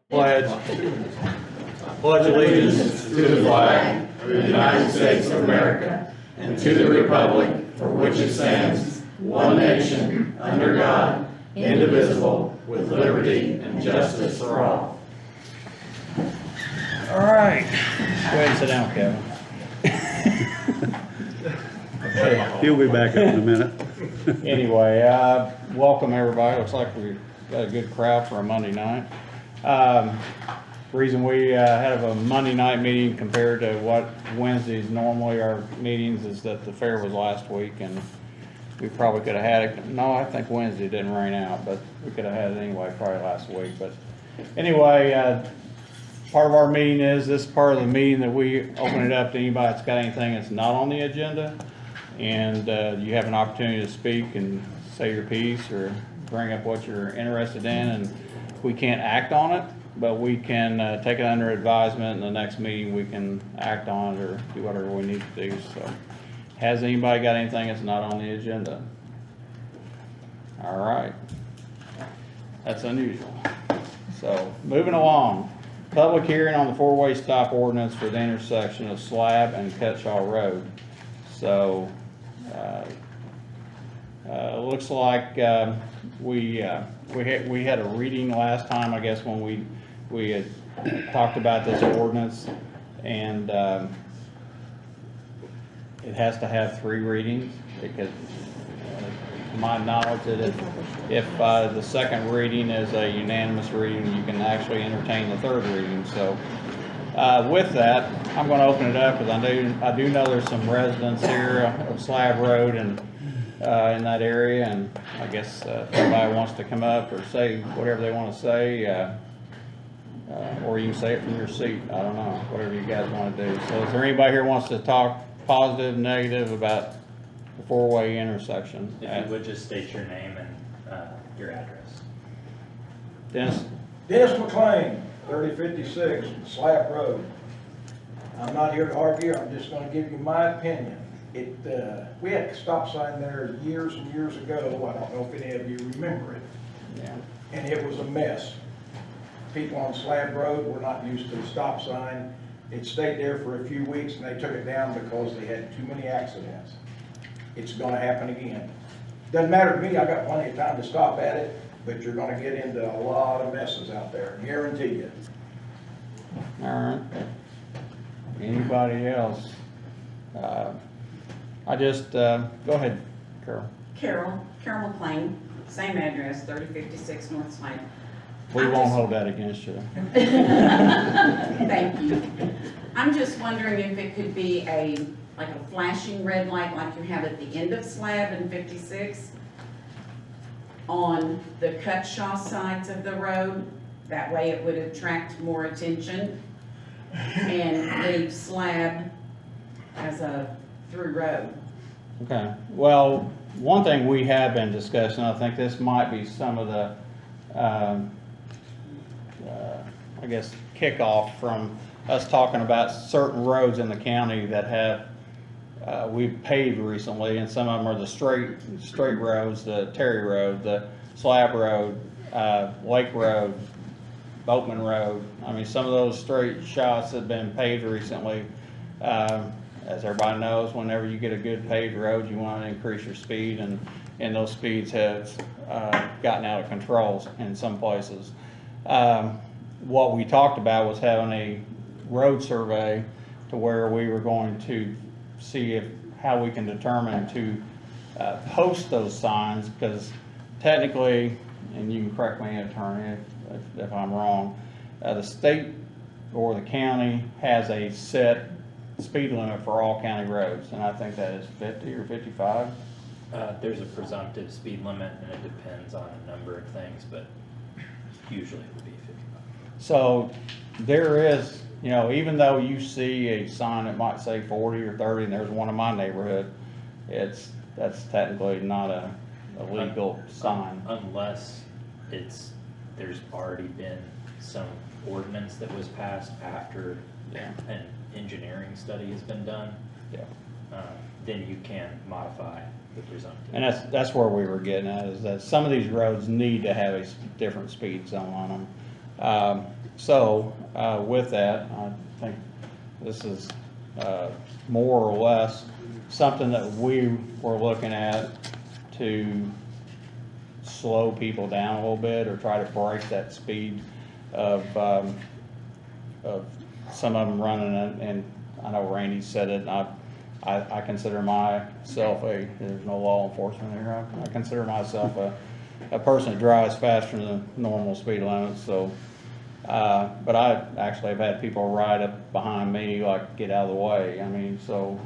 Pledge allegiance to the flag of the United States of America and to the republic for which it stands, one nation, under God, indivisible, with liberty and justice for all. All right. Go ahead and sit down, Kevin. He'll be back up in a minute. Anyway, welcome everybody. Looks like we've got a good crowd for a Monday night. Reason we have a Monday night meeting compared to what Wednesdays normally are meetings is that the fair was last week and we probably could have had it. No, I think Wednesday didn't rain out, but we could have had it anyway probably last week. But anyway, part of our meeting is this part of the meeting that we open it up to anybody that's got anything that's not on the agenda. And you have an opportunity to speak and say your piece or bring up what you're interested in. And we can't act on it, but we can take it under advisement. In the next meeting, we can act on it or do whatever we need to do. So, has anybody got anything that's not on the agenda? All right. That's unusual. So, moving along. Public hearing on the four-way stop ordinance for the intersection of Slab and Cutshaw Road. So, looks like we had a reading last time, I guess, when we had talked about this ordinance, and it has to have 3 readings because, to my knowledge, that if the second reading is a unanimous reading, you can actually entertain the third reading. So. With that, I'm going to open it up because I do know there's some residents here of Slab Road and in that area, and I guess if anybody wants to come up or say whatever they want to say, or you can say it from your seat. I don't know, whatever you guys want to do. So, is there anybody here who wants to talk positive, negative about the four-way intersection? If you would just state your name and your address. Dennis McLean, 3056 Slab Road. I'm not here to argue, I'm just gonna give you my opinion. We had a stop sign there years and years ago, I don't know if any of you remember it. Yeah. And it was a mess. People on Slab Road were not used to the stop sign. It stayed there for a few weeks and they took it down because they had too many accidents. It's gonna happen again. Doesn't matter to me, I got plenty of time to stop at it, but you're gonna get into a lot of messes out there, guarantee you. All right. Anybody else? Go ahead, Carol. Carol McLean, same address, 3056 North Slade. We won't hold that against you. Thank you. I'm just wondering if it could be like a flashing red light like you have at the end of Slab and 56 on the Cutshaw sides of the road. That way it would attract more attention and leave Slab as a through road. Okay. Well, one thing we have been discussing, I think this might be some of the, I guess, kickoff from us talking about certain roads in the county that have we've paved recently, and some of them are the straight roads, the Terry Road, the Slab Road, Lake Road, Boatman Road. I mean, some of those straight shots have been paved recently. As everybody knows, whenever you get a good paved road, you want to increase your speed, and those speeds have gotten out of control in some places. What we talked about was having a road survey to where we were going to see how we can determine to post those signs, because technically, and you can correct me, attorney, if I'm wrong, the state or the county has a set speed limit for all county roads, and I think that is 50 or 55. There's a presumptive speed limit, and it depends on a number of things, but usually it would be 55. So there is, even though you see a sign that might say 40 or 30, and there's one in my neighborhood, that's technically not a legal sign. Unless there's already been some ordinance that was passed after an engineering study has been done. Yeah. Then you can modify the presumptive. And that's where we were getting at, is that some of these roads need to have a different speed zone on them. So, with that, I think this is, more or less something that we were looking at to slow people down a little bit or try to break that speed of some of them running it. And I know Randy said it, and I consider myself there's no law enforcement here, I consider myself a person that drives faster than normal speed limit, so, but I actually have had people ride up behind me, like, get out of the way, I mean, so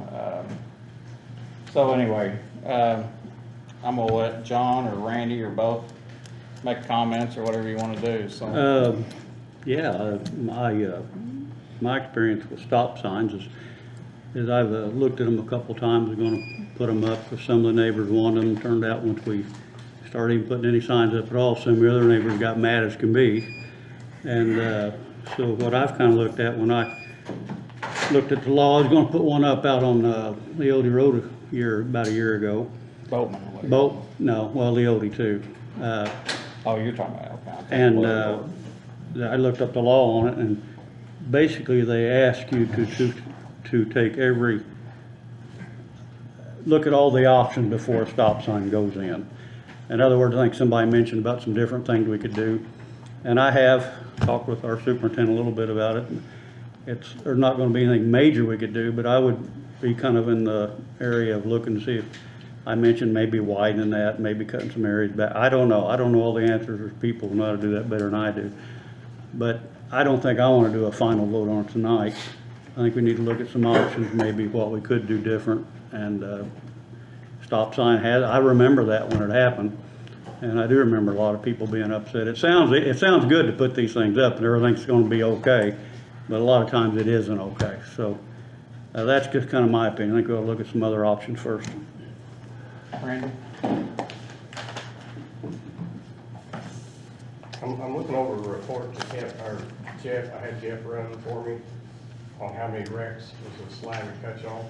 anyway, I'm gonna let John or Randy or both make comments or whatever you wanna do, so. Yeah, my experience with stop signs is I've looked at them a couple times. We're gonna put them up because some of the neighbors wanted them. Turned out once we started even putting any signs up at all, some of the other neighbors got mad as can be. And so what I've kind of looked at when I looked at the law, I was gonna put one up out on Leody Road about a year ago. Boatman. Leody too. Oh, you're talking about, okay. And I looked up the law on it, and basically they ask you to take look at all the options before a stop sign goes in. In other words, I think somebody mentioned about some different things we could do, and I have talked with our superintendent a little bit about it. There's not going to be anything major we could do, but I would be kind of in the area of looking to see if I mentioned maybe widening that, maybe cutting some areas back. I don't know all the answers. There's people who know how to do that better than I do. But I don't think I want to do a final vote on it tonight. I think we need to look at some options, maybe what we could do different. And stop sign I remember that when it happened, and I do remember a lot of people being upset. It sounds good to put these things up and everything's going to be okay, but a lot of times it isn't okay. So that's just kind of my opinion. I think we'll look at some other options first. Randy? I'm looking over a report that Jeff, I had Jeff run for me on how many wrecks was a slab and cut off.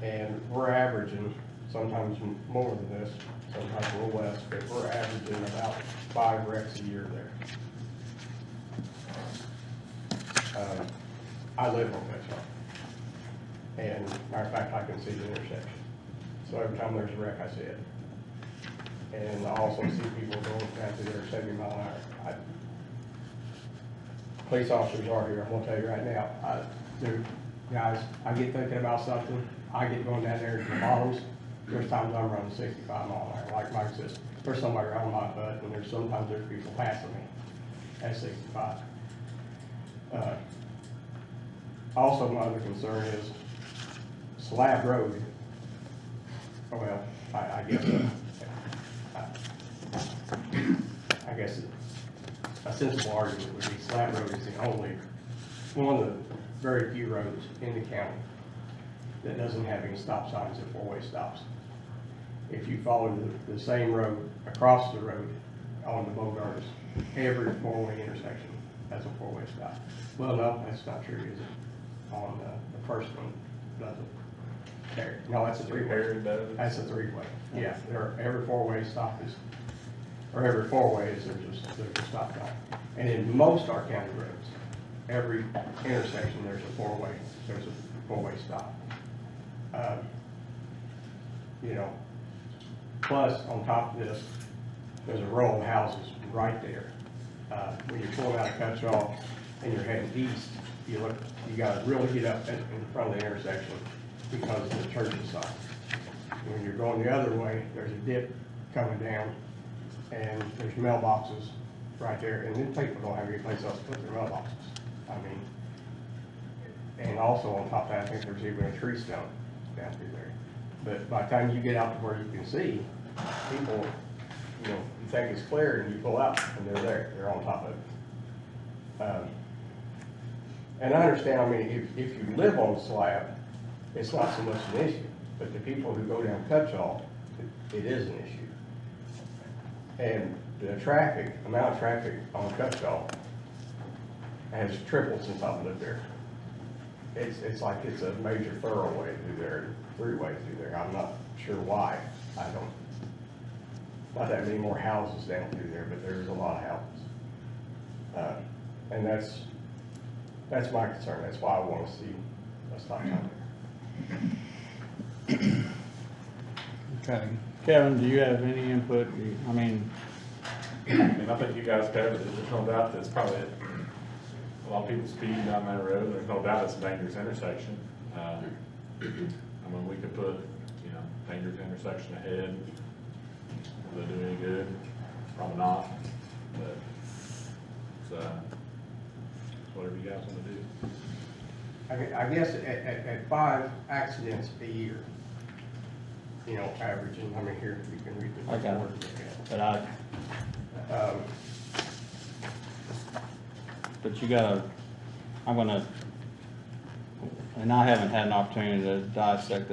And we're averaging, sometimes more than this, sometimes a little less, but we're averaging about 5 wrecks a year there. I live on Cut Off. And matter of fact, I can see the intersection. So every time there's a wreck, I see it. And I also see people going down through there 70 mile an hour. Police officers are here, I'm gonna tell you right now. Guys, I get thinking about something, I get going down there to the bottoms. There's times I'm running 65 mile an hour, like Mike says, there's somebody around my butt, and sometimes there's people passing me at 65. Also, my other concern is Slab Road. Well, I guess a sensible argument would be Slab Road is one of the very few roads in the county that doesn't have any stop signs and 4-way stops. If you follow the same road across the road on the Bogarts, every 4-way intersection has a 4-way stop. Well, no, that's not true, is it? On the first one, doesn't. There. No, that's a 3-way. That's a 3-way. Yeah, every 4-way stop is, or every 4-way is there's a stop sign. And in most our county roads, every intersection there's a 4-way stop. Plus on top of this, there's a row of houses right there. When you're pulling out a Cut-Off and you're heading east, you got to really get up in front of the intersection because of the church side. When you're going the other way, there's a dip coming down, and there's mailboxes right there, and then people don't have any place else to put their mailboxes. And also on top of that, I think there's even a tree stump down through there. But by the time you get out to where you can see, people, you think it's clear, and you pull out, and they're on top of it. And I understand, if you live on Slab, it's not so much an issue, but the people who go down Cut-Off, it is an issue. And the amount of traffic on Cut-Off has tripled since I've lived there. It's like it's a major thoroughway through there, 3-way through there. I'm not sure why. Not that many more houses down through there, but there's a lot of houses. And that's my concern, that's why I want to see a stop sign there. Okay. Kevin, do you have any input? I mean, I think you guys covered it. There's no doubt that it's probably, a lot of people speeding down that road. There's no doubt it's a dangerous intersection. I mean, we could put, dangerous intersection ahead. Will it do any good? Probably not, but it's whatever you guys want to do. I guess at 5 accidents a year, averaging, I mean, here, you can read the Okay. report. but but you gotta, and I haven't had an opportunity to dissect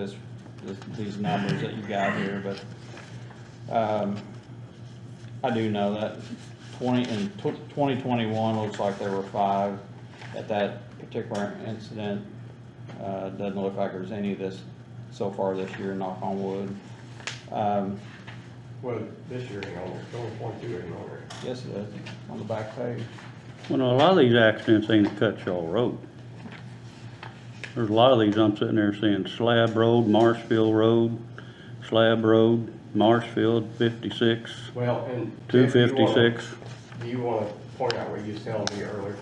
these numbers that you got here, but, I do know that in 2021, looks like there were 5 at that particular incident. Doesn't look like there's any of this so far this year, knock on wood. Well, this year, it's only 22 in there. Yes, it is, on the back page. Well, a lot of these accidents ain't at Cutshall Road. There's a lot of these, I'm sitting there saying Slab Road, Marshfield Road, Slab Road, Marshfield, 56, Well, and. 256. Do you want to point out what you was telling me earlier?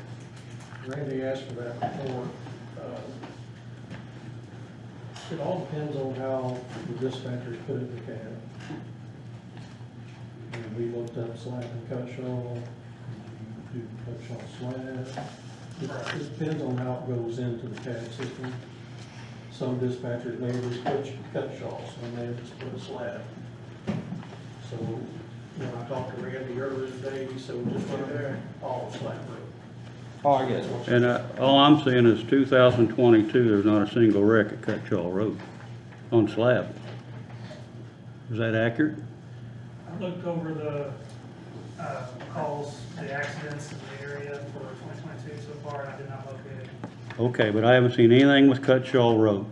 Randy asked for that before. It all depends on how the dispatchers put it in the cab. And we looked up slab and Cutshall, do Cutshall slab. It depends on how it goes into the cab system. Some dispatchers may just put Cutshall, some may just put a slab. So, when I talked to Randy earlier today, he said, just run all slab road. Oh, I guess. And all I'm seeing is 2022, there's not a single wreck at Cutshall Road on Slab. Is that accurate? I looked over the calls, the accidents in the area for 2022 so far, and I did not locate it. Okay, but I haven't seen anything with Cutshall Road.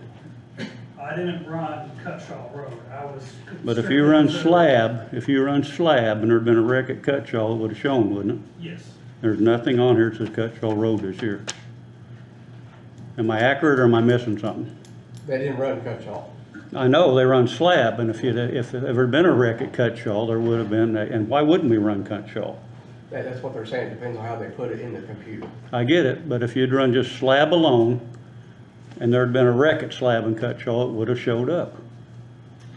I didn't run Cutshall Road. I was. But if you run Slab and there'd been a wreck at Cutshall, it would have shown, wouldn't it? Yes. There's nothing on here that says Cutshall Road this year. Am I accurate or am I missing something? They didn't run Cutshall. I know they run Slab, and if there had been a wreck at Cutshall, there would have been, and why wouldn't we run Cutshall? That's what they're saying, depends on how they put it in the computer. I get it, but if you'd run just Slab alone, and there'd been a wreck at Slab and Cutshall, it would have showed up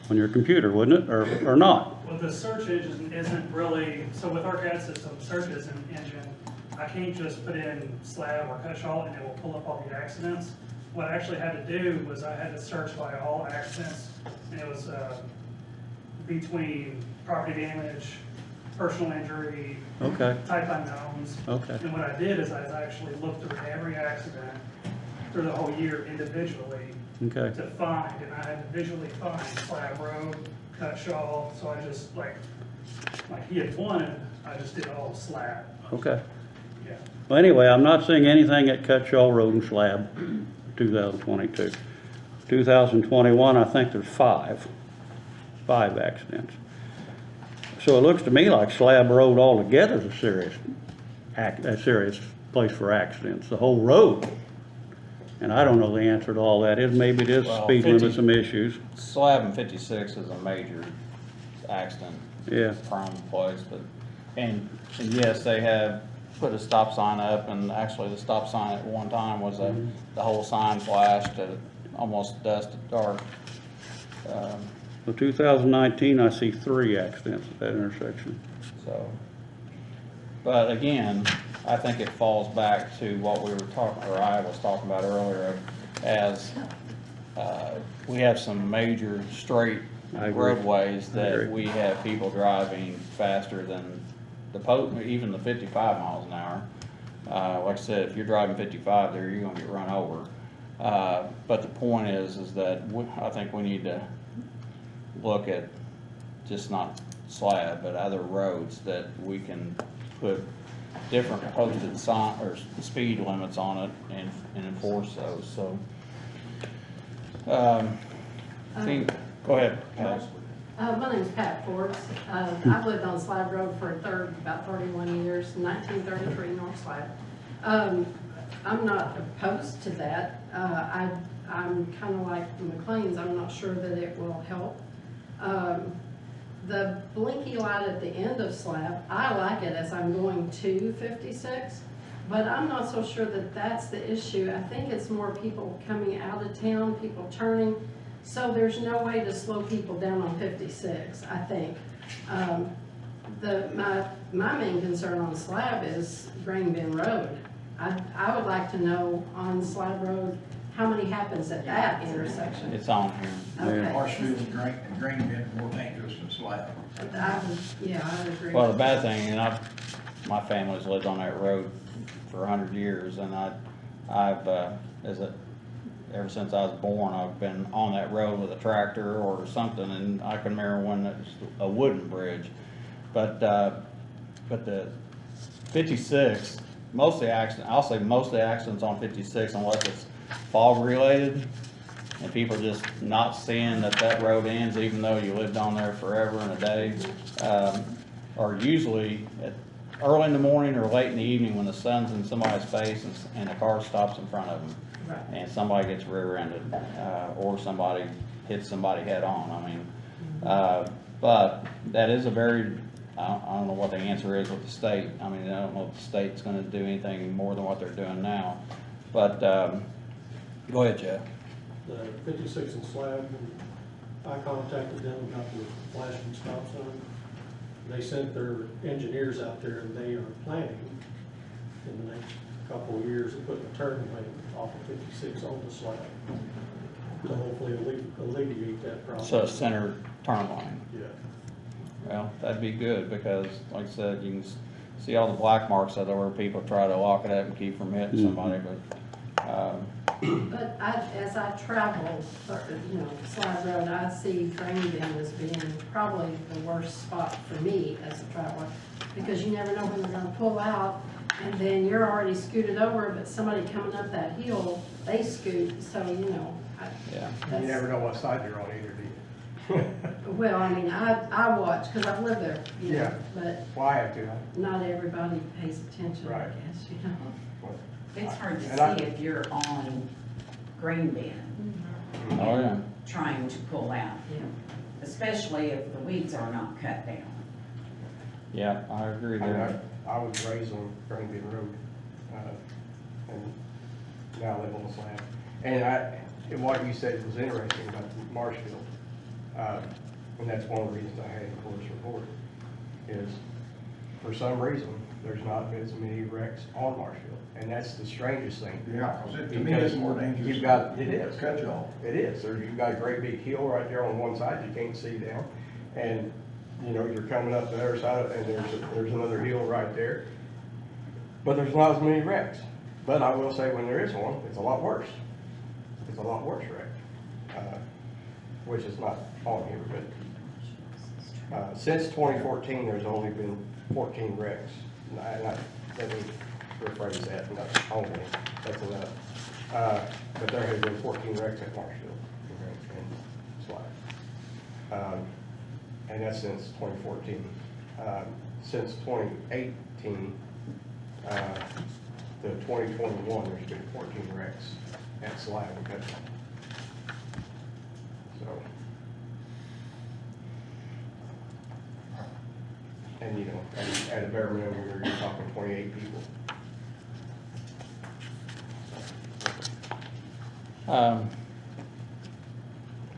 on your computer, wouldn't it, or not? Well, the search engine isn't really, so with our CAD system, search engine, I can't just put in Slab or Cutshall and it will pull up all the accidents. What I actually had to do was I had to search by all accidents, and it was between property damage, personal injury, Okay, type unknowns. okay, And what I did is I actually looked through every accident through the whole year individually okay, to find, and I had to visually find Slab Road, Cutshall, so I just like he had wanted, I just did all Slab. okay. Yeah. Well, anyway, I'm not seeing anything at Cutshall Road and Slab, 2022. 2021, I think there's 5 accidents. So it looks to me like Slab Road altogether is a serious place for accidents, the whole road. And I don't know the answer to all that. Maybe it is Well, speed 50 limit, some issues. Slab and 56 is a major accident. Yeah. Prone place, but, and yes, they have put a stop sign up, and actually the stop sign at one time was the whole sign flashed at almost dusk to dark. For 2019, I see 3 accidents at that intersection. So, but again, I think it falls back to what we were talking, or I was talking about earlier, as we have some major straight I agree. roadways I agree. that we have people driving faster than even the 55 miles an hour. Like I said, if you're driving 55 there, you're gonna get run over. But the point is that I think we need to look at just not Slab, but other roads that we can put different posted sign or speed limits on it and enforce those, so. Go ahead, Pat. My name's Pat Forbes. I've lived on Slab Road for about 31 years, 1933 North Slab. I'm not opposed to that. I'm kind of like the McLean's, I'm not sure that it will help. The blinky light at the end of Slab, I like it as I'm going to 56, but I'm not so sure that that's the issue. I think it's more people coming out of town, people turning, so there's no way to slow people down on 56, I think. My main concern on Slab is Grain Bin Road. I would like to know on Slab Road, how many happens at that intersection? It's on here. Okay. Marshfield and Green Bin more dangerous than Slab. Yeah, I would agree. Well, the with bad that. thing, and my family's lived on that road for 100 years, and ever since I was born, I've been on that road with a tractor or something, and I can remember when it was a wooden bridge. But the 56, most of the accidents on 56, unless it's fog related, and people just not seeing that road ends, even though you lived on there forever and a day, are usually early in the morning or late in the evening when the sun's in somebody's face and a car stops in front of them. Right. And somebody gets rear-ended, or somebody hits somebody head-on. I mean, but that is a very, I don't know what the answer is with the state. I mean, I don't know if the state's gonna do anything more than what they're doing now. But, go ahead, Jeff. The 56 and Slab, and I contacted them about the flashing stop sign. They sent their engineers out there, and they are planning in the next couple of years of putting a turn lane off of 56 on the Slab to hopefully alleviate that problem. So center turn lane. Yeah. Well, that'd be good, because like I said, you can see all the black marks out there where people try to lock it up and keep from hitting somebody, but, But as I travel, Slab Road, I see Grain Bin as being probably the worst spot for me as a traveler, because you never know when they're gonna pull out, and then you're already scooted over, but somebody coming up that hill, they scoot, so, yeah. You never know what side you're on either, do you? well, I mean, I watch, because I've lived there, Yeah. but Well, I have to. not everybody pays attention, I Right. guess, It's hard to And I- see if you're on Green Bin Oh, yeah. trying to pull out, Yeah. especially if the weeds are not cut down. Yeah, I agree there. I was raised on Green Bin Road, and now I live on the Slab. And what you said was interesting about Marshfield, and that's one of the reasons I had for this report, is for some reason, there's not been as many wrecks on Marshfield, and that's the strangest thing. Yeah, because to me, it's more dangerous. It is. Cut you off. It is. You've got a great big hill right there on one side you can't see down. And, you're coming up the other side and there's another hill right there. But there's not as many wrecks. But I will say when there is one, it's a lot worse. It's a lot worse wreck. Which is not on here, but since 2014, there's only been 14 wrecks. Let me rephrase that, not only, that's enough. But there has been 14 wrecks at Marshfield and Slide. And that's since 2014. Since 2018, to 2021, there's been 14 wrecks at Slide and Petra. So. And at a bare minimum, you're talking 28 people.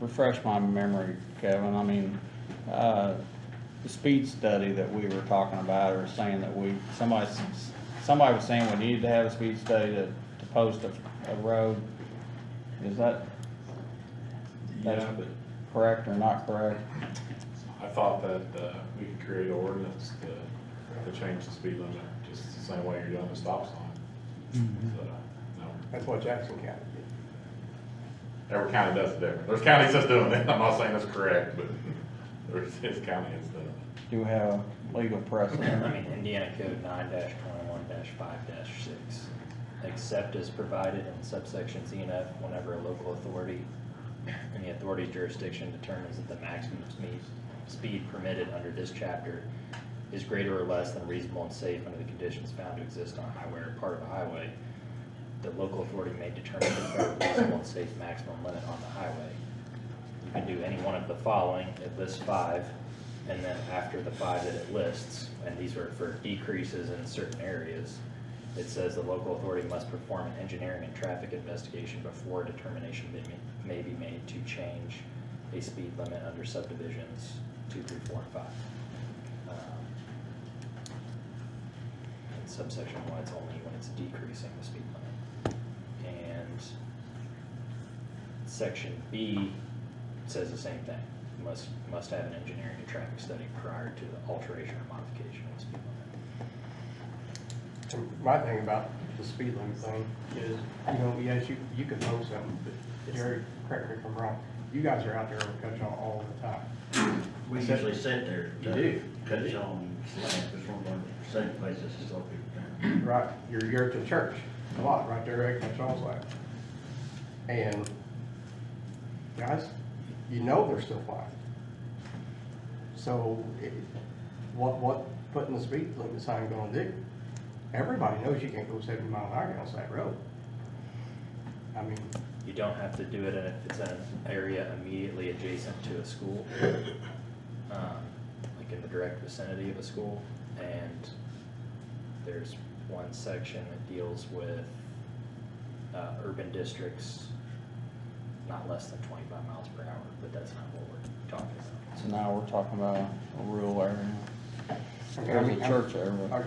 Refresh my memory, Kevin. I mean, the speed study that we were talking about, or saying that somebody was saying we needed to have a speed study to post a road. Is that's correct or not correct? I thought that, we could create an ordinance to change the speed limit, just the same way you're doing the stop sign. So, no. That's what Jackson County did. Every county does it different. There's counties that's doing it. I'm not saying that's correct, but his county is doing it. Do we have a legal precedent? I mean, Indiana Code 9-21-5-6, except as provided in subsections E and F whenever a local authority in the authority's jurisdiction determines that the maximum speed permitted under this chapter is greater or less than reasonable and safe under the conditions found to exist on a highway or part of a highway, the local authority may determine the reasonable and safe maximum limit on the highway. You can do any one of the following. It lists 5, and then after the 5 that it lists, and these are for decreases in certain areas, it says the local authority must perform an engineering and traffic investigation before a determination may be made to change a speed limit under subdivisions 2, 3, 4, and 5. In subsection 1, it's only when it's decreasing the speed limit. And section B says the same thing. Must have an engineering and traffic study prior to the alteration or modification of the speed limit. And my thing about the speed limit thing is, you know, yes, you can know something, but Jerry, correct me if I'm wrong, you guys are out there on cut y'all all the time. We usually sit there. You do? Cut it on slab, it's one of the same places to slow people down. Right, you're at the church, a lot, right there at cut y'all's lab. And, guys, you know they're still flying. So, what putting the speed limit sign gonna do? Everybody knows you can't go 70 miles an hour down that road. I mean, You don't have to do it if it's in an area immediately adjacent to a school, like in the direct vicinity of a school. And there's one section that deals with urban districts, not less than 25 miles per hour, but that's not what we're talking about. So now we're talking about a rural area. There's a church there, but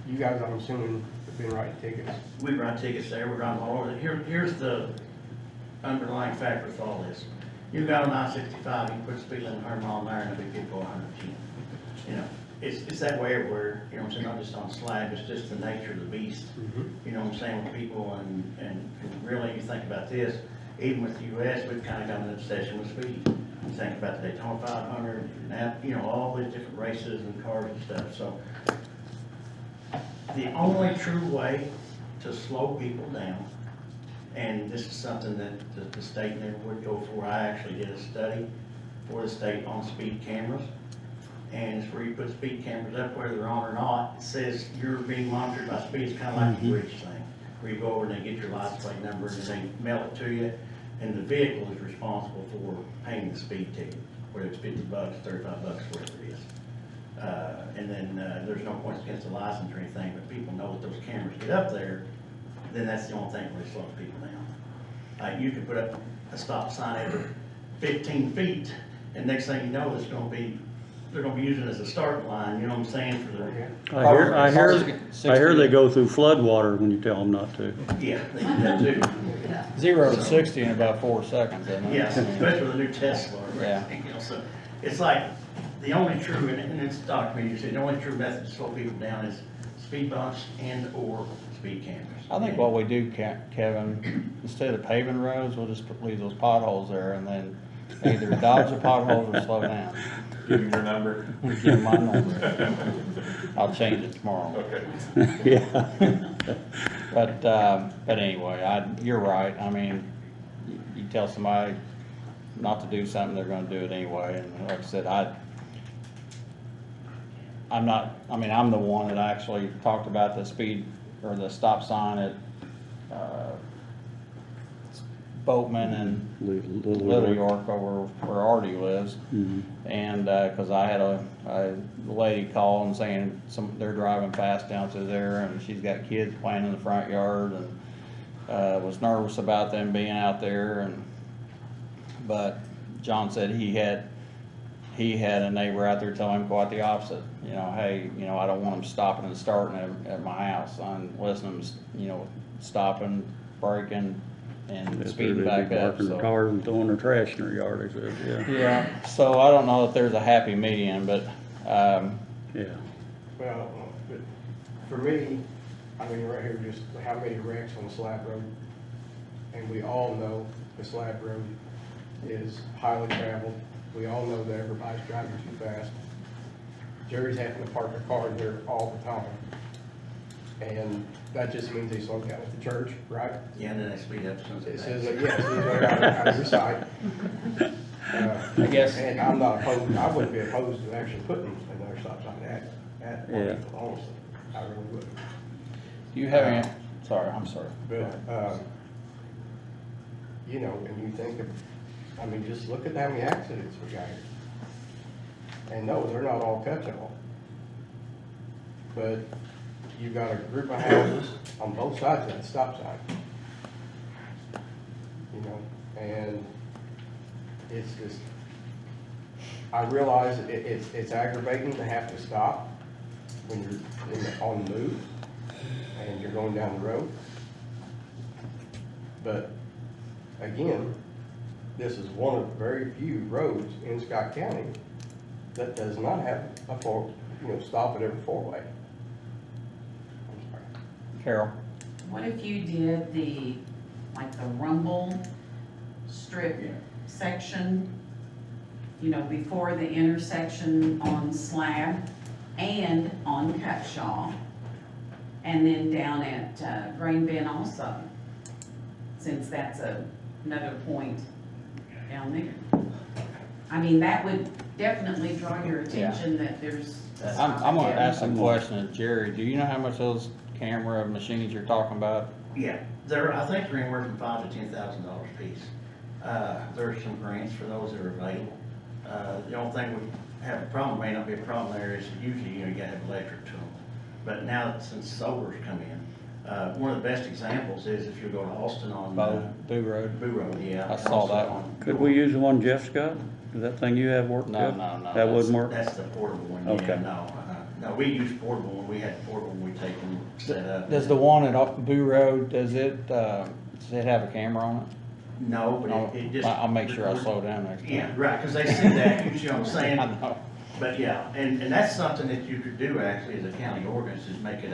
you guys, I'm assuming, have been writing tickets. We run tickets there, we run all over. Here's the underlying factor with all this. You've got on I-65, you put speed limit 100 mile an hour and the big people go 110. You know, it's that way everywhere, you know what I'm saying, not just on slab, it's just the nature of the beast. You know what I'm saying, with people, and really, you think about this, even with the US, we've kind of got an obsession with speed. You think about the Daytona 500, and that, you know, all these different races and cars and stuff, so. The only true way to slow people down, and this is something that the state never would go for. I actually did a study for the state on speed cameras, and it's where you put speed cameras up, whether they're on or not. It says you're being monitored by speed. It's kind of like the bridge thing, where you go over and they get your license plate number and they mail it to you, and the vehicle is responsible for paying the speed ticket, whether it's $50, $35, whatever it is. And then there's no points against the license or anything, but people know that those cameras get up there, then that's the only thing where it slows people down. You can put up a stop sign every 15 feet, and next thing you know, they're gonna be using it as a start line, you know what I'm saying, for the. I hear they go through flood water when you tell them not to. Yeah, they do that too. 0 to 60 in about 4 seconds, isn't it? Yes, especially with the new Tesla. Yeah. You know, so it's like, the only true, and it's documented, you said, the only true method to slow people down is speed bumps and or speed cameras. I think what we do, Kevin, instead of paving roads, we'll just leave those potholes there and then either dodge the potholes or slow down. Give him your number. Give them my number. I'll change it tomorrow. Okay. Yeah. But anyway, you're right. I mean, you tell somebody not to do something, they're gonna do it anyway. And like I said, I'm the one that actually talked about the speed or the stop sign at Boatman and Little York, over where Artie lives. And because I had a lady call and saying they're driving fast down through there, and she's got kids playing in the front yard, and was nervous about them being out there. But John said he had a neighbor out there telling him quite the opposite. You know, hey, you know, I don't want them stopping and starting at my house. I'm listening to them, you know, stopping, braking, and speeding back up. Parking their cars and throwing their trash in their yard, they said, yeah. Yeah, so I don't know if there's a happy medium, but, Yeah. Well, but for me, I mean, right here, just how many wrecks on Slab Road? And we all know the Slab Road is highly traveled. We all know that everybody's driving too fast. Jerry's having to park a car there all the time. And that just means they slow down at the church, right? Yeah, and then they speed up as soon as they It pass. says that, yes, they're out of your sight. I guess. And I'm not opposed, I wouldn't be opposed to actually putting another stop sign at that Yeah. much, honestly, I really would. Do you have any, sorry, I'm sorry. But, you know, and you think of, I mean, just look at how many accidents we got here. And no, they're not all catch-all. But you've got a group of houses on both sides of that stop sign. You know, and it's just, I realize it's aggravating to have to stop when you're on the move and you're going down the road. But again, this is one of the very few roads in Scott County that does not have a stop at every four-way. I'm sorry. Carol? What if you did the rumble strip section, before the intersection on Slab and on Cutshaw, and then down at Grain Bin also, since that's another point down there. I mean, that would definitely draw your attention that there's a stop I'm gonna there. ask some questions. Jerry, do you know how much those camera machines you're talking about? Yeah, I think they're anywhere from $5,000 to $10,000 a piece. There's some grants for those that are available. The only thing we have a problem, may not be a problem there, is usually, you gotta have electric to them. But now, since solar's come in, one of the best examples is if you go to Austin on Boo Road? Boo Road, yeah. I saw that one. Could we use the one Jeff's got? Is that thing you have work, No, Jeff? no, no, That wouldn't work? That's the portable one, Okay. yeah, no. No, we use portable one, we had portable when we take them set up. Does the one at Boo Road, does it have a camera on it? No, but it just. I'll make sure I slow down next time. Yeah, right, because they see that, you see what I'm saying? I know. But yeah, and that's something that you could do actually as a county ordinance, is make it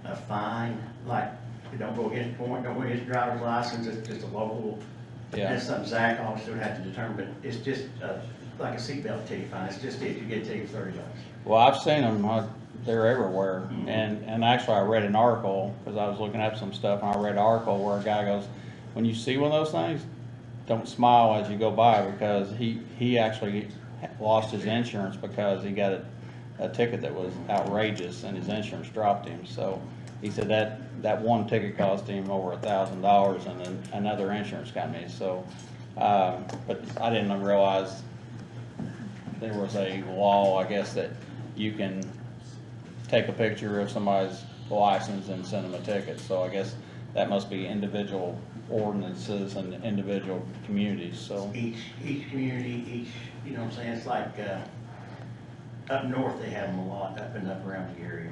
a fine, like, you don't go against point, don't go against driver's license, it's just a local. Yeah. That's something Zach obviously would have to determine, but it's just, like a seatbelt ticket fine, it's just if you get a ticket $30. Well, I've seen them, they're everywhere, and actually I read an article, because I was looking up some stuff, and I read an article where a guy goes, when you see one of those things, don't smile as you go by, because he actually lost his insurance because he got a ticket that was outrageous, and his insurance dropped him, so he said that one ticket cost him over $1,000, and then another insurance company, so, but I didn't realize there was a law, I guess, that you can take a picture of somebody's license and send them a ticket. So I guess that must be individual ordinances and individual communities, so. Each community, you know what I'm saying, it's like, up north they have them a lot, up around the area.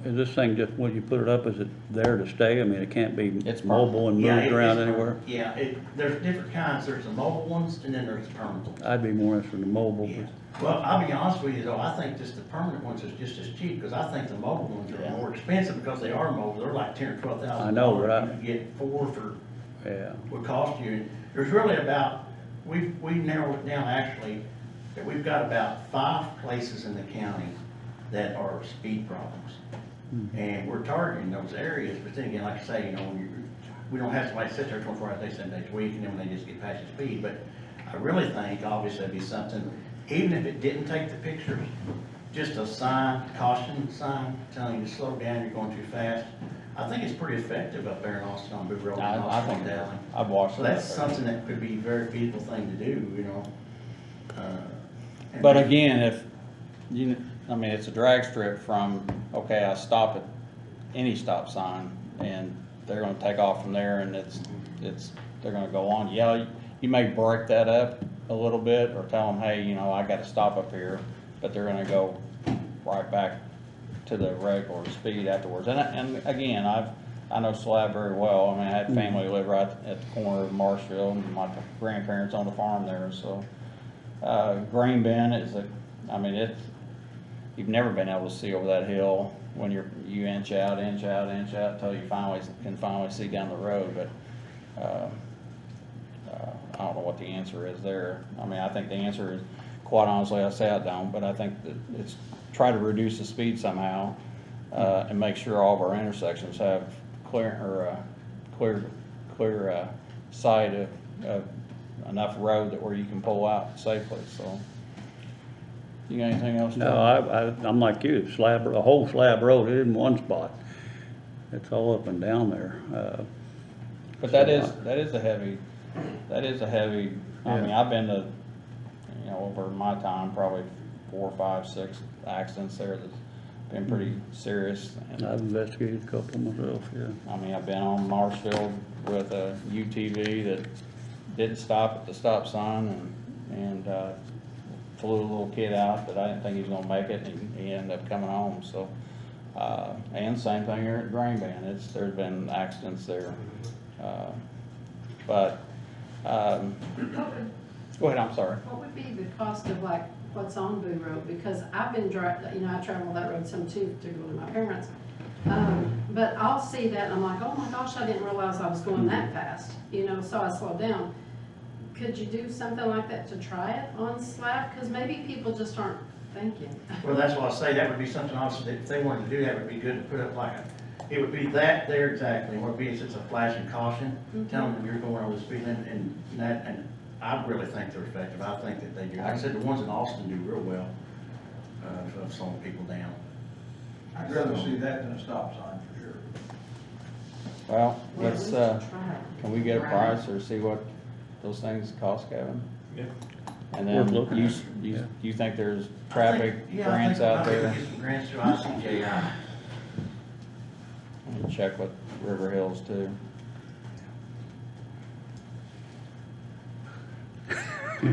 Is this thing just, when you put it up, is it there to stay? I mean, it can't be It's mobile and Yeah, moved around it's- anywhere? Yeah, there's different kinds, there's the mobile ones, and then there's the permanent ones. I'd be more interested in the mobile, Yeah. but Well, I'll be honest with you though, I think just the permanent ones is just as cheap, because I think the mobile ones Yeah. are more expensive because they are mobile, they're like $10,000 or $12,000. I know, but You can get 4 for, yeah. would cost you. There's really about, we've narrowed it down actually, that we've got about 5 places in the county that are speed problems. And we're targeting those areas, but then again, like I say, we don't have somebody sit there 24 hours a day, 7 days a week, and then when they just get past the speed. But I really think, obviously, it'd be something, even if it didn't take the pictures, just a sign, caution sign, telling you to slow down, you're going too fast. I think it's pretty effective up there in Austin on Boo Road. and I Austin think on Dowling. I've watched So it. that's something that could be a very feasible thing to do, and- But again, it's a drag strip from, okay, I stop at any stop sign, and they're gonna take off from there, and they're gonna go on. Yeah, you may break that up a little bit, or tell them, hey, I gotta stop up here, but they're gonna go right back to the regular speed afterwards. And again, I know Slab very well. I mean, I had family live right at the corner of Marshville, and my grandparents owned a farm there, so. Grain Bin you've never been able to see over that hill when you inch out until you can finally see down the road, but, I don't know what the answer is there. I mean, I think the answer is, quite honestly, I say I don't, but I think that it's try to reduce the speed somehow, and make sure all of our intersections have clear sight of enough road that where you can pull out safely, so. You got anything else? No, I'm like you, a whole slab road, it isn't one spot. It's all up and down there. But that is a heavy, I mean, I've been to, you know, over my time, probably 4, 5, 6 accidents there that's been pretty serious. And, I've investigated a couple myself, yeah. I mean, I've been on Marshfield with a UTV that didn't stop at the stop sign and flew a little kid out that I didn't think he was gonna make it, and he ended up coming home, so. And same thing here at Grain Band, there's been accidents there. But, go ahead, I'm sorry. What would be the cost of like what's on Boo Road? Because I've been driving, you know, I travel that road some too to go to my parents. But I'll see that and I'm like, oh my gosh, I didn't realize I was going that fast, you know, so I slowed down. Could you do something like that to try it on slab? Because maybe people just aren't thinking. Well, that's why I say that would be something also, that if they wanted to do that, would be good to put up like it would be that there exactly, what would be, it's a flashing caution, telling them you're going over the speed limit, and I really think they're effective. I think that they do. Like I said, the ones in Austin do real well, of slowing people down. I'd rather see that than a stop sign for sure. Well, Well, let's, we should try. can we get a price or see what those things cost, Kevin? Yeah. And Worth then looking at, yeah. you think there's traffic I think grants out we there? could get some grants through ICJI. And check with River Hills too. We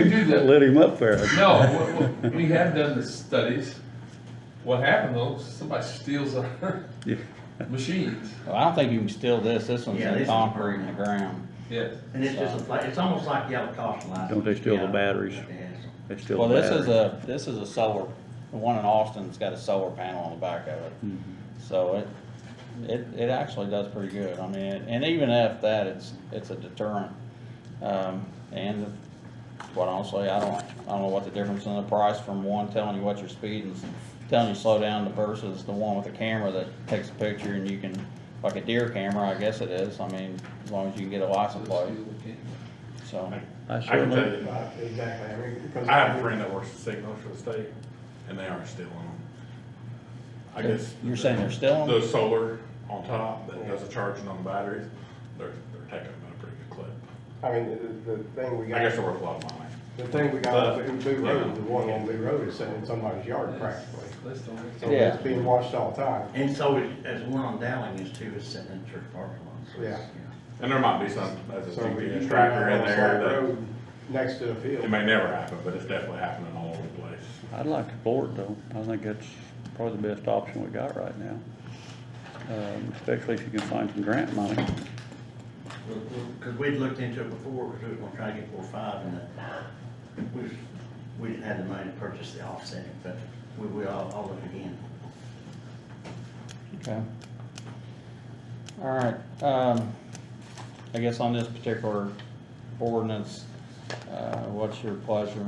do that. Lit him up there. No, we have done the studies. What happened though, somebody steals our Yeah. machines. Well, I don't think you can steal this one's Yeah, in this is concrete in the ground. Yes. And it's just it's almost like yellow caution lights. Don't they steal the batteries? Yes. They steal Well, the this is a solar, the one in Austin's got a solar panel on the back of it. Mhm. So it actually does pretty good. I mean, and even if that, it's a deterrent. And quite honestly, I don't know what the difference in the price from one telling you what your speed and telling you slow down versus the one with the camera that takes a picture and you can, like a deer camera, I guess it is. I mean, as long as you can get a license plate. So, I I can tell certainly, you, Exactly, I mean, because. I have a friend that works at Signal for the state, and they are stealing them. I guess. you're saying they're stealing? The solar on top that does the charging on the batteries, they're taking them at a pretty good clip. I mean, the thing we got. I guess they're worth a lot of money. The thing we got on Boo Road, the one on Boo Road is sitting in somebody's yard practically. So Yeah. it's being watched all the time. And so as one on Dowling is too, is sitting in church parking lot. So it's, Yeah. And there might be some, as a So we GPS can tracker in on there, Slab that Road next to the field. it may never happen, but it's definitely happening all over the place. I'd like to explore it though. I think that's probably the best option we got right now. Especially if you can find some grant money. Because we'd looked into it before, because we were gonna try to get 4 or 5, and we didn't have the money to purchase the offsetting, but I'll look again. Okay. All right, I guess on this particular ordinance, what's your pleasure?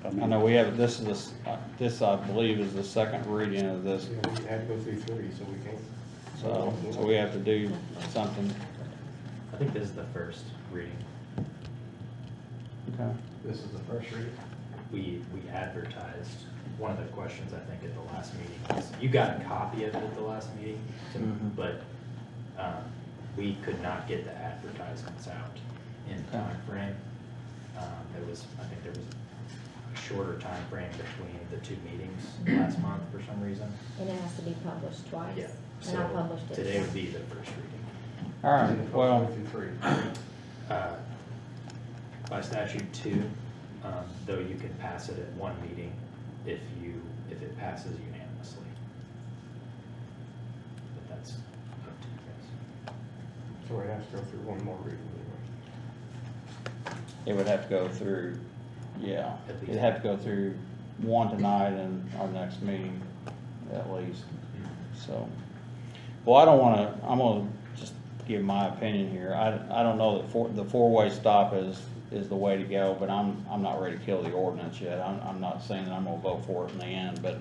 I know we have, this I believe is the second reading of this, You know, we had to go through 3, so we can't. so we have to do something. I think this is the first reading. Okay. This is the first reading. We advertised, one of the questions I think at the last meeting was, you got a copy of it at the last meeting, Mhm. but we could not get the advertisements out in Okay. time frame. I think there was a shorter time frame between the 2 meetings last month for some reason. And it has to be published twice. Yeah, And I so published it. today would be the first reading. All right, well, Through 3. By statute 2, though you can pass it at one meeting if it passes unanimously. But that's up to you guys. So it has to go through one more reading anyway. it would have to go through, yeah, At least. it'd have to go through one tonight and our next meeting at least, so. Well, I'm gonna just give my opinion here. I don't know that the 4-way stop is the way to go, but I'm not ready to kill the ordinance yet. I'm not saying that I'm gonna vote for it in the end, but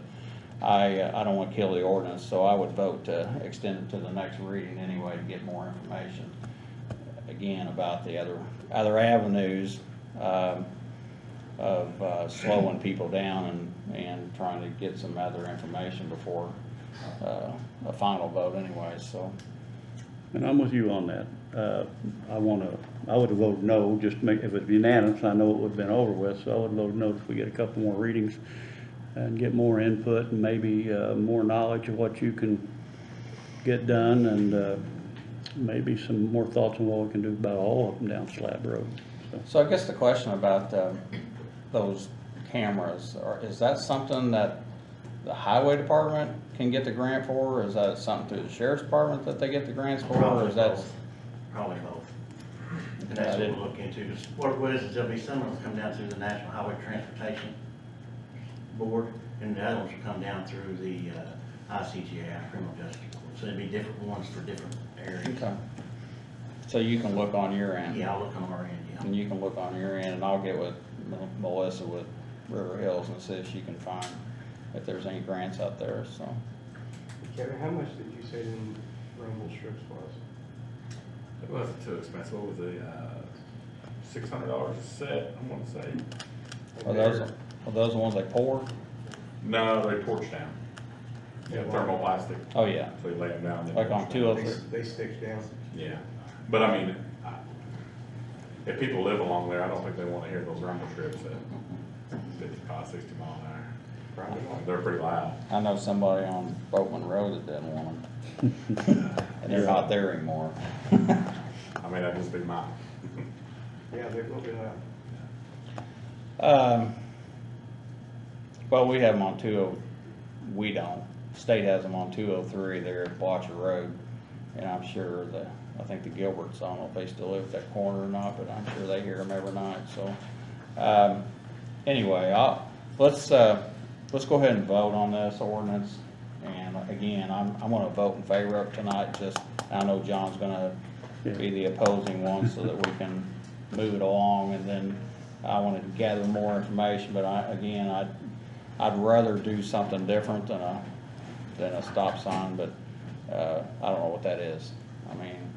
I don't wanna kill the ordinance, so I would vote to extend it to the next reading anyway to get more information. Again, about the other avenues slowing people down and trying to get some other information before a final vote anyway, so. And I'm with you on that. I would have voted no, just to make, if it's unanimous, I know it would have been over with, so I would vote no if we get a couple more readings and get more input and maybe more knowledge of what you can get done, and maybe some more thoughts on what we can do about all of them down Slab Road. So I guess the question about those cameras, is that something that the highway department can get the grant for, or is that something through the sheriff's department that they get the grants for, or is that? Probably both. And that's what we'll look into. Just what it is there'll be some of them come down through the National Highway Transportation Board, and the other ones will come down through the ICGA, Criminal Justice Court. So there'll be different ones for different areas. Okay. So you can look on your end? Yeah, I'll look on our end, yeah. And you can look on your end, and I'll get with Melissa with River Hills and see if she can find, if there's any grants out there, so. Kevin, how much did you say the rumble strips was? It wasn't too expensive. What was it, $600 a set, I want to say? Are those the ones they pour? No, they torch down. Yeah, thermoplastic. Oh, yeah. So you lay them down. Like on 203? They stick down. Yeah, but I mean, if people live along there, I don't think they want to hear those rumble strips at 55, 60 mile an hour. They're pretty loud. I know somebody on Boatman Road that didn't want them. And they're not there anymore. I mean, that'd just be mine. Yeah, they will be loud. Well, we have them on we don't. State has them on 203 there at Blotcher Road. And I'm sure I think the Gilberts, I don't know if they still live at that corner or not, but I'm sure they hear them every night, so. Anyway, let's go ahead and vote on this ordinance. And again, I'm gonna vote in favor of it tonight, just, I know John's gonna be the opposing one so that we can move it along, and then I wanna gather more information, but I'd rather do something different than a stop sign, but, I don't know what that is. I mean,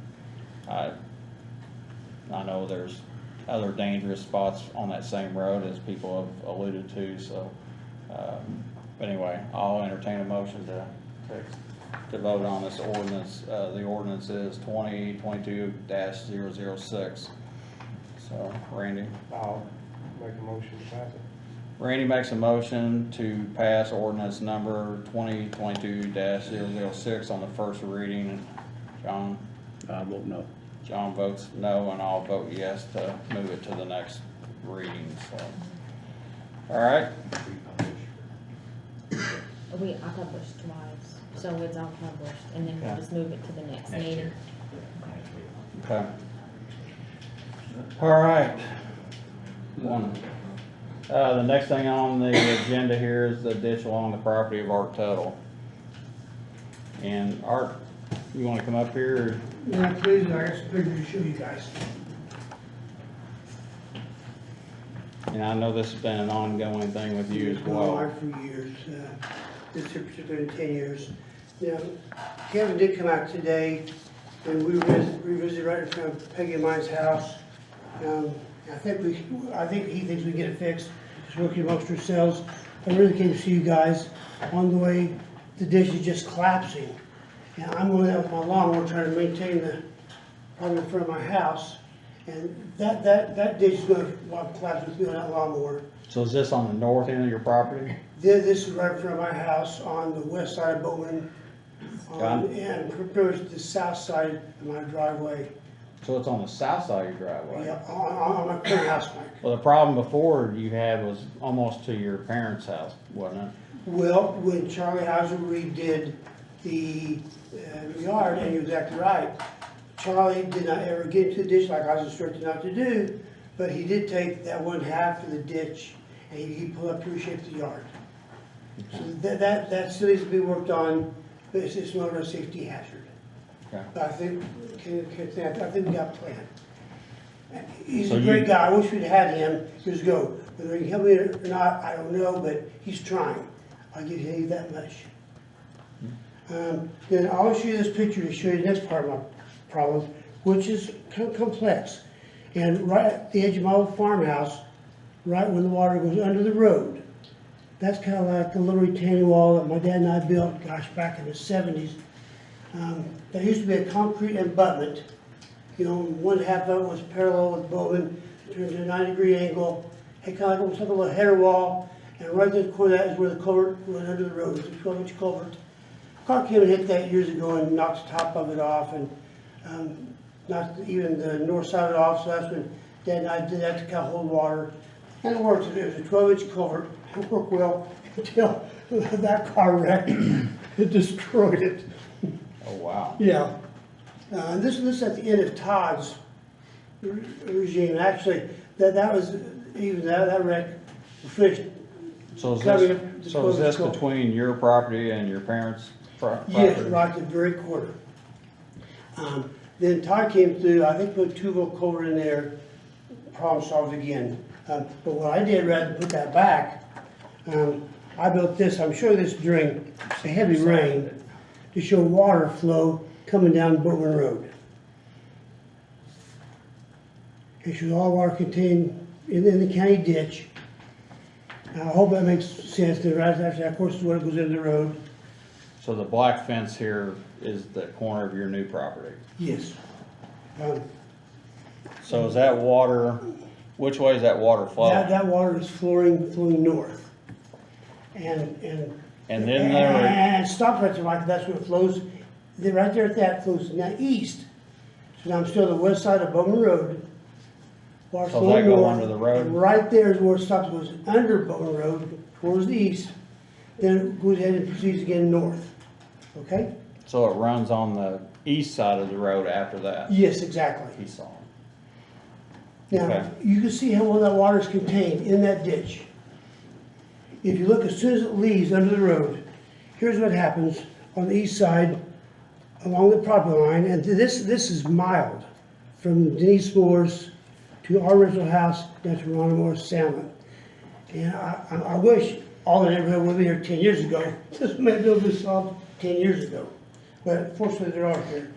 I know there's other dangerous spots on that same road as people have alluded to, so, anyway, I'll entertain a motion to vote on this ordinance. The ordinance is 2022-006. So, Randy? I'll make a motion to pass it. Randy makes a motion to pass ordinance number 2022-006 on the first reading. John? I vote no. John votes no, and I'll vote yes to move it to the next reading, so. All right. I published twice, so it's all published, and then we'll Okay. just move it to the next meeting. Okay. All right. The next thing on the agenda here is the ditch along the property of Art Tuttle. And Art, you wanna come up here? Yeah, please, I got some pictures to show you guys. And I know this has been an ongoing thing with you as It's been well. on for years, this is particularly 10 years. Now, Kevin did come out today, and we revisited right in front of Peggy and mine's house. I think he thinks we can get it fixed, just working amongst ourselves. I really came to see you guys on the way, the ditch is just collapsing. And I'm going out with my lawnmower trying to maintain the, part in front of my house. And that ditch is going to collapse with me on that lawnmower. So is this on the north end of your property? This is right in front of my house on the west side of Bowman, and pretty much the south side of my driveway. So it's on the south side of your driveway? Yeah, on my current house, Mike. Well, the problem before you had was almost to your parents' house, wasn't it? Well, when Charlie Hauser redid the yard, and he was exactly right, Charlie did not ever get into the ditch like I was instructed not to do, but he did take that one half of the ditch and he pulled up to reshape the yard. So that still needs to be worked on, but it's not a safety hazard. Okay. But I think we got a plan. He's So a great guy, I wish we'd had him years ago. Whether he can help me or not, I don't know, but he's trying. I'll give you that much. Then I'll show you this picture to show you the next part of my problem, which is complex. And right at the edge of my old farmhouse, right when the water goes under the road, that's kind of like the little retaining wall that my dad and I built, gosh, back in the 70s. There used to be a concrete abutment. You know, one half of it was parallel with Bowman, turned to a 90-degree angle. Had kind of almost like a little header wall, and right there at the corner of that is where the culvert went under the road. It's a 12-inch culvert. Car came and hit that years ago and knocked the top of it off, and knocked even the north side of it off. So that's when Dad and I did that to kind of hold water, and it worked. It was a 12-inch culvert. It worked well until that car wrecked. It destroyed it. Oh, wow. Yeah. This is at the end of Todd's regime. Actually, that was, even that wreck finished. So is Covering up this, the so is this closed between your property and your parents' property? Yes, right at the very corner. Then Todd came through, I think put 2-volt culvert in there, problem solved again. But what I did, rather than put that back, I built this, I'm showing this during a heavy rain, to show water flow coming down Bowman Road. It shows all water contained in the county ditch. I hope that makes sense. Right after that, of course, is where it goes into the road. So the black fence here is the corner of your new property. Yes. So is that water, which way is that water flowing? That water is flowing north. And And then there, and it stops right there, like that's where it flows. Then right there at that flows now east. So now I'm still on the west side of Bowman Road. Water's So does flowing that go north, under the road? And right there is where it stops, goes under Bowman Road towards the east. Then it goes ahead and proceeds again north. Okay? so it runs on the east side of the road after that? Yes, exactly. He saw him. Now, Okay. you can see how all that water is contained in that ditch. If you look, as soon as it leaves under the road, here's what happens on the east side along the property line, and this is mild, from Denise Moore's to our original house down to Ron Moore's Salmon. And I wish all the neighborhood would be here 10 years ago. This may have been solved 10 years ago, but fortunately there are here.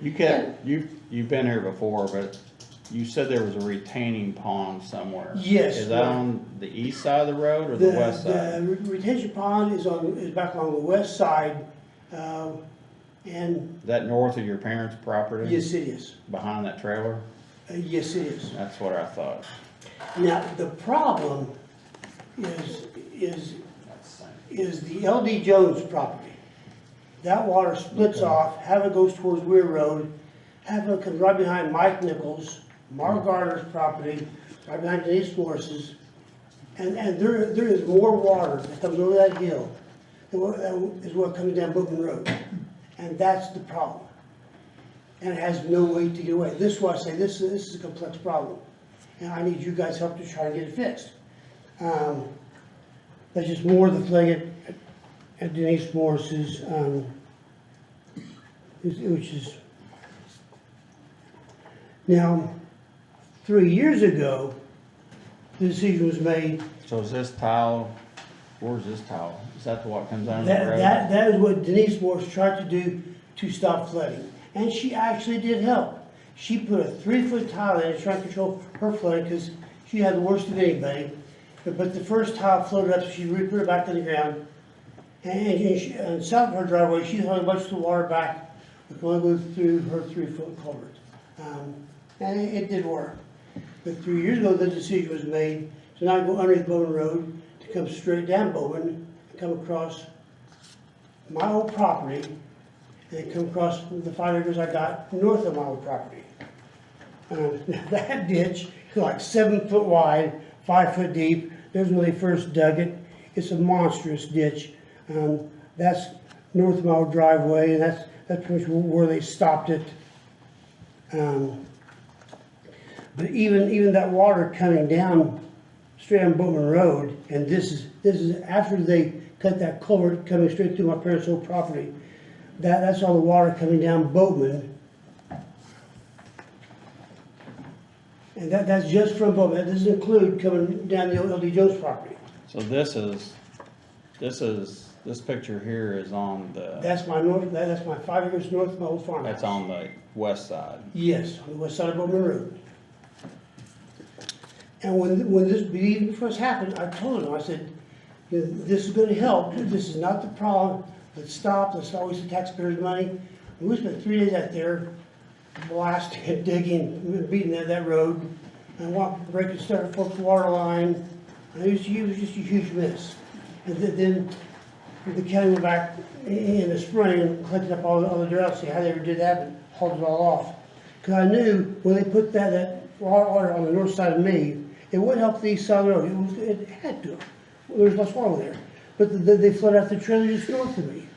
You've been here before, but you said there was a retaining pond somewhere. Yes, Is that right. on the east side of the road or the west The side? retention pond is back along the west side, and Is that north of your parents' property? yes, it is. Behind that trailer? Yes, it is. That's what I thought. Now, the problem is the LD Jones property. That water splits off, half it goes towards Weir Road, half of it comes right behind Mike Nichols, Mark Gardner's property, right behind Denise Morris's. And there is more water that comes over that hill than what comes down Bowman Road. And that's the problem. And it has no way to get away. This is why I say this is a complex problem. And I need you guys' help to try to get it fixed. There's just more of the flooding at Denise Morris's, which is, now, 3 years ago, the decision was made, So is this tile, where's this tile? Is that the what comes under the road? that is what Denise Morris tried to do to stop flooding. And she actually did help. She put a 3-foot tile in to try to control her flooding, because she had the worst of anybody. But the first tile floated up, so she put it back to the ground. And south of her driveway, she hung a bunch of the water back, going to go through her 3-foot culvert. And it did work. But 3 years ago, the decision was made to not go underneath Bowman Road, to come straight down Bowman, and come across my old property, and then come across the 5 acres I got north of my old property. That ditch is like 7 foot wide, 5 foot deep. There's when they first dug it. It's a monstrous ditch. That's north of my old driveway, and that's pretty much where they stopped it. But even that water coming down straight on Bowman Road, and this is after they cut that culvert coming straight through my parents' old property. That's all the water coming down Bowman. And that's just from Bowman. That doesn't include coming down the LD Jones property. So this picture here is on the, That's my 5 acres north of my old farmhouse. that's on the west side. Yes, on the west side of Bowman Road. And when this meeting first happened, I told him, I said, you know, this is gonna help, this is not the problem, let's stop, let's not waste the taxpayers' money. And we spent 3 days out there blasting, digging, beating that road, and breaking stuff, forked the water line, and it was just a huge mess. And then the county went back in the spring and collected up all the dirt, see how they ever did that, but hauled it all off. Because I knew when they put that water on the north side of me, it would help the east side of the road, it had to. There's less water there. But they flooded out the trailer just north of me.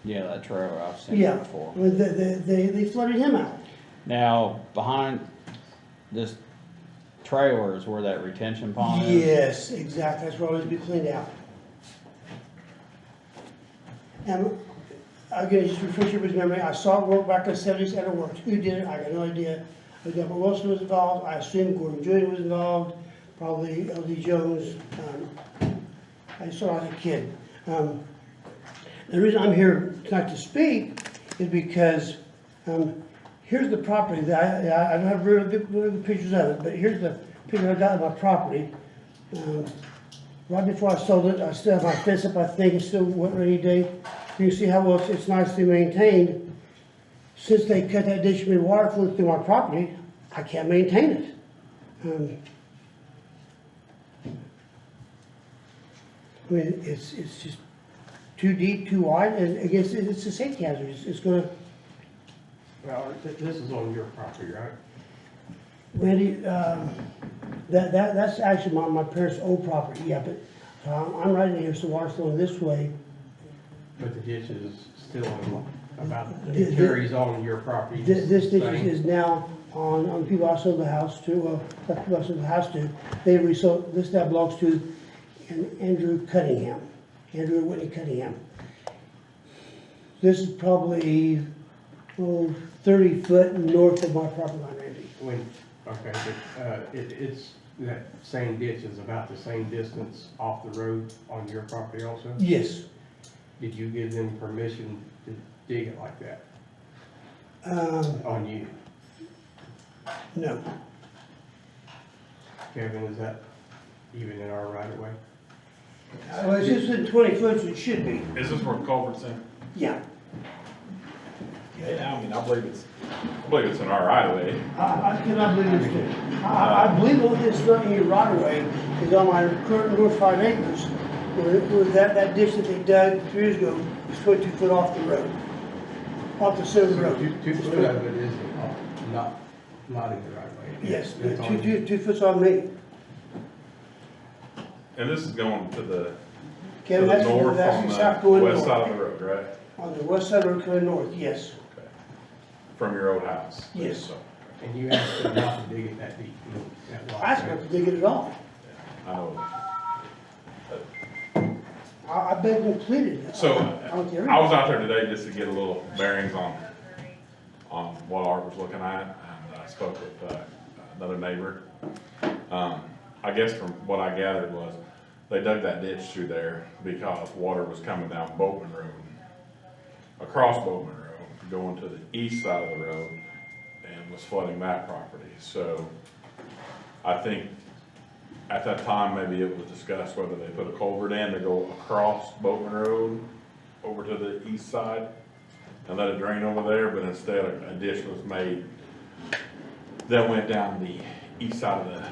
Yeah, that trailer, I've seen Yeah, it before. I mean, they flooded him out. Now, behind this trailer is where that retention pond is? Yes, exactly, that's where it was to be cleaned out. And again, just refresh everybody's memory, I saw it work back in the 70s and it worked. Who did it? I got no idea. Deborah Wilson was involved, I assume Gordon Jr. was involved, probably L.D. Jones. I saw it as a kid. The reason I'm here tonight to speak is because here's the property that I don't have really good pictures of it, but here's the picture I got of my property. Right before I sold it, I still have my fence up, I think it's still wet rainy day. You can see how well it's nicely maintained. Since they cut that ditch and water flowing through my property, I can't maintain it. I mean, it's just too deep, too wide, and I guess it's a safety hazard. It's gonna, Well, this is on your property, right? Randy, that's actually my parents' old property, yeah, but I'm right in here, so water's flowing this way. But the ditch is still about, The- it carries on your property. This ditch same? is now on people I sold the house to, people I sold the house to. They resold, this now belongs to Andrew Cunningham, Andrew and Whitney Cunningham. This is probably, 30 foot north of my property line, Randy. Okay, but, it's, that same ditch is about the same distance off the road on your property also? Yes. Did you give them permission to dig it like that on you? No. Kevin, is that even in our right of way? Well, it's just in 20 foot, so it should be. Is this where culvert's in? Yeah. Yeah, I mean, I believe it's in our right of way. I cannot believe this too. I believe what it's not in your right of way is on my current north 5 acres, where that ditch that they dug 3 years ago is 22 foot off the road, off the center of the road. 2 foot of it is not in the right of way. Yes, That's on you. 2 foot's on me. And this is going to the Kevin, that's north that's on south the going west side north. of the road, right? On the west side of the road going north, yes. Okay. From your old house? Yes. So, And you asked them not to dig it that deep, that lot. I asked them to dig it at all. I know. I begged them to plead it. So, went to I was out there today just to get a little bearings on what Art was looking at, and I spoke with another neighbor. I guess from what I gathered was, they dug that ditch through there because water was coming down Boatman Road, across Boatman Road, going to the east side of the road, and was flooding that property. So, I think at that time, maybe it was discussed whether they put a culvert in to go across Boatman Road over to the east side and let it drain over there, but instead a ditch was made that went down the east side of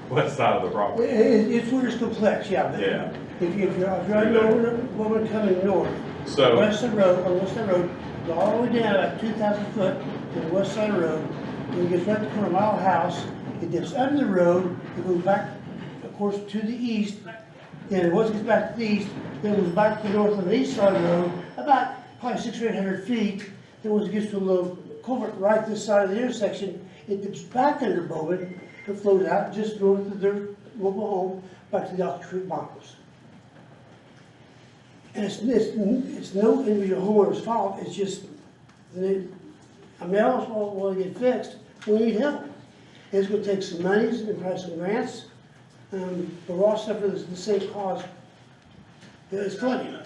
west side of the property. It's where it's complex, yeah. but Yeah. If you're over coming north, So, west of the road, on the west side of the road, go all the way down about 2,000 foot to the west side of the road, when it gets right to the corner of my house, it dips under the road, it goes back, of course, to the east, then once it gets back to the east, then it goes back to the north on the east side of the road, about probably 600 or 800 feet, then once it gets to a little culvert right this side of the intersection, it dips back under Bowman, and flows out just north of their mobile home, back to the Alta Creek Bottles. And it's no individual homeowner's fault, it's just, I mean, I also want to get fixed, we need help. It's gonna take some monies and probably some grants, but we're all suffering the same cause. It's flooding.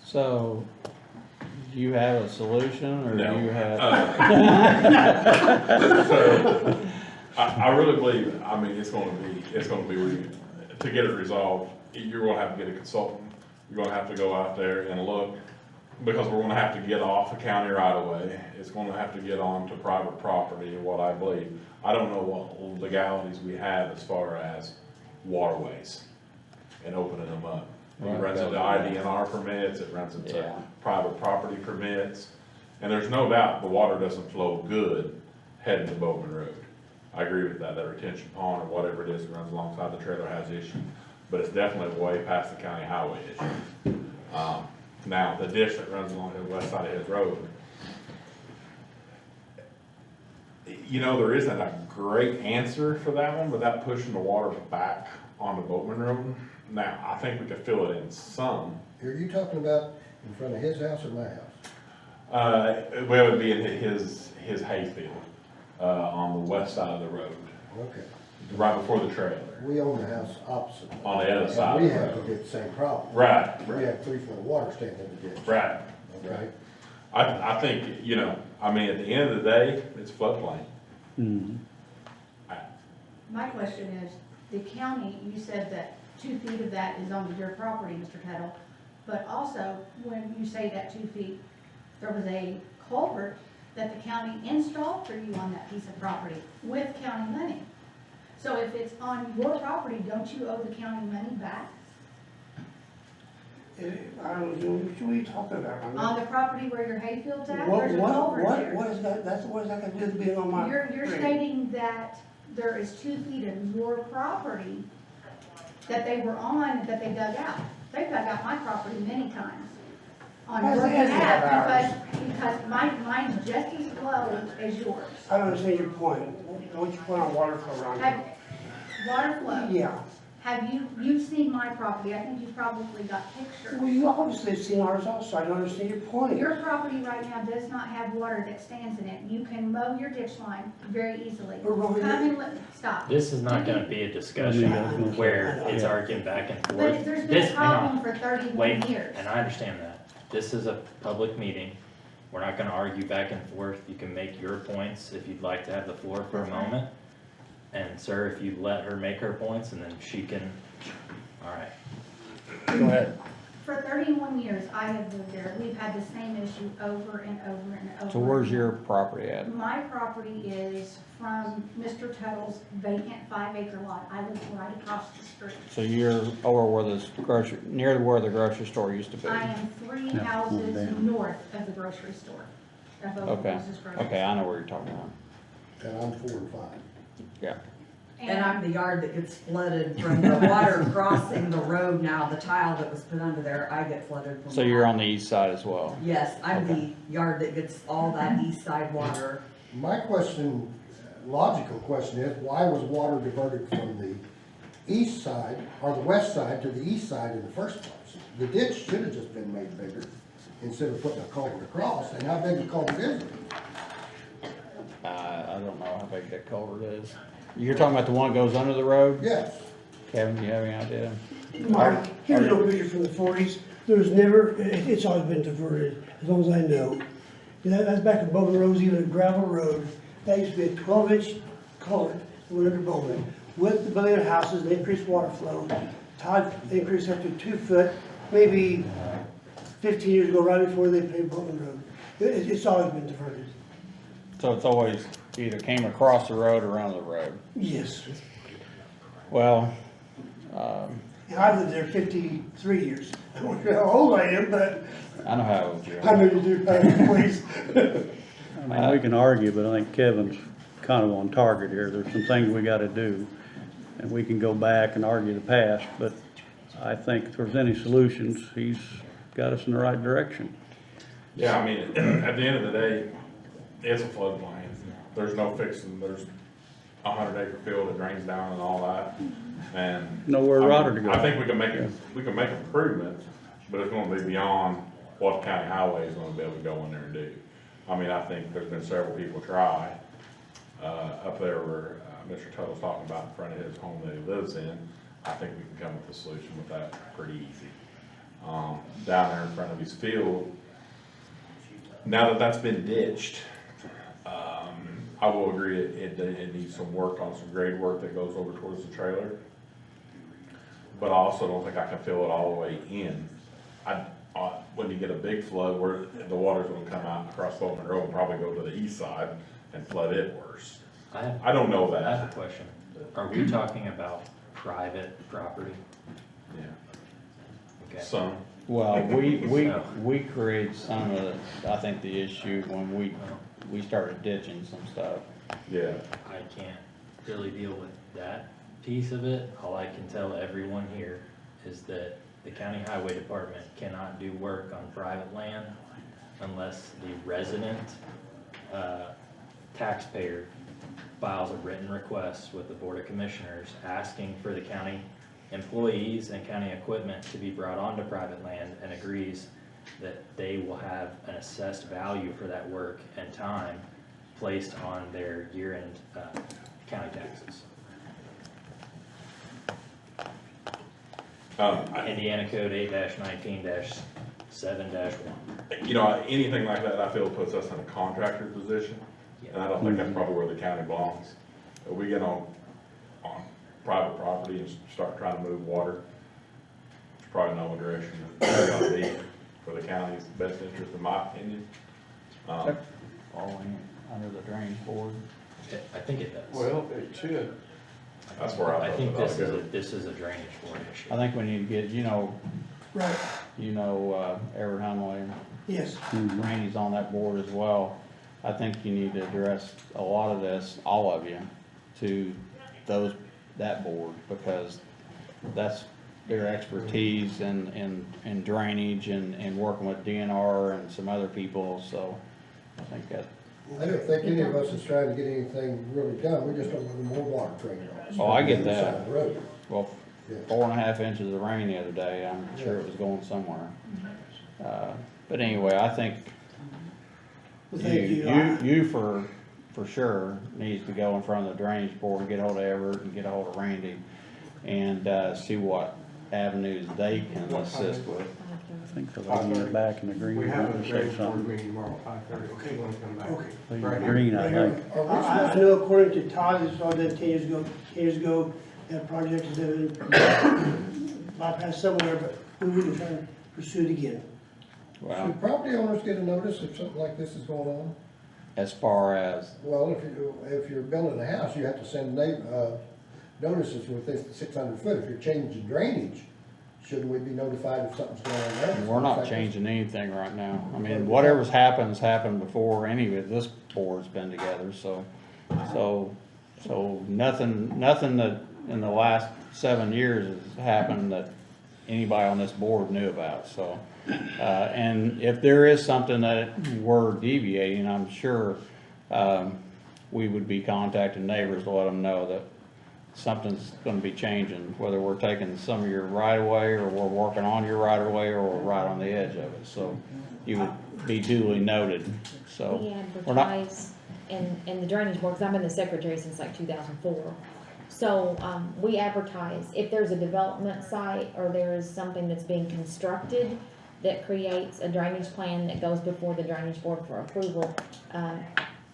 So, do you have a solution, or No. do you have? I really believe, I mean, it's gonna be, to get it resolved, you're gonna have to get a consultant. You're gonna have to go out there and look, because we're gonna have to get off the county right away. It's gonna have to get onto private property, what I believe. I don't know what legalities we have as far as waterways and opening them up. It runs into IDNR permits, it runs into Yeah. private property permits, and there's no doubt the water doesn't flow good heading to Bowman Road. I agree with that retention pond or whatever it is that runs alongside the trailer has issues, but it's definitely way past the county highway issue. Now, the ditch that runs along the west side of his road, you know, there isn't a great answer for that one without pushing the water back onto Bowman Road. Now, I think we could fill it in some. Are you talking about in front of his house or my house? Well, it would be in his hayfield, on the west side of the road, Okay. right before the trailer. We own the house opposite. On the other side And we of the have road. to get the same problem. Right, We have 3 foot of water standing in the ditch. right. Okay. I think, you know, I mean, at the end of the day, it's floodplain. Mhm. My question is, the county, you said that 2 feet of that is on your property, Mr. Kettle, but also, when you say that 2 feet, there was a culvert that the county installed for you on that piece of property with county money. So if it's on your property, don't you owe the county money back? I don't know, what are you talking about? On the property where your hayfield's at, What, there's a what, culvert what, there. what is that, what is that gonna do to being on my? You're street? stating that there is 2 feet of your property that they were on, that they dug out. They dug out my property many times on How's your that behalf, because mine's just as low as yours. I don't understand your point. What's your point on water flow around Have, here? water flow, Yeah, have you've seen my property, I think you've probably got pictures. well, you obviously have seen ours also, I don't understand your point. Your property right now does not have water that stands in it. You can mow your ditch line very easily. We're mowing Come and look, stop. This is not gonna be a discussion where it's arguing back and But forth. there's been This, a hang on. problem for 31 Wait, years. and I understand that. This is a public meeting. We're not gonna argue back and forth. You can make your points if you'd like to have the floor for a moment. And sir, if you let her make her points and then she can, all right. Go ahead. For 31 years, I have lived there. We've had the same issue over and over and over. So where's your property at? My property is from Mr. Tuttle's vacant 5-acre lot. I live right across the street. So you're over where the grocery, near where the grocery store used to be? I am 3 Yeah, houses down. north of the grocery store. Of Oak Okay, Rose's grocery okay, I store. know where you're talking about. And I'm 4 and 5. Yeah. And I'm the yard that gets flooded from the water crossing the road now, the tile that was put under there, I get flooded from. So you're on the east side as well? Yes, I'm Okay. the yard that gets all that east side water. My question, logical question is, why was water diverted from the east side or the west side to the east side in the first place? The ditch should have just been made bigger instead of putting a culvert across. And how big a culvert is it? I don't know how big that culvert is. You're talking about the one that goes under the road? Yes. Kevin, do you have any idea? Mark, here's a picture from the 40s. There's never, it's always been diverted, as long as I know. That's back at Bowman Road, even a gravel road. That used to be a 12-inch culvert that went under Bowman. With the building of houses and increased water flow, tide increased up to 2 foot, maybe 15 years ago, right before they paved Bowman Road. It's always been diverted. So it's always either came across the road or under the road? Yes. Well, And I've lived there 53 years. I don't know how old I am, but I know how old you I are. know you do, please. I mean, we can argue, but I think Kevin's kind of on target here. There's some things we gotta do. And we can go back and argue the past, but I think if there's any solutions, he's got us in the right direction. Yeah, I mean, at the end of the day, it's a floodplain. There's no fixing, there's a 100-acre field that drains down and all that, and. Nowhere I mean, water to go. I think we can make improvements, but it's gonna be beyond what the county highway is gonna be able to go in there and do. I mean, I think there's been several people try, up there where, Mr. Tuttle's talking about in front of his home that he lives in. I think we can come up with a solution with that pretty easy. Down there in front of his field, now that that's been ditched, I will agree, it needs some work on some grade work that goes over towards the trailer. But I also don't think I can fill it all the way in. When you get a big flood where the water's gonna come out across Bowman Road and probably go to the east side and flood it worse. I don't know I have that. a question. Are we talking about private property? Yeah. Okay. Some, Well, we created some of, I think, the issue when we started ditching some stuff. yeah. I can't really deal with that piece of it. All I can tell everyone here is that the county highway department cannot do work on private land unless the resident, taxpayer files a written request with the Board of Commissioners asking for the county employees and county equipment to be brought onto private land and agrees that they will have an assessed value for that work and time placed on their year-end county taxes. Indiana Code 8-19-7-1. You know, anything like that, I feel puts us in a contractor position, and I don't think that's probably where the county belongs. If we get on private property and start trying to move water, it's probably no direction that ought to be for the county's best interest, in my opinion. All in, under the drainage board. I think it does. Well, it should. That's where I I thought think it ought this to is go. this is a drainage board issue. I think we need to get, Right, Everett Hunley, yes. Randy's on that board as well. I think you need to address a lot of this, all of you, to that board, because that's their expertise in drainage and working with DNR and some other people, so I think that, I don't think any of us is trying to get anything really done, we just don't want more water draining on us. Oh, I get On the other that. side of the road. well, Yeah. 4.5 inches of rain the other day, I'm sure it was going somewhere. But anyway, I think Well, thank you. you for sure needs to go in front of the drainage board and get hold of Everett and get hold of Randy and see what avenues they can assist with. I think the lady in the back in the green We have a wanted to say drainage board something. meeting tomorrow at 5:30. Okay, when we come back. Okay. Lady in Right the here. green, I think. I know according to Todd, this was all done 10 years ago, that project has been bypassed somewhere, but we wouldn't try to pursue it again. Well, Should property owners get a notice if something like this is going on? as far as, Well, if you're building a house, you have to send notices within 600 foot. If you're changing drainage, shouldn't we be notified if something's going on there? we're not changing anything right now. I mean, whatever's happened before any of this board's been together, so nothing that in the last 7 years has happened that anybody on this board knew about, so. And if there is something that we're deviating, I'm sure, we would be contacting neighbors to let them know that something's gonna be changing, whether we're taking some of your right of way, or we're working on your right of way, or we're right on the edge of it, so you would be duly noted, so. We We're not, advertise in the drainage board, because I've been the secretary since like 2004. So, we advertise, if there's a development site or there is something that's being constructed that creates a drainage plan that goes before the drainage board for approval,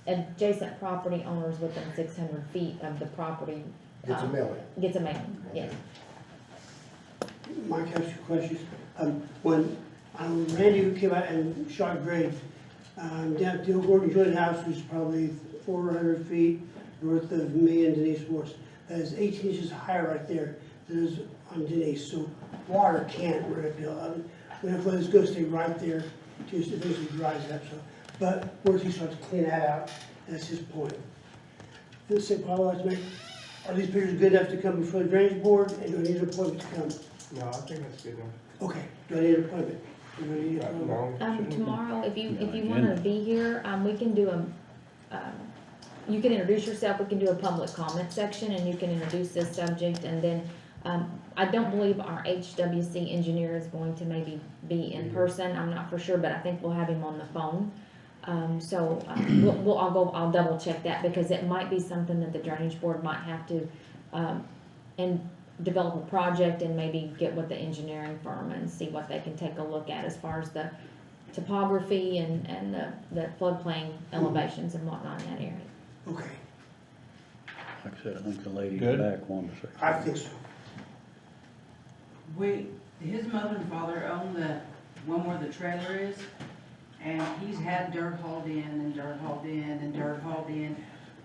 adjacent property owners within 600 feet of the property. Gets a mailing. Gets a mailing, yes. Mike, ask you questions. When Randy came out and shot grade, down at the old Gordon Joint House, which is probably 400 feet north of me and Denise Morse, that is 18 inches higher right there than is on Denise, so water can't run uphill. We have to let this go stay right there, just eventually dries up, so. But once he starts to clean that out, that's his point. This thing, Paul, I'd like to make, are these pictures good enough to come before the drainage board, and do I need an appointment to come? No, I think that's good enough. Okay, do I need an appointment? Do I need an appointment? No, shouldn't be. Tomorrow, if you wanna be here, we can do you can introduce yourself, we can do a public comment section, and you can introduce this subject, and then, I don't believe our HWC engineer is going to maybe be in person, I'm not for sure, but I think we'll have him on the phone. I'll double check that, because it might be something that the drainage board might have to, and develop a project and maybe get with the engineering firm and see what they can take a look at as far as the topography and the floodplain elevations and whatnot in that area. Okay, Like I said, I think the lady in Good. the back wanted to say. I think so. His mother and father own the one where the trailer is, and he's had dirt hauled in and dirt hauled in and dirt hauled in,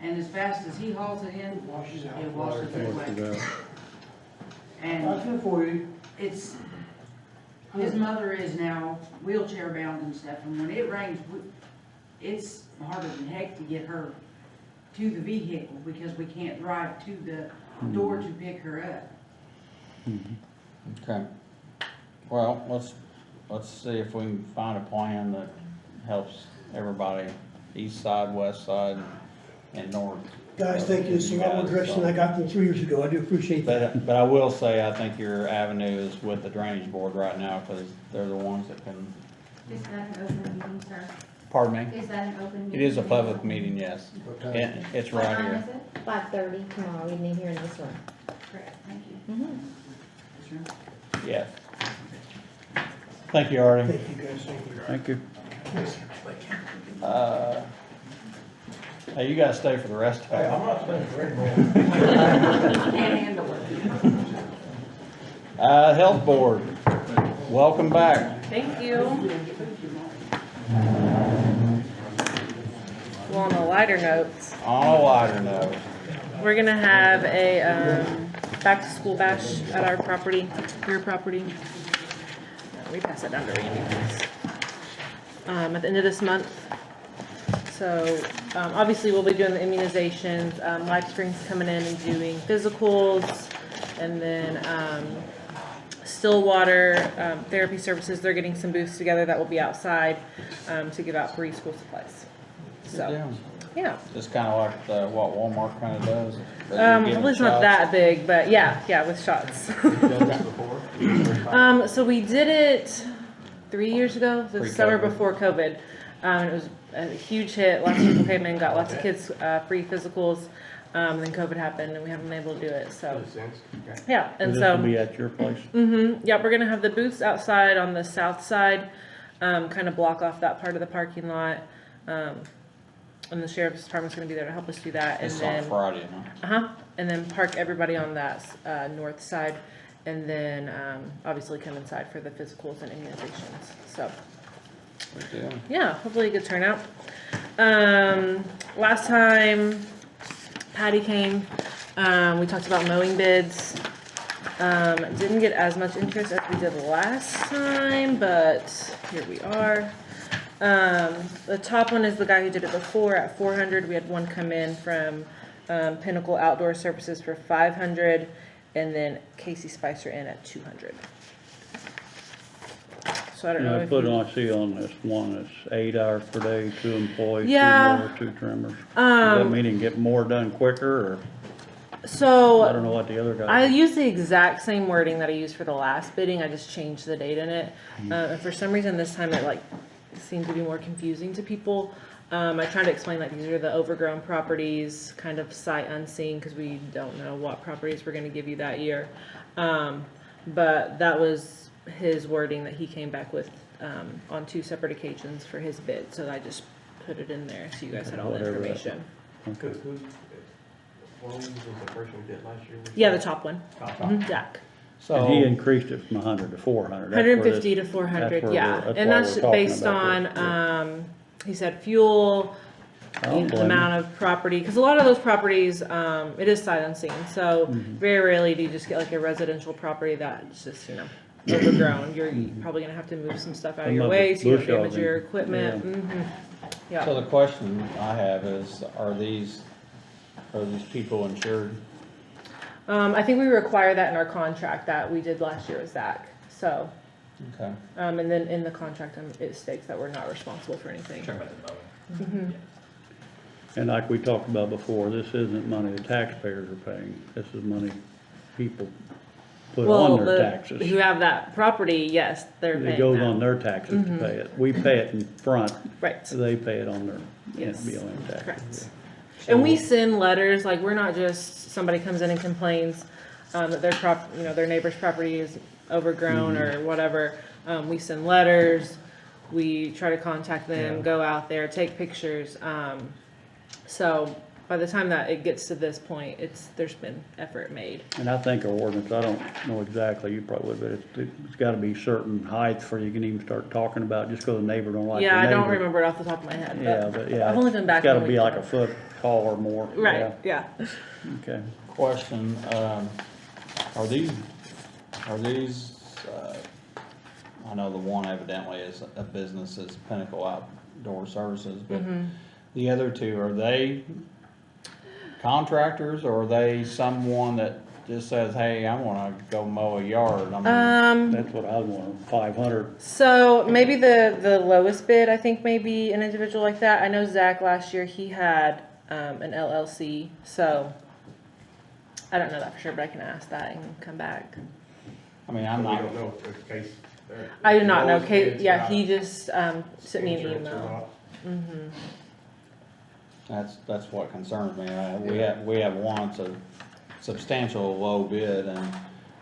and as fast as he hauls it in, Washes out. it washes it What's away. it about? And I feel for you. it's, his mother is now wheelchair bound and stuff, and when it rains, it's harder than heck to get her to the vehicle, because we can't drive to the door to pick her up. Okay. Well, let's see if we can find a plan that helps everybody, east side, west side, and north. Guys, thank you. It's a lot more direction than I got from 3 years ago. I do appreciate that. But I will say, I think your avenue is with the drainage board right now, because they're the ones that can, Is that an open meeting, sir? pardon me? Is that an open It meeting? is a public meeting, yes. What time? And it's What right time here. is it? 5:30 tomorrow evening here in this room. Great, thank you. Yes. Thank you, Artie. Thank you, guys. Thank you. Thank you. Hey, you gotta stay for the rest of Hey, it. I'm not staying for any more. Can't handle it. Health board, welcome back. Thank you. Well, on a lighter note, On a lighter note, we're gonna have a back to school bash at our property, your property. We pass it down to Randy, please. At the end of this month. So, obviously we'll be doing the immunizations, Life Spring's coming in and doing physicals, and then, Stillwater, therapy services, they're getting some booths together that will be outside, to give out free school supplies. So, yeah. just kinda like what Walmart kinda does. but you're giving Probably it's not shots. that big, but yeah, with shots. So we did it 3 years ago, the summer Pre-COVID. before COVID. It was a huge hit. Lots of people came in, got lots of kids free physicals. Then COVID happened, and we haven't been able to do it. So yeah, and This so will be at your place? yeah, we're gonna have the booths outside on the south side, kind of block off that part of the parking lot. And the sheriff's department's gonna be there to help us do that. And It's on then Friday, huh? and then park everybody on that north side, and then obviously come inside for the physicals and immunizations. So Good deal. yeah, hopefully a good turnout. Last time Patty came, we talked about mowing bids. Didn't get as much interest as we did last time, but here we are. The top one is the guy who did it before at 400. We had one come in from Pinnacle Outdoor Services for 500, and then Casey Spicer in at 200. So I don't know I if put you- on, I see on this one, it's 8 hours per day, 2 employees, 2 Yeah. mowers, 2 trimmers. Does that mean you can get more done quicker, or, So I don't know what the other guy. I used the exact same wording that I used for the last bidding. I just changed the date in it. And for some reason this time it seemed to be more confusing to people. I tried to explain these are the overgrown properties, kind of sight unseen, because we don't know what properties we're going to give you that year. But that was his wording that he came back with on 2 separate occasions for his bid. So I just put it in there so you guys had all the Whatever that- information. Okay. Was the person we did last year? Yeah, the top one. Top. Jack. And he So, increased it from 100 to 400. That's where 150 this- to 400, that's where yeah. we're- And why that's we're talking based about this, on, he said fuel, I don't the blame amount of property, because a lot of those properties, it is sight unseen. So Mm-hmm. very rarely do you just get a residential property that's just, overgrown. You're probably gonna have to move some stuff out of Some your of way it's so you don't bush damage your hogging, equipment. Yeah. so the question I have is, are these people insured? I think we require that in our contract that we did last year with Zach. So, Okay. and then in the contract, it states that we're not responsible for anything. Talking about the mowing. And like we talked about before, this isn't money the taxpayers are paying. This is money people put on their taxes. Who have that property, yes, they're paying It goes that. on their taxes to pay it. We pay it in front, Right, they pay it on their Yes. BLM taxes. correct. And we send letters, we're not just, somebody comes in and complains, that their neighbor's property is overgrown or whatever. We send letters, we try to contact them, Yeah. go out there, take pictures. So by the time that it gets to this point, there's been effort made. And I think our ordinance, I don't know exactly, you probably would, but it's gotta be certain height before you can even start talking about, just because the neighbor don't like your Yeah, I neighbor. don't remember it off the top of my head, Yeah, but yeah. I've only been back. It's gotta a be week. like a foot tall or more. Right, yeah. Okay. Question, are these, I know the one evidently is a business is Pinnacle Outdoor Services, but the other two, are they contractors or are they someone that just says, hey, I wanna go mow a yard? I mean, That's what I was wondering, 500. So maybe the lowest bid, I think maybe an individual like that. I know Zach last year, he had an LLC, so I don't know that for sure, but I can ask that and come back. I mean, I'm We not, don't know if there's a case. I do not know. Lowest Kate, bid's yeah, got he just sent me an insurance or email. not. that's what concerns me. We have one, it's a substantial low bid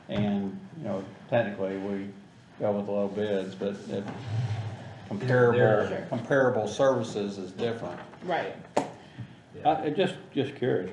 and, you know, technically we go with low bids, but if comparable services is different. Right. Just curious,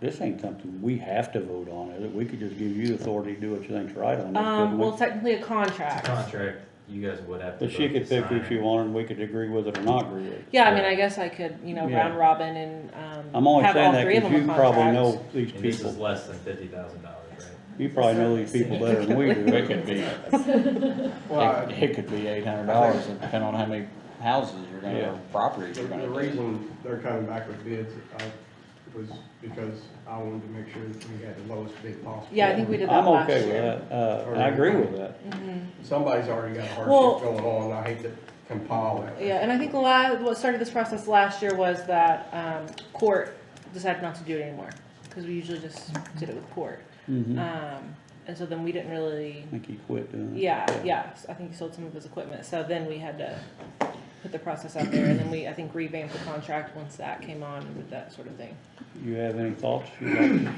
this ain't something we have to vote on, is it? We could just give you the authority to do what you think's right on this, couldn't we? Well, technically a contract. Contract, you guys would have to. But she vote could to pick who sign. she wanted, and we could agree with it or not agree with it. Yeah, I mean, I guess I could, Yeah. round robin and I'm only have saying all that three of because them you a probably contract. know these And this is people. less than $50,000, right? You probably know these people better than we do. It could be, it could be $800 depending on how many houses you're gonna, or properties you're gonna The do. reason they're coming back with bids, was because I wanted to make sure that we had the lowest bid possible. Yeah, I think we did that I'm last okay with year. that, I agree with that. Somebody's already got a Well- hardship going on, and I hate to compile that. Yeah, and I think what started this process last year was that court decided not to do it anymore, because we usually just did it with court. Mhm. And so then we didn't really, I think he quit doing it. yeah, I think he sold some of his equipment, so then we had to put the process out there, and then we, I think, revamped the contract once that came on with that sort of thing. You have any thoughts? You'd like to-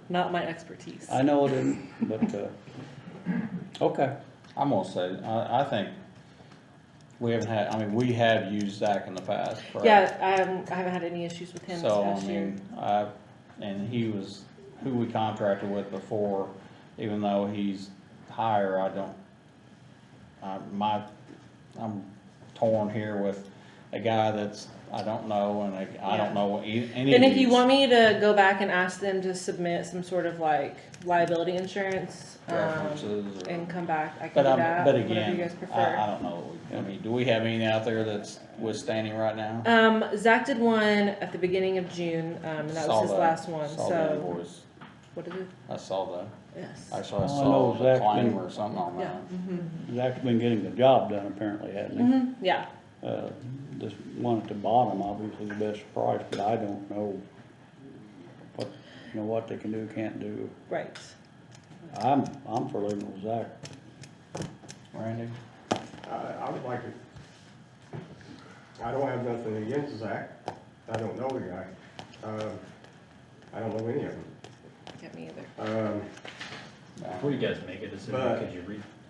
Not my expertise. I know it isn't, but, okay. I'm gonna say, I think we have used Zach in the past, correct? Yeah, I haven't had any issues with him this So, I past year. mean, and he was who we contracted with before, even though he's higher, I'm torn here with a guy that's, I don't know, and I don't know any of these. And if you want me to go back and ask them to submit some sort of like liability insurance, References or- and come back, I can But do that, but whatever again, you guys I prefer. don't know, I mean, do we have any out there that's withstanding right now? Zach did one at the beginning of June, and that Saw was his last one, Saw the so, invoice. what is it? I saw that. Yes. Actually, I Oh, I know saw the Zach's claim been- or something on Yeah, that. Zach's been getting the job done apparently, hasn't he? yeah, This one at the bottom, obviously the best price, but I don't know what they can do, can't do. right. I'm for leaving with Zach. Randy? I would like to, I don't have nothing against Zach, I don't know the guy, I don't know any of them. Can't me either. Before you guys make a decision, But- could you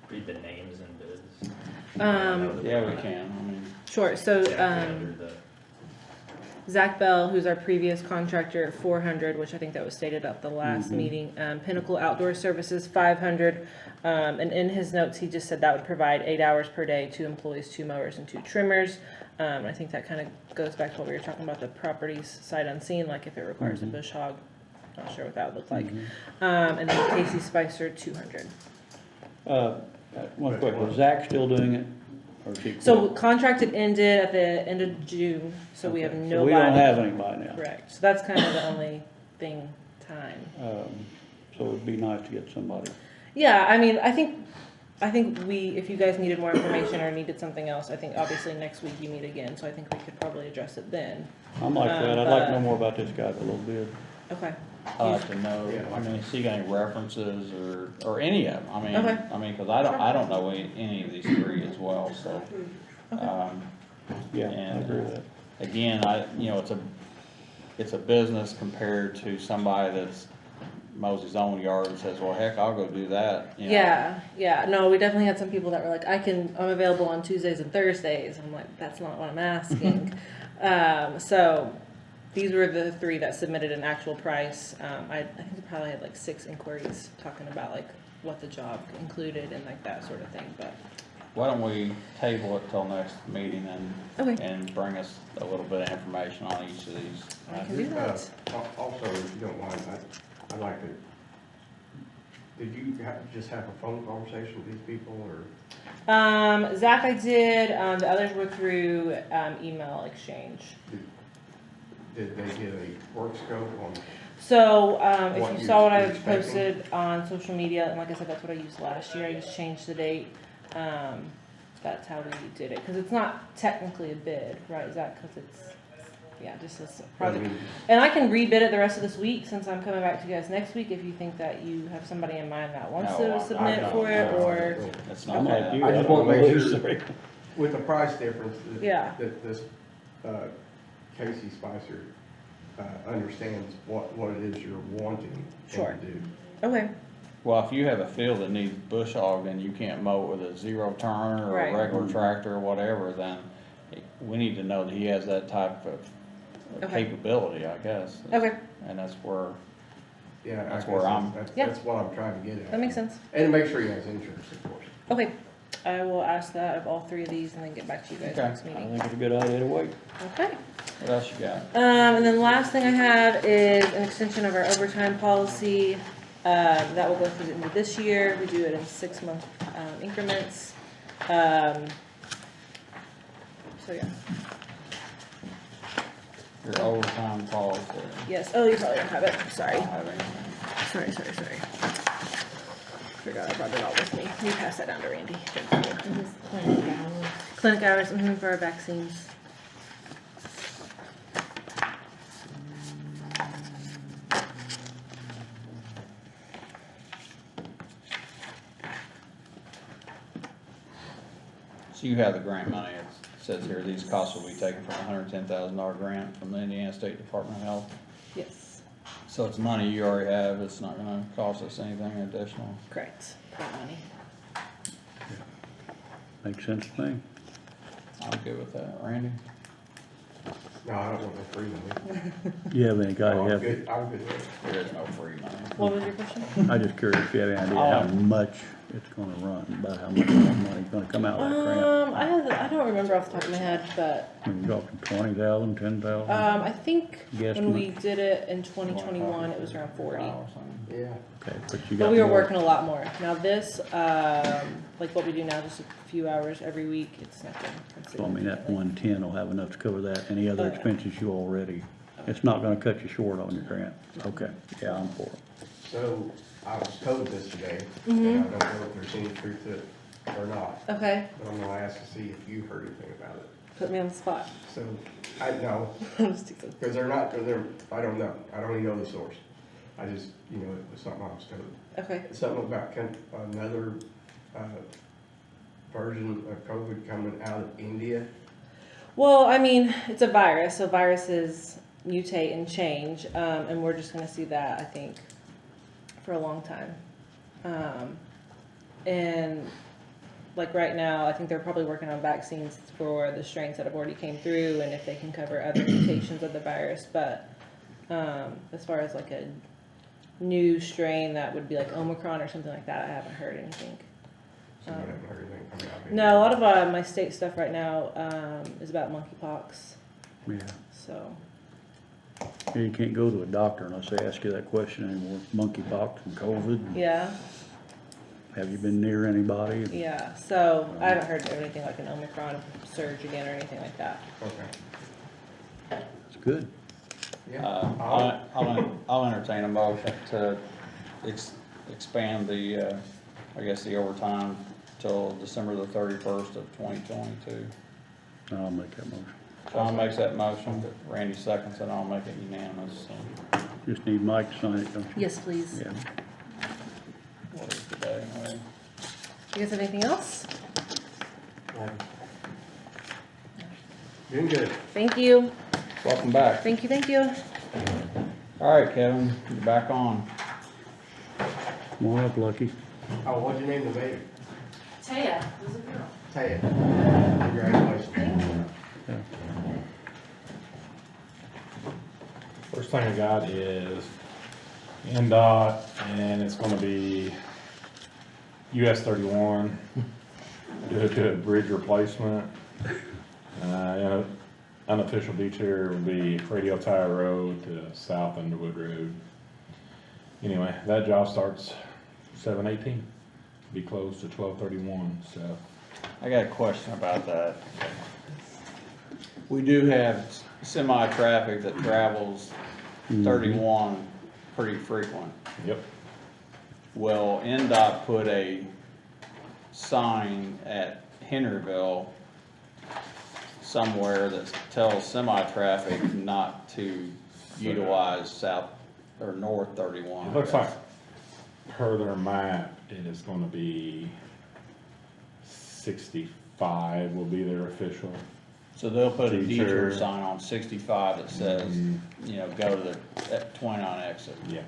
read the names and bids? Yeah, we can, I mean, Sure, so, Under the, Zach Bell, who's our previous contractor at 400, which I think that was stated at the last meeting. Pinnacle Outdoor Services, 500. And in his notes, he just said that would provide 8 hours per day, 2 employees, 2 mowers, and 2 trimmers. I think that kind of goes back to what we were talking about, the properties sight unseen, like if it requires a bush hog. Not sure what that would look like. And then Casey Spicer, 200. One quick, was Zach still doing it? Or is he quit? So contracted ended at the end of June, so we have Okay, nobody. So we don't have anybody now. Correct. So that's kind of the only thing, time. So it'd be nice to get somebody. Yeah, I mean, I think if you guys needed more information or needed something else, I think obviously next week you meet again, so I think we could probably address it then. I'm like that, I'd like to know more about this guy a little bit. Okay. I'd like to know, I mean, see any references or any of them, Okay. Cause I don't know any of these three as well, so. Yeah, I And, agree with that. Again, it's a business compared to somebody that's mows his own yard and says, well, heck, I'll go do that, you know. Yeah. No, we definitely had some people that were like, I'm available on Tuesdays and Thursdays. I'm like, that's not what I'm asking. So, these were the 3 that submitted an actual price. I think they probably had like 6 inquiries talking about like what the job included and like that sort of thing, but. Why don't we table it till next meeting Okay. and bring us a little bit of information on each of these? I can do that. Also, if you don't mind, I'd like to, did you just have a phone conversation with these people, or? Zach, I did, the others were through, email exchange. Did they get a work scope on? So, What if you you saw what I expecting? posted on social media, and like I said, that's what I used last year, I just changed the date. That's how we did it, cause it's not technically a bid, right, Zach, cause it's, yeah, just this project. And I can rebid it the rest of this week, since I'm coming back to you guys next week, if you think that you have somebody in mind that wants No, to submit for it, or. It's not Okay. that. I just want to make sure, with the price difference, Yeah. that this, Casey Spicer, understands what it is you're wanting him Sure. to do. Okay, Well, if you have a field that needs bush hog and you can't mow it with a zero turn or Right. a regular tractor or whatever, then we need to know that he has that type of Okay. capability, I guess. okay, And that's where, Yeah, That's I where guess I'm- Yeah. That's what I'm trying to get at. that makes sense. And make sure he has insurance, of course. Okay, I will ask that of all 3 of these and then get back to you guys Okay. next I meeting. think it's a good idea to wait. Okay. what else you got? And then last thing I have is an extension of our overtime policy. That will go through the end of this year. We do it in 6-month increments. So yeah, Your overtime policy. yes. Oh, you probably don't have it. Sorry. I don't have anything. Sorry. Forgot I brought it all with me. You pass that down to Randy. Thank you. This is clinic hours. Clinic hours for our vaccines. So you have the grant money, it says here, these costs will be taken from a $110,000 grant from the Indiana State Department of Health. Yes, So it's money you already have, it's not gonna cost us anything additional. correct. Grant money. Makes sense to me. I'm good with that. Randy? No, I don't want no free money. You have any guy No, I'm have, good, I'm good with it. There is no free money. What was your question? I'm just curious if you have any idea how much it's gonna run, about how much more money's gonna come out of that grant. I don't remember off the top of my head, but I mean, talking 20,000, 10,000? I think when we Guesstimate. did it in 2021, it was around 40. Yeah. Okay, but you got. But we were more. working a lot more. Now this, like what we do now, just a few hours every week, it's nothing. So I mean, that 110 will have enough to cover that, any other Oh, yeah. expenses you already, it's not gonna cut you short on your grant. Okay, yeah, I'm for it. So, I was told this today, and Mm-hmm. I don't know if there's any truth to it or not, Okay, but I'm gonna ask to see if you heard anything about it. put me on the spot. So, I know, I'm just teasing. because they're, I don't know, I don't even know the source. I just, it was something I was told. Okay. Something about another, version of COVID coming out of India. Well, I mean, it's a virus, so viruses mutate and change, and we're just gonna see that, I think, for a long time. And like right now, I think they're probably working on vaccines for the strains that have already came through, and if they can cover other mutations of the virus. But as far as like a new strain that would be like Omicron or something like that, I haven't heard anything. So I haven't heard anything coming out of India. No, a lot of my state stuff right now is about monkeypox. Yeah. So You can't go to a doctor unless they ask you that question anymore. Monkeypox and COVID. yeah, Have you been near anybody? yeah. So I haven't heard of anything like an Omicron surge again or anything like that. Okay. It's good. Yeah. I'll entertain a motion to expand the, I guess, the overtime till December the 31st of 2022. I'll make that motion. Sean makes that motion, Randy seconds it, I'll make it unanimous. So, Just need Mike to sign it, don't you? Yes, please. Yeah. what is today? You guys have anything else? Doing good. Thank you. Welcome back. Thank you. Thank you. All right, Kevin, you're back on. Come on up, Lucky. Oh, what'd you name the baby? Taya, was a girl. Taya. Congratulations. Yeah. first thing I got is NDOT, and it's gonna be US 31, do a bridge replacement. And unofficial detour would be Radio Tower Road to South Underwood Road. Anyway, that job starts 7/18, be closed to 12/31, so. I got a question about that. We do have semi-traffic that travels 31 pretty frequent. Yep. Will NDOT put a sign at Henryville somewhere that tells semi-traffic not to utilize south or north 31? It looks like per their map, it is gonna be 65 will be their official. So they'll put a detour Detour. sign on 65 that says, you know, go to the 29 exit. Yeah,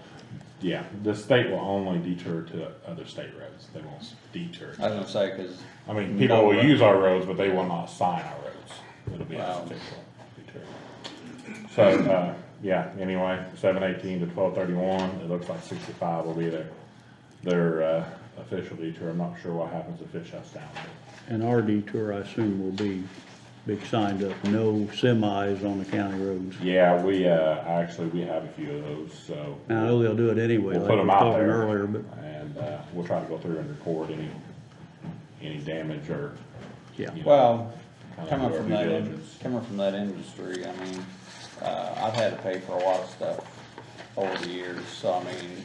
yeah, the state will only detour to other state roads, they won't detour. I was gonna say, cause. I mean, people will use our roads, but they will not sign our roads, it'll be an Wow. official detour. So, yeah, anyway, 7/18 to 12/31, it looks like 65 will be their official detour. I'm not sure what happens if it shuts down. And our detour, I assume, will be big signed up, no semis on the county roads. Yeah, we actually, we have a few of those, so. I know they'll do it anyway, We'll like put we them were out talking there. earlier, but And we'll try to go through and record any damage or, yeah. you know, Well, kind of coming do our from due that, diligence. coming from that industry, I mean, I've had to pay for a lot of stuff over the years, so I mean,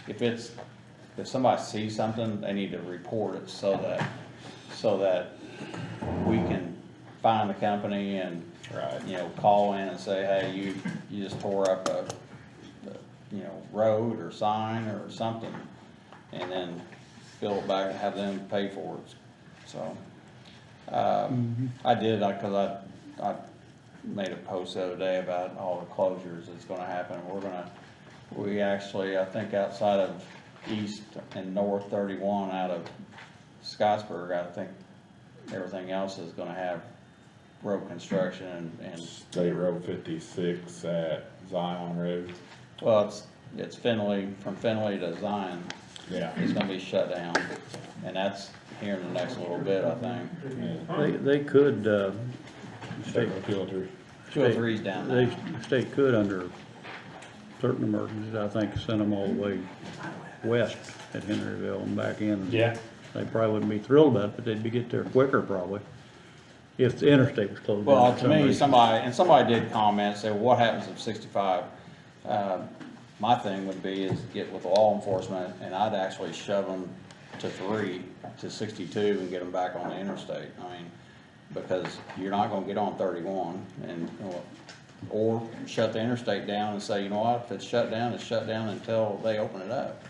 if somebody sees something, they need to report it so that we can find the company and, Right. you know, call in and say, hey, you just tore up a you know, road or sign or something, and then bill it back and have them pay for it, so. I did, cause I made a post the other day about all the closures that's gonna happen. We actually, I think outside of east and north 31 out of Scottsburg, I think everything else is gonna have road construction and, State Road 56 at Zion Road. well, it's Finley, from Finley to Zion, Yeah. it's gonna be shut down, and that's here in the next little bit, I think. They could, State Road 203. 203's down they, there. the state could, under certain emergencies, I think, send them all the way west at Henryville and back in. Yeah. They probably wouldn't be thrilled about it, but they'd get there quicker probably, if the interstate was closed down. Well, for to some me, reason. somebody did comment, say, what happens if 65? My thing would be is get with law enforcement, and I'd actually shove them to 62 and get them back on the interstate. I mean, because you're not gonna get on 31 and, or shut the interstate down and say, you know what, if it's shut down, it's shut down until they open it up.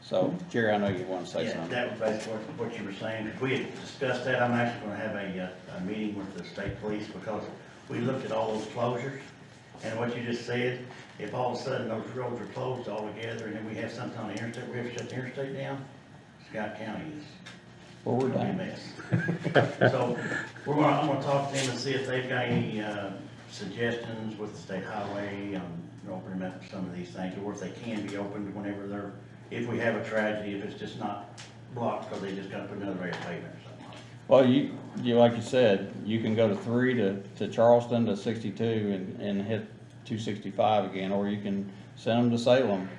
So, Jerry, I know you wanna say Yeah, something. that was basically what you were saying. If we had discussed that, I'm actually gonna have a meeting with the state police, because we looked at all those closures, and what you just said, if all of a sudden those roads are closed altogether, and then we have something on the interstate, we have to shut the interstate down, Scott County is Well, we're gonna be a done. mess. So, I'm gonna talk to them and see if they've got any suggestions with the state highway on opening up some of these things, or if they can be opened whenever if we have a tragedy, if it's just not blocked because they just gotta put another area of pavement or something. Well, you, like you said, you can go to 3 to Charleston to 62 and hit 265 again, or you can send them to Salem.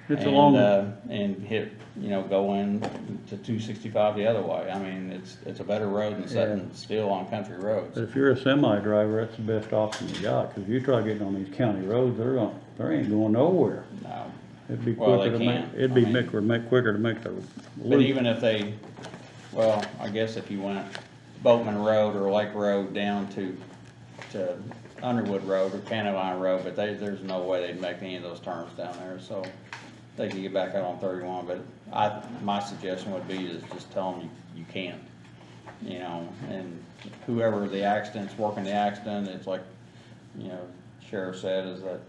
It's a and, long- and hit, you know, go in to 265 the other way. I mean, it's a better road than sitting still on country roads. But if you're a semi driver, that's the best option you got, cause if you try getting on these county roads, they ain't going nowhere. No. It'd be Well, quicker they to can't. make, it'd be I mean- quicker to make the But loop. even if they, well, I guess if you went Boatman Road or Lake Road down to Underwood Road or Canavine Road, but there's no way they'd make any of those turns down there, so they could get back out on 31, but my suggestion would be is just tell them you can't, you know, and whoever the accident's working the accident, it's like, you know, Sheriff said, is that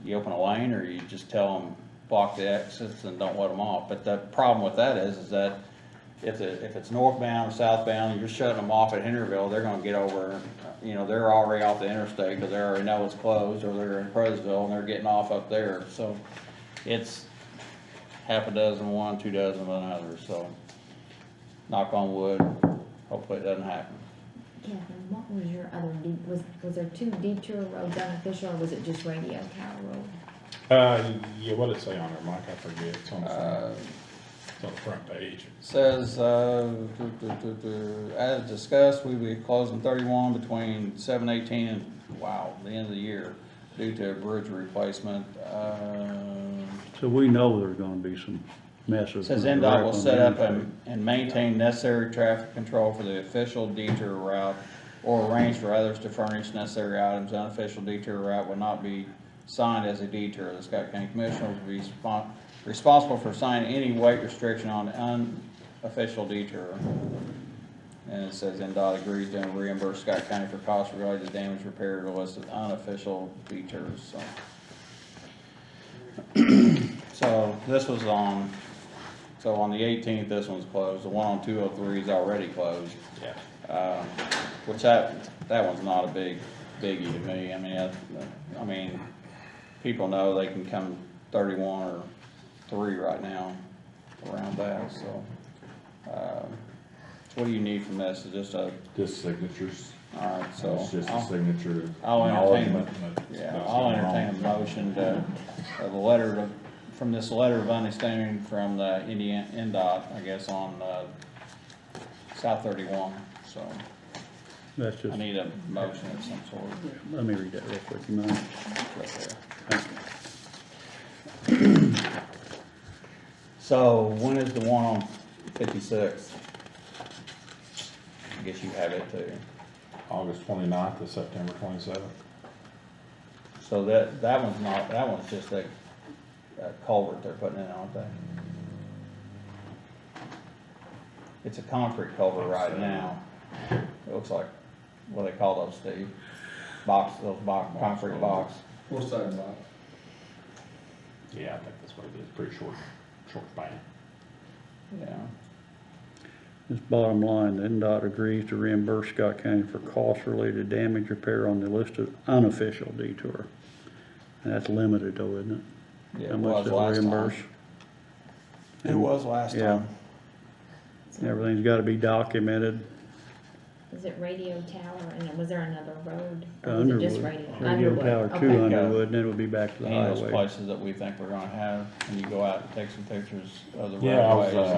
you open a lane or you just tell them block the exits and don't let them off. But the problem with that is that if it's northbound or southbound, you're shutting them off at Henryville, they're gonna get over, they're already off the interstate, because they already know it's closed, or they're in Presville, and they're getting off up there, so it's half a dozen one, 2 dozen of another, so knock on wood, hopefully it doesn't happen. Kevin, what was your other, was there 2 detour roads unofficial, or was it just Radio Tower Road? Yeah, what did it say on there, Mike? I forget. It's on the front, it's on the front page. Says, as discussed, we will be closing 31 between 7/18 and, the end of the year due to a bridge replacement. So we know there's gonna be some messes. Says when NDOT we're will on set the up interstate. and maintain necessary traffic control for the official detour route or arrange for others to furnish necessary items. The unofficial detour route will not be signed as a detour. The Scott County Commissioners will be responsible for signing any weight restriction on unofficial detour. And it says NDOT agrees to reimburse Scott County for costs related to damage, repair, or listed unofficial detours, So this was on the 18th, this one's closed. The one on 203 is already closed. Yeah. Which that one's not a biggie to me. I mean, people know they can come 31 or 3 right now around that, so. What do you need from this? Is just Just signatures. all right, so. It's just a signature. I'll entertain, That's I'll going entertain a on. motion from this letter of understanding from the Indiana NDOT, I guess, on, South 31, so That's I just, need a motion of some sort. let me read that real quick, you mind? Right there. Thank you. So when is the one on 56? I guess you have it too. August 29th to September 27th. So that one's just a culvert they're putting in, aren't they? It's a concrete culvert right now. It looks like, what do they call those, Steve? Concrete box. What side box? Yeah, I think that's what it is. Pretty short span. Yeah. This bottom line, the NDOT agrees to reimburse Scott County for costs related to damage repair on the listed unofficial detour. And that's limited though, isn't it? Yeah, How it much was they'll last reimburse? time. It was last Yeah. time. Everything's gotta be documented. Is it Radio Tower, and then was there another road? To Or was it just Underwood. Radio? Radio Tower to Okay. Underwood, and then it'll be back to the Any of those highway. places that we think we're gonna have, and you go out and take some pictures of the Yeah, I was, roadways.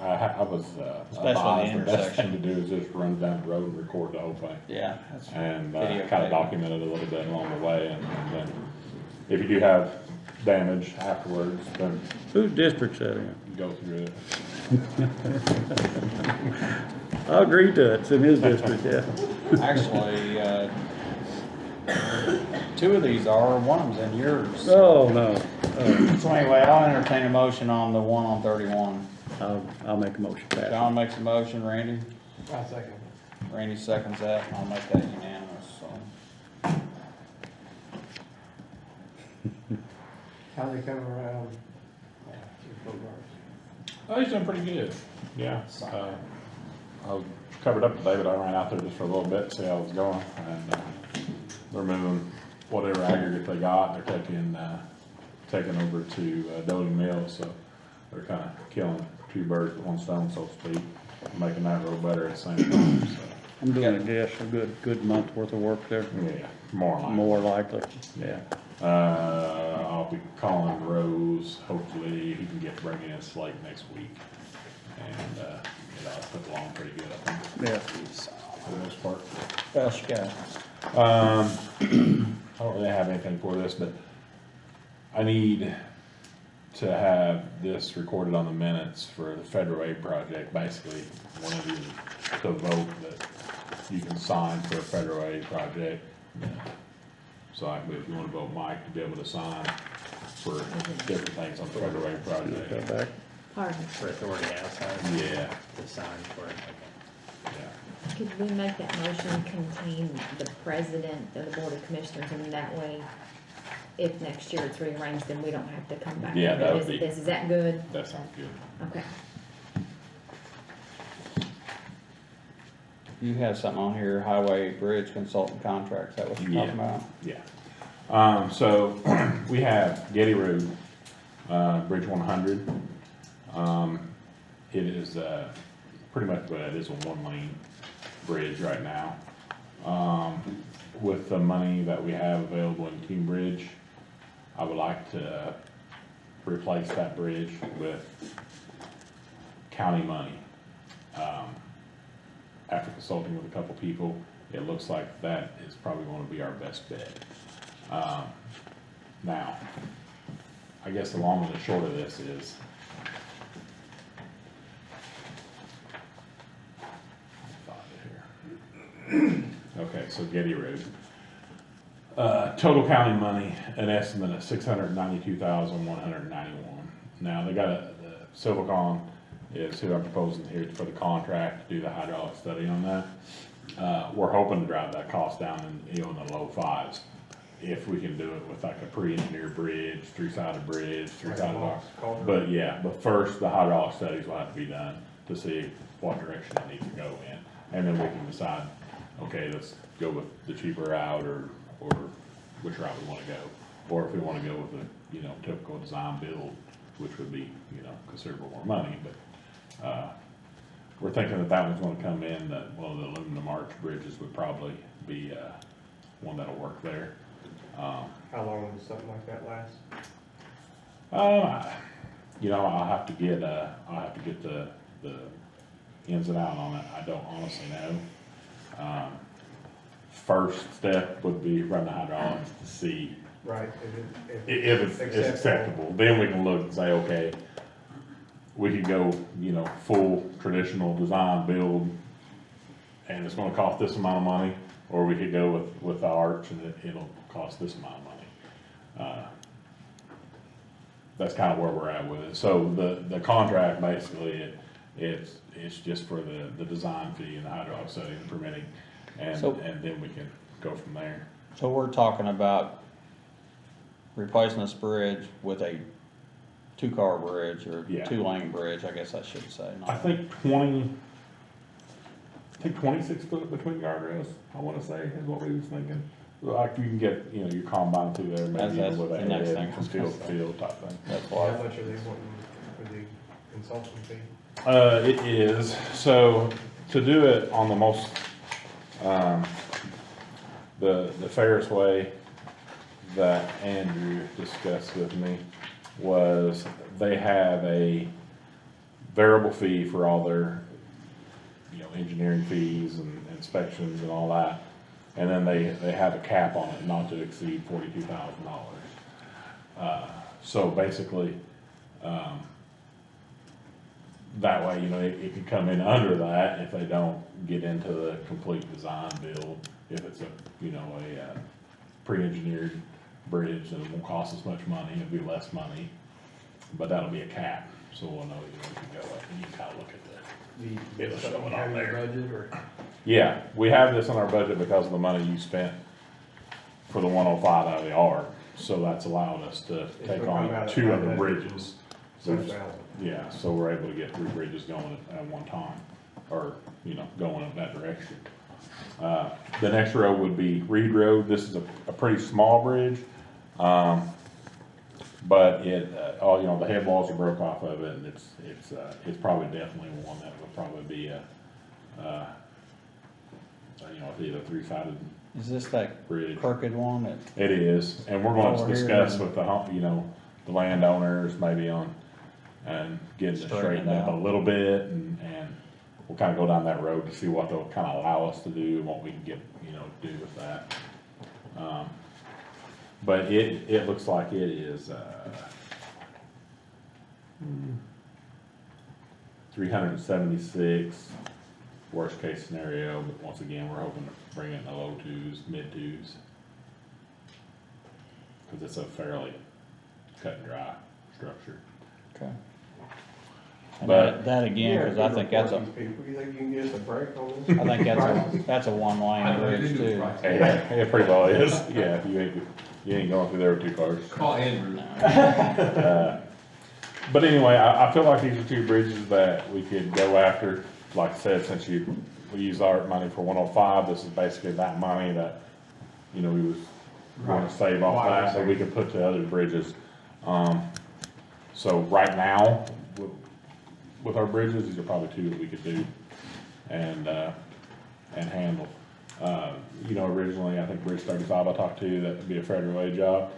I was Especially advised the the best thing intersection. to do is just run down the road and record the whole thing. Yeah, that's And videotape. kind of document it a little bit along the way, and then if you do have damage afterwards, then Whose district's that in? you go through it. I agree to it, it's in his district, yeah. Actually, 2 of these are, one of them's in yours. Oh, no. So anyway, I'll entertain a motion on the one on 31. I'll make a motion, Pat. John makes a motion, Randy? I second. Randy seconds that, and I'll make that unanimous, so. How they come around? Oh, he's doing pretty good. Yeah. I was covered up today, but I ran out there just for a little bit, see how it was going, and they're moving whatever aggregate they got. They're taking over to Doty Mills, so they're kind of killing 2 birds with 1 stone, so to speak, making that road better at the same time. So I'm doing a guess, a good month worth of work there. yeah, more Likely. Yeah. I'll be calling Rose. Hopefully he can bring in slate next week, and it's put along pretty good, I think, Yeah. for the most part. Best you got. I don't really have anything for this, but I need to have this recorded on the minutes for the federal aid project. Basically, one of you to vote that you can sign for a federal aid project. So if you want to vote Mike to be able to sign for different things on the federal aid Got project. back. Pardon, For authority outside. Yeah, To sign for it, okay. yeah. could we make that motion contain the president of the Board of Commissioners, and that way, if next year it's rearranged, then we don't have to come back Yeah, and that would revisit be- this, is that good? That sounds good. Okay. You have something on here, highway bridge consultant contract, is that what you're Yeah. talking about? Yeah. So we have Getty Road, Bridge 100. It is, pretty much, it is a one-lane bridge right now. With the money that we have available in King Bridge, I would like to replace that bridge with county money. After consulting with a couple people, it looks like that is probably gonna be our best bet. Now, I guess the long and the short of this is, okay, so Getty Road. Total county money, an estimate of $692,191. Now, they got the Silvacon is who I'm proposing here for the contract to do the hydraulic study on that. We're hoping to drive that cost down in the low fives. If we can do it with like a pre-engineered bridge, three-sided bridge, three-sided box. But yeah, but first, the hydraulic studies will have to be done to see what direction it needs to go in. And then we can decide, okay, let's go with the cheaper route or which route we wanna go. Or if we wanna go with the, typical design build, which would be, considerable more money, but, we're thinking that that one's gonna come in, that one of the aluminum arch bridges would probably be, one that'll work there. How long does something like that last? I'll have to get the ins and out on it. I don't honestly know. First step would be run the hydraulics to see Right. if it's acceptable. Then we can look and say, okay, we could go, full traditional design build, and it's gonna cost this amount of money, or we could go with the arch and it'll cost this amount of money. That's kind of where we're at with it. So the contract, basically, it's just for the design fee and the hydraulic study and permitting, and then we can go from there. So we're talking about replacing this bridge with a two-car bridge or Yeah. two-lane bridge, I guess I should say. I think 26 foot between guardrails, I wanna say, is what we was thinking. Like you can get, your combine through there, maybe That's with a the next head, thing. from field to field type thing. That's How why, much are they wanting for the consulting fee? It is, so to do it on the most, the fairest way that Andrew discussed with me was they have a variable fee for all their, engineering fees and inspections and all that. And then they have a cap on it not to exceed $42,000. So basically, that way, it can come in under that if they don't get into the complete design build. If it's a pre-engineered bridge, then it won't cost as much money, it'll be less money, but that'll be a cap, so we'll know, if you go up and you can kind of look at it'll show it on there. Budget or? Yeah, we have this in our budget because of the money you spent for the 105 out of the ARC, so that's allowed us to take on 2 other bridges. Yeah, so we're able to get 3 bridges going at one time, or, going in that direction. The next road would be Reed Road. This is a pretty small bridge, but the head walls are broke off of it, and it's probably definitely one that would probably be either 3-sided. is this that bridge. crooked one that? It is, and we're going to Over here. discuss with the landowners maybe and getting it straightened up a little bit, and we'll kind of go down that road to see what they'll kind of allow us to do and what we can get, do with that. But it looks like it is, 376, worst case scenario, but once again, we're hoping to bring it in the low 2s, mid 2s. Cause it's a fairly cut and dry structure. Okay. And But- that again, cause I think that's a, People, you think you can get us a break on this? I think that's a one-lane bridge too. Yeah, it pretty well is, yeah, you ain't going through there with 2 cars. Call Andrew. But anyway, I feel like these are 2 bridges that we could go after. Like I said, since you we use our money for 105, this is basically that money that, we was gonna save off that, so we could put to other bridges. So right now, with our bridges, these are probably two that we could do and handle. Originally, I think Bridge 35 I talked to, that would be a federal aid job.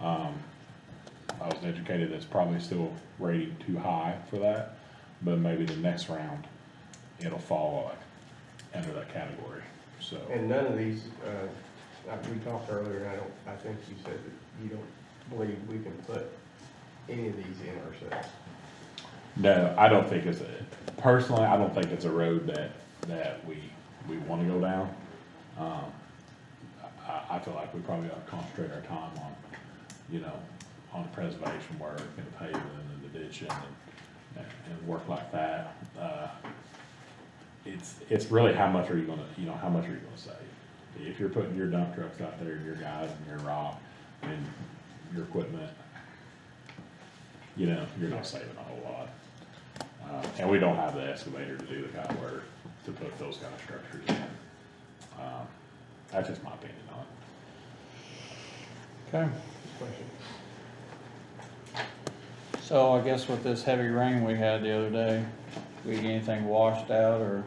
I was educated that's probably still rated too high for that, but maybe the next round, it'll fall under that category, so. And none of these, like we talked earlier, and I think you said that you don't believe we can put any of these in ourselves. No, I don't think personally, I don't think it's a road that we wanna go down. I feel like we probably ought to concentrate our time on preservation work and paving and the ditching and work like that. It's really how much are you gonna save? If you're putting your dump trucks out there, and your guys and your rock and your equipment, you're not saving a whole lot. And we don't have the excavator to do the kind of work to put those kind of structures in. That's just my opinion on it. Okay. So I guess with this heavy rain we had the other day, we get anything washed out or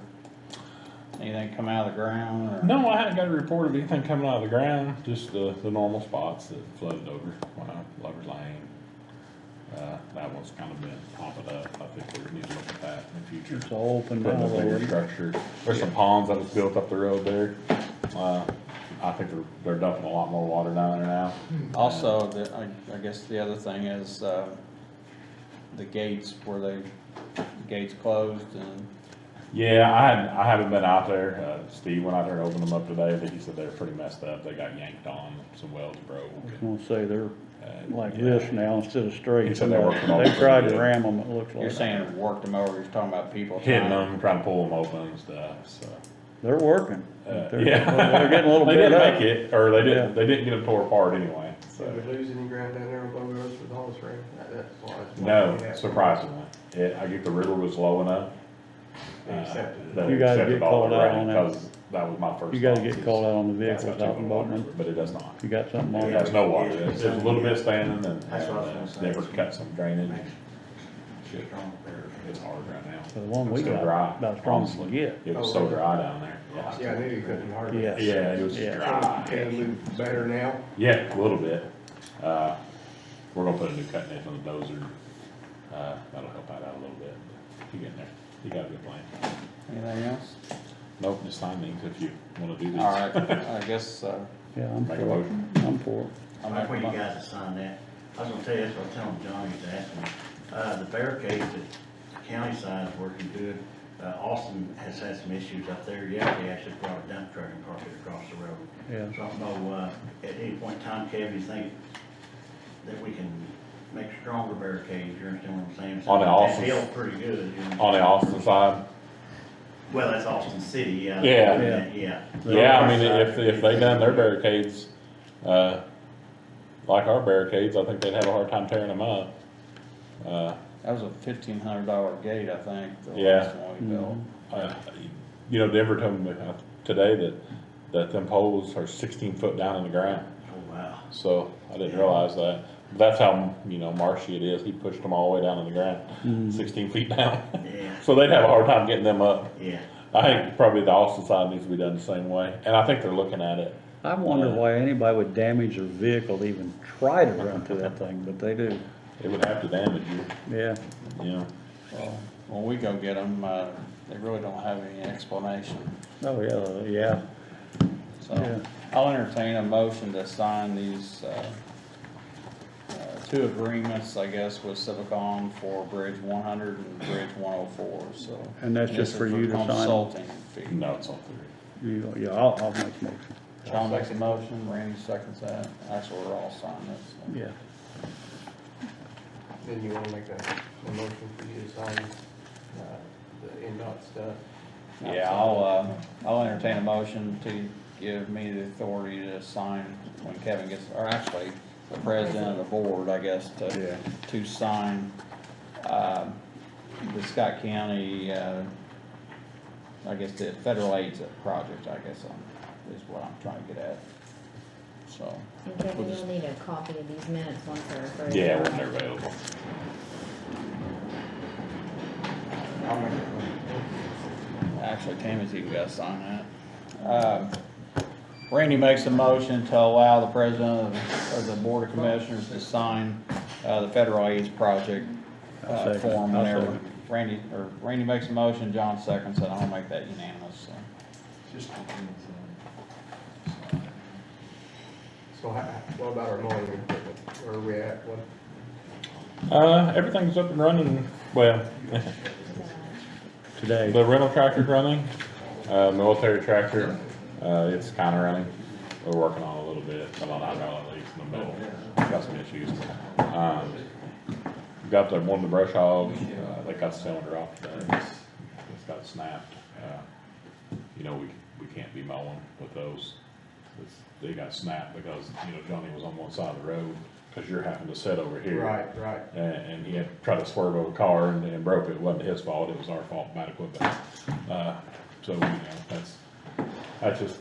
anything come out of the ground or? No, I hadn't got a report of anything coming out of the ground, just the normal spots that flooded over, Lover's Lane. That one's kind of been popping up. I think we need to look at that in the future. It's all open Putting now, a bigger though. structure. There's some ponds that was built up the road there. I think they're dumping a lot more water down there now. Also, I guess the other thing is, the gates, gates closed and, Yeah, I haven't been out there. Steve went out there and opened them up today. I think he said they're pretty messed up. They got yanked on, some welds broke. I was gonna say, they're like Yeah. this now instead of straight. He said they worked them all They tried to pretty good. ram them, it looks like. you're saying worked them over, you're talking about people. Hitting trying- them, trying to pull them open and stuff, so. They're working. Yeah. They're getting a little They bit didn't up. make it, or they Yeah. didn't get them tore apart anyway, so. Did we lose any ground down there on Bow Road with all this rain? That's why it's- No, surprisingly. I get the river was low enough. They accepted it. That You guys accepted get all called the out rain, on that. because that was my first. You gotta thought, get is called out on the that's vehicles got out too in much water, Boatman. but it does not. You got something on It has that? no water. There's a little bit standing and That's what I was gonna say. never cut some drainage. Shit, strong there. It's hard right now. The one we Still got, dry, about as strong as you honestly. get. It was so dry down there. Yeah, I knew you couldn't hardly. Yes. Yeah, it was Yeah. dry. Can it move better now? Yeah, a little bit. We're gonna put a new cutting edge on the dozer. That'll help out a little bit. You get in there. You got a good plan. Anything else? Nope, just sign these if you wanna do these. All right, I guess, Yeah, I'm Make a for motion. it. I'm for it. I'll Right make where a you mo- guys have signed that, I was gonna tell you, that's what I was telling John, he's asking me. The barricades at the county side is working good. Austin has had some issues up there. Yeah, they actually brought a dump truck and parked it across the road. Yeah. So I don't know, at any point in time, Kevin, you think that we can make stronger barricades, you understand what I'm saying? On the That Austin- held pretty good, you know. On the Austin side? Well, that's Austin City, yeah. Yeah. Yeah. Yeah, I mean, if they done their barricades, like our barricades, I think they'd have a hard time tearing them up. That was a $1,500 gate, I think, the Yeah. last one we built. Denver told me today that them poles are 16 foot down in the ground. Oh, wow. So I didn't realize that. That's how, marshy it is. He pushed them all the way down in the ground, 16 feet down. Yeah, So they'd have a hard time getting them up. yeah. I think probably the Austin side needs to be done the same way. And I think they're looking at it. I wonder why anybody would damage their vehicle to even try to run through that thing, but they do. It would have to damage you, Yeah. Well, when we go get them, they really don't have any explanation. Oh, yeah. So Yeah. I'll entertain a motion to sign these, two agreements, I guess, with Civicon for Bridge 100 and Bridge 104, so. And that's this just is for you to sign? Consulting fee. No, it's all three. Yeah, I'll make a motion. Sean makes a motion, Randy seconds that. Actually, we're all signing it. So. Yeah. Then you wanna make a motion for you to sign, the NDOT stuff? Yeah, I'll entertain a motion to give me the authority to sign when Kevin gets, or actually, the president of the board, I guess, to sign, the Scott County, I guess the federal aid's a project, I guess, is what I'm trying to get at. So. And Kevin, you'll need a copy of these minutes once they're approved. Yeah, when they're available. Actually, Tammy's even got to sign that. Randy makes a motion to allow the president of the board of commissioners to sign the federal AIDS project form I'll whenever. second. Randy makes a motion, John seconds it. I'll make that unanimous. So. So what about our mowing equipment? Where are we at? What? Everything's up and running, well, Today, the rental tractor's running, military tractor, it's kinda running. We're working on it a little bit, a lot of hydraulic leaks in the middle, got some issues. Got the, one of the brush hogs, they got the cylinder off today, it's got snapped. You know, we can't be mowing with those. They got snapped because, you know, Johnny was on one side of the road, cause you're having to sit over here. Right. And he had tried to swerve over a car and broke it. It wasn't his fault, it was our fault, bad equipment. So, you know, that's just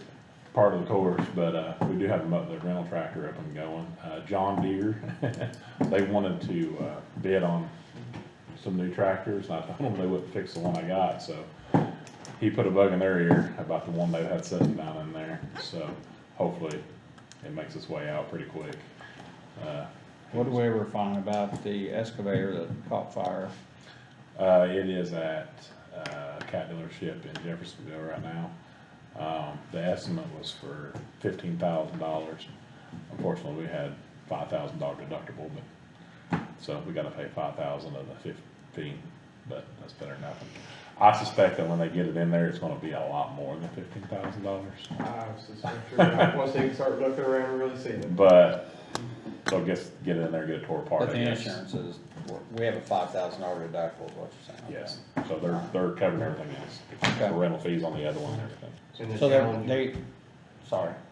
part of the course, but, we do have the rental tractor up and going. John Deere, they wanted to, bid on some new tractors, and I told them they wouldn't fix the one I got, so he put a bug in their ear about the one they had sitting down in there, so hopefully it makes its way out pretty quick. What do we ever find about the excavator that caught fire? It is at a cat dealership in Jeffersonville right now. The estimate was for $15,000. Unfortunately, we had $5,000 deductible, but so we got to pay $5,000 of the $15,000, but that's better than nothing. I suspect that when they get it in there, it's going to be a lot more than $15,000. Once they start looking around and really seeing it. But so get it in there, get it tore apart. But the I guess. insurance is, we have a $5,000 deductible is what you're saying. Yes, so they're covering everything else, Okay. the rental fees on the other one and everything. And the So challenge-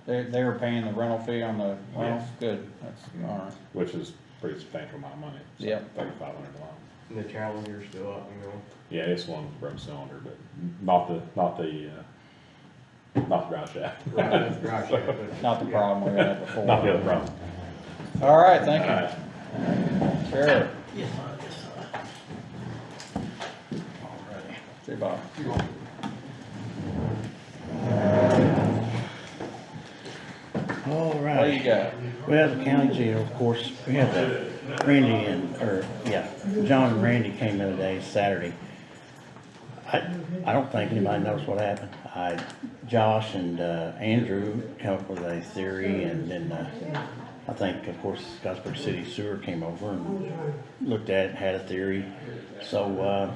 they were paying the rental fee on the rentals? Good, that's, all right. Which is pretty substantial amount of money. So Yep. $3,500 a month. And the Challenger's still up and going. Yeah, it's one broke cylinder, but not the drive shaft. Right, that's the drive shaft, but- Not the problem we had before. Not the other problem. All right, thank you. Sheriff. See, Bob. All What do right. you got? Well, the county jail, of course, we had Randy John and Randy came the other day, Saturday. I don't think anybody knows what happened. Josh and Andrew came up with a theory, and then I think, of course, Scottsburg City Sewer came over and looked at it, had a theory. So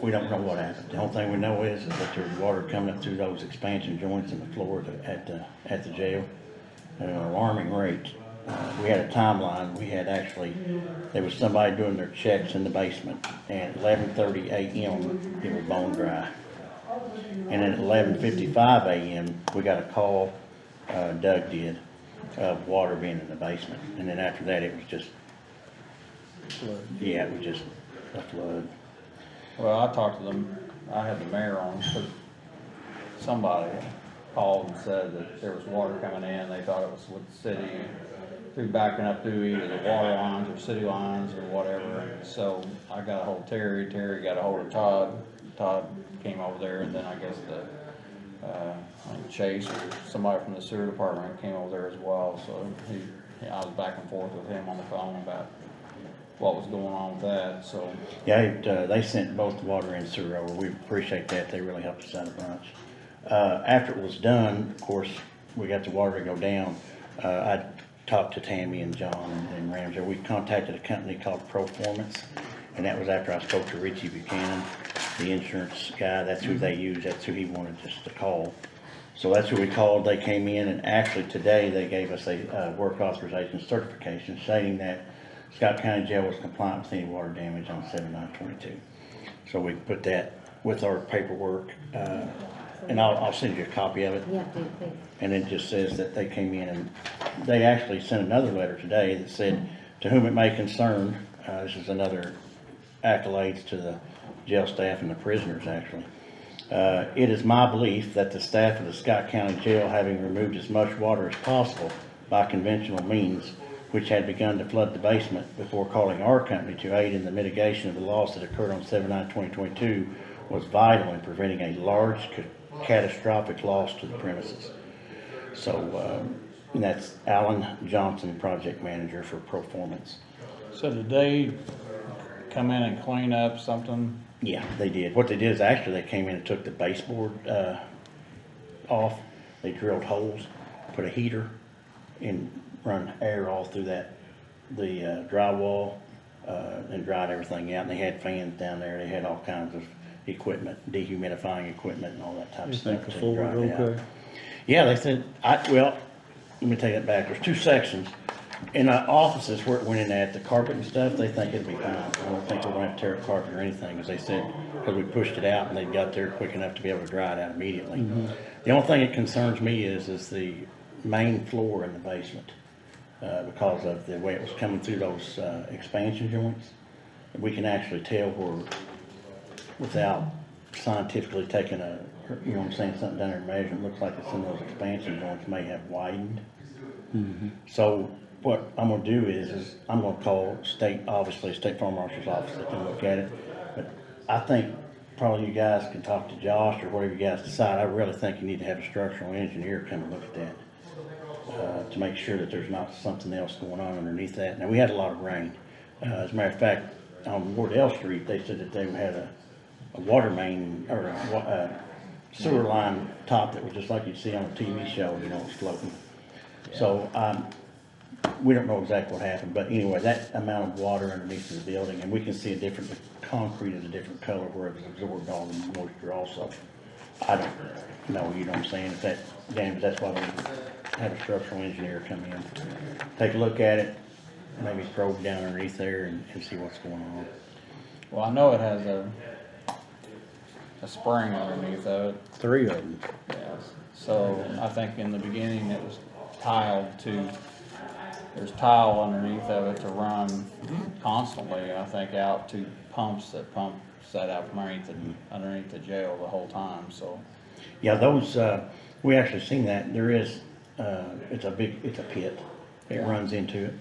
we don't know what happened. The only thing we know is that there's water coming up through those expansion joints in the floor at the jail at an alarming rate. We had a timeline. We had there was somebody doing their checks in the basement, and at 11:30 a.m. it was bone dry. And then at 11:55 a.m. we got a call, Doug did, of water being in the basement. And then after that, it was just, yeah, it was just a flood. Well, I talked to them, I had the mayor on, but somebody called and said that there was water coming in, they thought it was with the city, through backing up through either the water lines or city lines or whatever. So I got a hold of Terry got a hold of Todd came over there, and then I guess I think Chase or somebody from the sewer department came over there as well, so I was back and forth with him on the phone about what was going on with that, so. Yeah, they sent both the water and sewer over. We appreciate that. They really helped us out a bunch. After it was done, of course, we got the water to go down. I talked to Tammy and John and Ramsey. We contacted a company called Proformance, and that was after I spoke to Richie Buchanan, the insurance guy. That's who they used. That's who he wanted us to call. So that's who we called. They came in, and actually today they gave us a work authorization certification stating that Scott County Jail was compliant with any water damage on 7/9/22. So we put that with our paperwork, and I'll send you a copy of it. Yeah, please. And it just says that they came in, and they actually sent another letter today that said, to whom it may concern, this is another accolades to the jail staff and the prisoners actually. It is my belief that the staff of the Scott County Jail, having removed as much water as possible by conventional means, which had begun to flood the basement before calling our company to aid in the mitigation of the loss that occurred on 7/9/2022, was vital in preventing a large catastrophic loss to the premises. So, and that's Alan Johnson, project manager for Performance. So did they come in and clean up something? Yeah, they did. What they did is actually they came in and took the baseboard off. They drilled holes, put a heater, and run air all through the drywall, and dried everything out. And they had fans down there. They had all kinds of equipment, dehumidifying equipment, and all that type You of stuff. think the to floor dry was it out. okay? Yeah, they said, well, let me take that back. There's two sections. In the offices where it went in at, the carpet and stuff, they think it'll be fine. I don't think we're gonna have to tear up carpet or anything, as they said, because we pushed it out and they got there quick enough to be able to dry it out immediately. The only thing that concerns me is the main floor in the basement, because of the way it was coming through those expansion joints. We can actually tell where, without scientifically taking you know what I'm saying, something down there and measuring, it looks like some of those expansion joints may have widened. So what I'm gonna do is I'm gonna call obviously State Farm Marshal's office to come look at it. But I think probably you guys can talk to Josh or whatever you guys decide. I really think you need to have a structural engineer come and look at that, to make sure that there's not something else going on underneath that. Now, we had a lot of rain. As a matter of fact, on Wardell Street, they said that they had a water main or a sewer line top that was just like you'd see on a TV show, you know, it's floating. So, we don't know exactly what happened, but anyway, that amount of water underneath the building, and we can see the concrete is a different color where it was absorbed all the moisture also. I don't know, you know what I'm saying, if that damage, that's why we have a structural engineer come in, take a look at it, maybe probe down underneath there and see what's going on. Well, I know it has a spring underneath of it. 3 of them. Yes. So I think in the beginning it was tiled there's tile underneath of it to run constantly, I think, out to pumps that set out from underneath the jail the whole time, so. Yeah, those, we actually seen that, there is, it's a pit, it runs into it.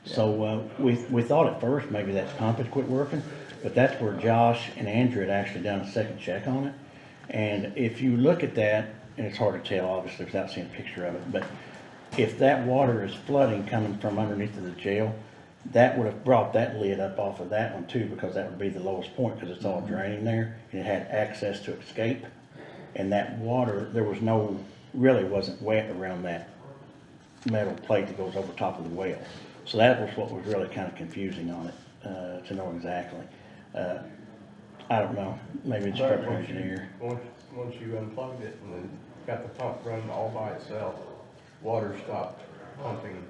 So, we thought at first maybe that pump had quit working, but that's where Josh and Andrew had actually done a second check on it. And if you look at that, and it's hard to tell obviously without seeing a picture of it, but if that water is flooding coming from underneath of the jail, that would have brought that lid up off of that one too, because that would be the lowest point, because it's all draining there, and it had access to escape. And that water, there was really wasn't wet around that metal plate that goes over top of the well. So that was what was really kind of confusing on it, to know exactly. I don't know, maybe it's structural engineer. Once you unplugged it and then got the pump running all by itself, water stopped pumping.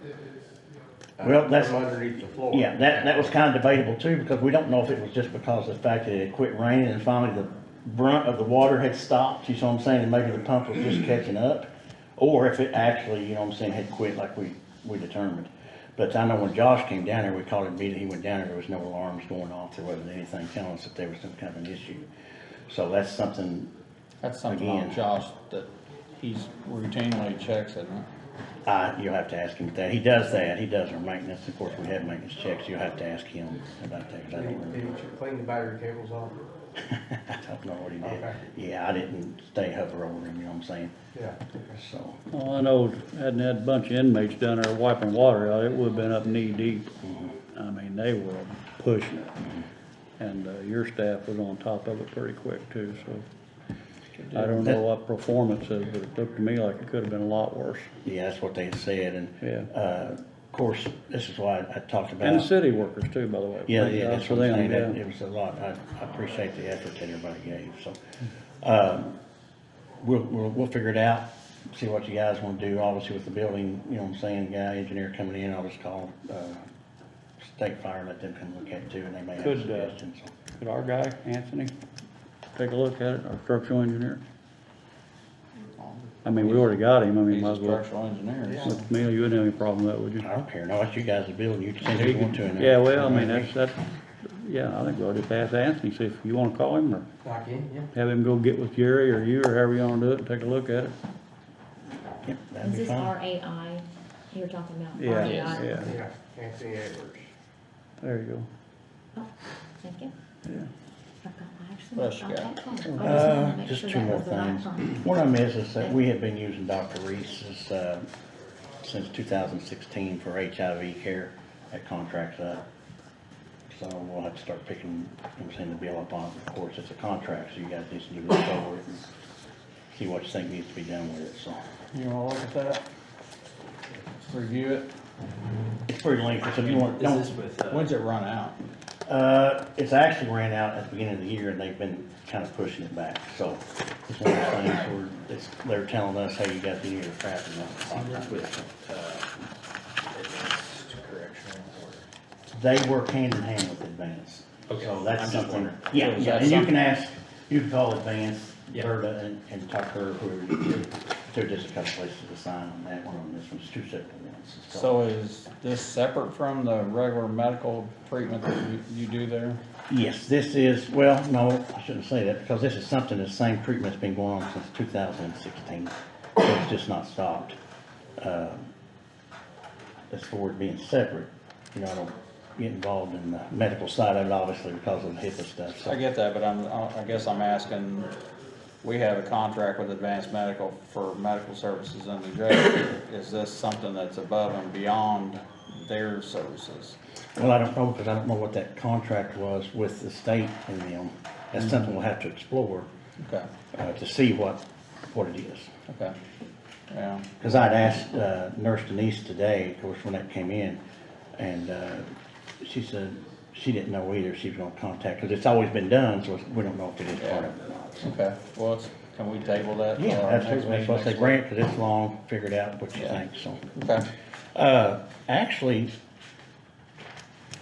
Well, that's, from underneath the floor. yeah, that was kind of debatable too, because we don't know if it was just because of the fact that it had quit raining and finally the brunt of the water had stopped, you know what I'm saying, and maybe the pump was just catching up, or if it actually, you know what I'm saying, had quit like we determined. But I know when Josh came down there, we called it immediately, he went down there was no alarms going off, there wasn't anything telling us that there was some kind of an issue. So that's something On Josh, that he's routinely checks it, huh? You'll have to ask him that. He does that. He does our maintenance. Of course, we have maintenance checks. You'll have to ask him about that, 'cause I don't Did remember. you clean the battery cables off? I don't know what he did. Okay. Yeah, I didn't stay hover over him, you know what I'm saying? Yeah. So, Well, I know, hadn't had a bunch of inmates down there wiping water out, it would've been up knee deep. I mean, they were pushing it. And, your staff was on top of it pretty quick too, so. I don't know what performance is, but it looked to me like it could've been a lot worse. yeah, that's what they said. And, Yeah. of course, this is why I talked about. And the city workers too, by the way. Yeah, Thank yeah, God that's for what I'm them, saying. yeah. It was a lot. I appreciate the effort that everybody gave, so. We'll figure it out, see what you guys wanna do, obviously with the building, you know what I'm saying, guy, engineer coming in, I'll just call, State Fire, let them come look at it too, and they may have Could, suggestions. Could our guy, Anthony, take a look at it, our structural engineer? I mean, we already got him, I mean, He's might a as well. structural engineer. With me, you wouldn't have any problem with that, would you? I don't care, no, it's you guys' building, you can send who you want to in there. Yeah, well, I mean, that's, Yeah, I think we'll just ask Anthony, see if you wanna call him, or I can, yeah. have him go get with Jerry or you, or however you wanna do it, and take a look at it. Yep, that'd Is be this fine. RAI you're talking about? Yeah, RAI? yeah, Yeah, Anthony Edwards. there you go. Oh, thank you. Yeah. I actually What else you got got? that call. I just wanted to make Just sure two that more was the right things. time. One of them is that we have been using Dr. Reese's, since 2016 for HIV care. That contract's up. So we'll have to start picking, the bill up on it. Of course, it's a contract, so you guys need to look over it and see what you think needs to be done with it, so. You wanna look at that? Review it? It's pretty lengthy, so if you want, Is don't, this with, When's it run out? it's actually ran out at the beginning of the year and they've been kind of pushing it back, so. It's one of those things where they're telling us, hey, you got the year crap and That's that's. with, advanced correctional or? They work hand in hand with Advance. Okay, So that's I'm just something, wondering. yeah, So is yeah, that and you something- can ask, you can call Advance, Yeah. Berta, and talk to her, who, there's just a couple places to sign on that one, on this one's two separate ones. So is this separate from the regular medical treatment that you do there? Yes, this is, well, no, I shouldn't say that, because this is something, the same treatment's been going on since 2016. So it's just not stopped. As for it being separate, I don't get involved in the medical side of it, obviously, because of the HIPAA stuff, so. I get that, but I guess I'm asking, we have a contract with Advanced Medical for medical services in New Jersey. Is this something that's above and beyond their services? Well, I don't know, because I don't know what that contract was with the state and them. That's something we'll have to explore, Okay, to see what it is. okay, yeah, Because I'd asked Nurse Denise today, of course, when that came in, and she said she didn't know either. She was going to contact, because it's always been done, so we don't know if it is part of it or not. So. okay. Well, can we table that? till Yeah, our next absolutely. That's meeting what I say, next grant, week? because it's long, figure it out what you Yeah. think, so. Okay, Actually,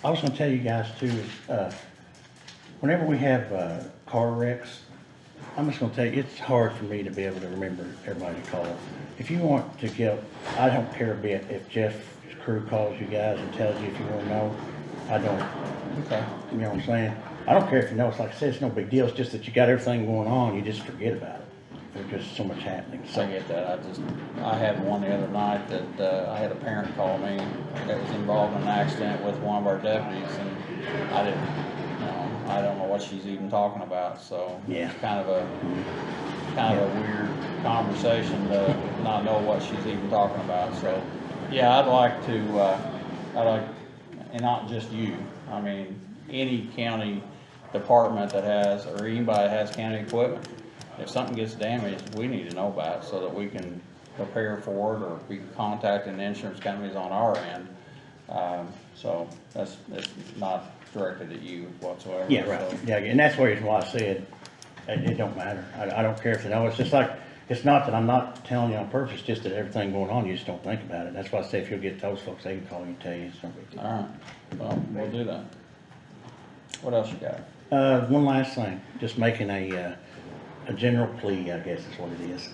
I was gonna tell you guys too, whenever we have car wrecks, I'm just gonna tell you, it's hard for me to be able to remember everybody to call. If you want to get, I don't care a bit if Jeff's crew calls you guys and tells you if you wanna know. I don't, okay. you know what I'm saying? I don't care if you know, it's like I said, it's no big deal, it's just that you got everything going on, you just forget about it. There's just so much happening, I so. get that. I had one the other night that, I had a parent call me that was involved in an accident with one of our deputies, and I didn't, I don't know what she's even talking about, so. Yeah. It's kind of a weird conversation to not know what she's even talking about, so. Yeah, I'd like, and not just you, I mean, any county department that has, or anybody that has county equipment, if something gets damaged, we need to know about it so that we can prepare for it, or we can contact the insurance companies on our end. So it's not directed at you whatsoever. Yeah, right, so. yeah, and that's why I said, it don't matter, I don't care if you know, it's just like, it's not that I'm not telling you on purpose, just that everything going on, you just don't think about it, that's why I say if you'll get those folks, they can call you and tell you, it's no big deal. All right, well, we'll do that. What else you got? One last thing, just making a general plea, I guess is what it is.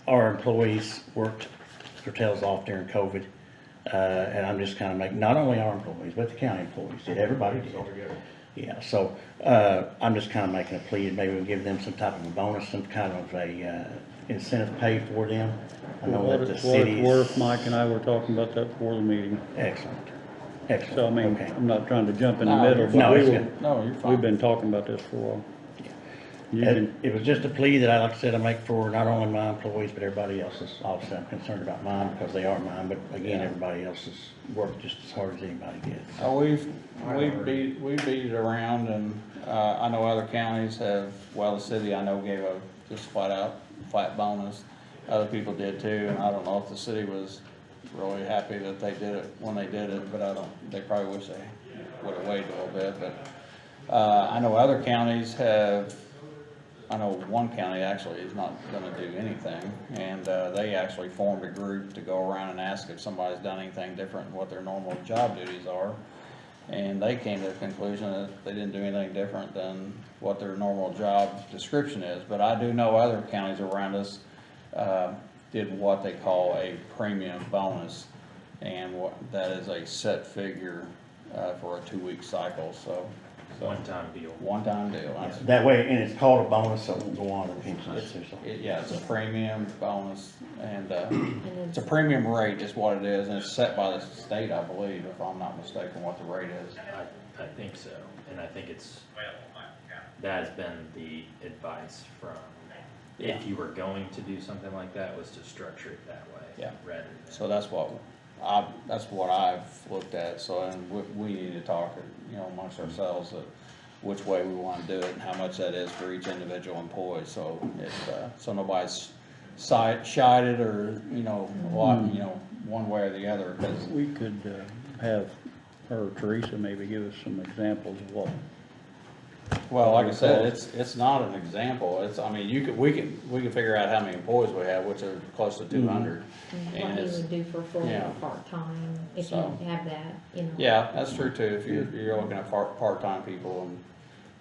Our employees worked their tails off during COVID, and I'm just kind of making, not only our employees, but the county employees, everybody did. Yeah, so, I'm just kind of making a plea, and maybe we'll give them some type of a bonus, some kind of a, incentive pay for them. I know What that the it's cities. worth, Mike and I were talking about that before the meeting. Excellent, So I excellent, mean, okay. I'm not trying to jump in the No, middle, you're but No, we it's were, good. No, you're fine. we've been talking about this for a while. You can, It was just a plea that I, like I said, I make for not only my employees, but everybody else's. Obviously, I'm concerned about mine because they are mine, but again, everybody else's work just as hard as anybody gets. Oh, we beat it around, and, I know other counties have, well, the city I know gave a just flat bonus. Other people did too, and I don't know if the city was really happy that they did it when they did it, but they probably wish they would've waited a little bit, but, I know other counties have, I know one county actually is not gonna do anything, and, they actually formed a group to go around and ask if somebody's done anything different than what their normal job duties are. And they came to the conclusion that they didn't do anything different than what their normal job description is. But I do know other counties around us, did what they call a premium bonus. And that is a set figure for a 2-week cycle, so. One-time deal. One-time deal. That's- That way, and it's called a bonus, so it won't go on the pension or something. Yeah, it's a premium bonus, and And it's a premium rate is what it is, and it's set by the state, I believe, if I'm not mistaken, what the rate is. I think so, and I think that has been the advice from, if you were going to do something like that, was to structure it that way. Yeah. Rather than. So that's what I've looked at, so, and we need to talk, amongst ourselves, which way we wanna do it, and how much that is for each individual employee, so so nobody's shied or, one way or the other, because. We could have her, or Teresa, maybe give us some examples of what. Well, like I said, it's not an example, we can figure out how many employees we have, which are close to 200. what And you it's, would do for full yeah. or part-time, if So. you have that, yeah, that's true too, if you're looking at part-time people, and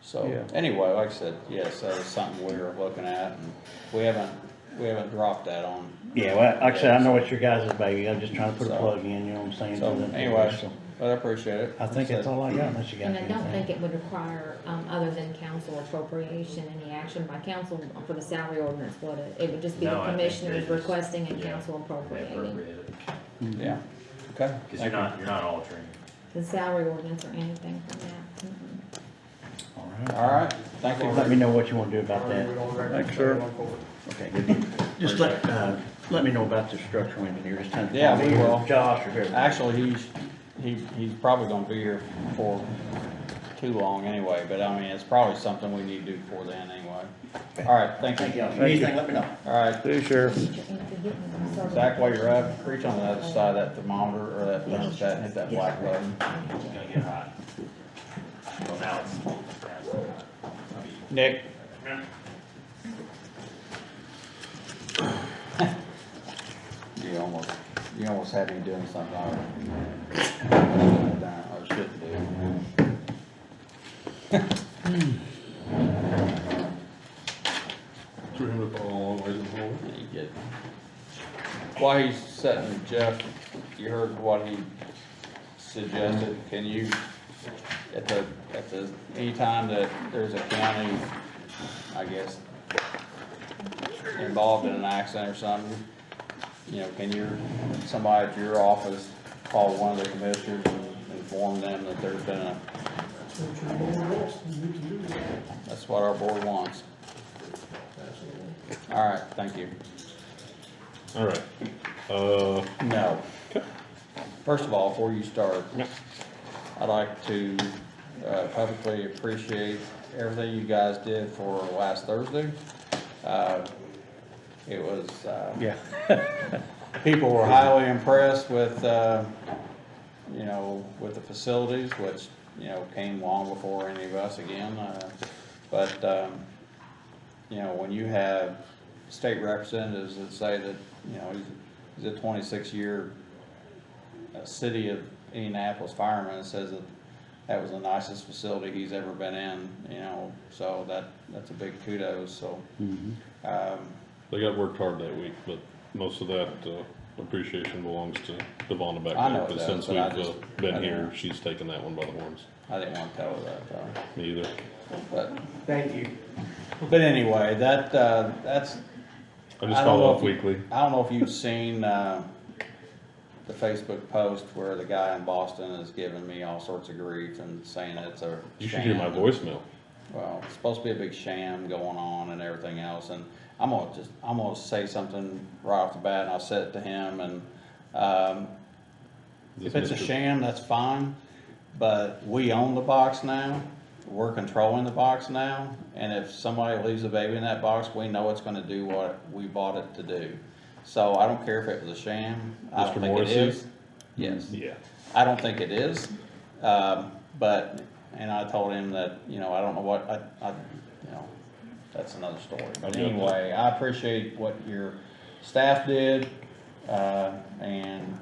so, Yeah. anyway, like I said, yes, that is something we're looking at, and we haven't dropped that on. Yeah, well, like I said, I know it's your guys' baby, I'm just trying to put a So. plug in, you know what I'm saying? So, to the- anyway, so but I appreciate it. I think that's all I got, unless you got And I anything. don't think it would require, other than council appropriation, any action by council for the salary ordinance, would it? It would just be No, the I think commissioners they just- requesting and yeah, council They appropriating. appropriate it, Yeah, okay. because you're not altering. The salary ordinance or anything from that. Mm-mm. All right. All right, thank you. Let me know what you wanna do about that. Thanks, sir. Okay, good deal. Just let me know about the structural engineer, just kind of. Yeah, we will. Josh or whoever. Actually, he's probably gonna be here for too long anyway, but it's probably something we need to do before then anyway. All right, thank Thank you. you. Anything, let me know. All right, See you, Sheriff. Zach, while you're up, reach on the other side of that thermometer or that thermostat and hit that black button. It's gonna get hot. Well, now it's. Nick? You almost had me doing something I should do. You get- While he's setting, Jeff, you heard what he suggested, can you, anytime that there's a county, I guess, involved in an accident or something, can somebody at your office call one of the commissioners and inform them that there's been a, that's what our board wants. All right, thank you. All right. No. First of all, before you start, I'd like to publicly appreciate everything you guys did for last Thursday. It was, Yeah. people were highly impressed with, with the facilities, which, came long before any of us again. But when you have state representatives that say that, he's a 26-year city of Indianapolis fireman and says that was the nicest facility he's ever been in, so that's a big kudos, so. They got worked hard that week, but most of that appreciation belongs to Devonna back I know there. it But does, since but I we've just- I been didn't- here, she's taken that one by the horns. I didn't want to tell her that, though. Me either. But, Thank you. but anyway, that's, I just I don't follow know up if you- weekly. I don't know if you've seen, the Facebook post where the guy in Boston is giving me all sorts of grief and saying it's a You should hear my sham. voicemail. Well, it's supposed to be a big sham going on and everything else, and I'm gonna say something right off the bat, and I'll say it to him, and, if it's a sham, that's fine, but we own the box now, we're controlling the box now, and if somebody leaves a baby in that box, we know it's gonna do what we bought it to do. So I don't care if it was a sham, I don't Mr. think it Morrissey? is. Yes. Yeah. I don't think it is, but, and I told him that, I don't know what, that's another story. But Yeah. anyway, I appreciate what your staff did, and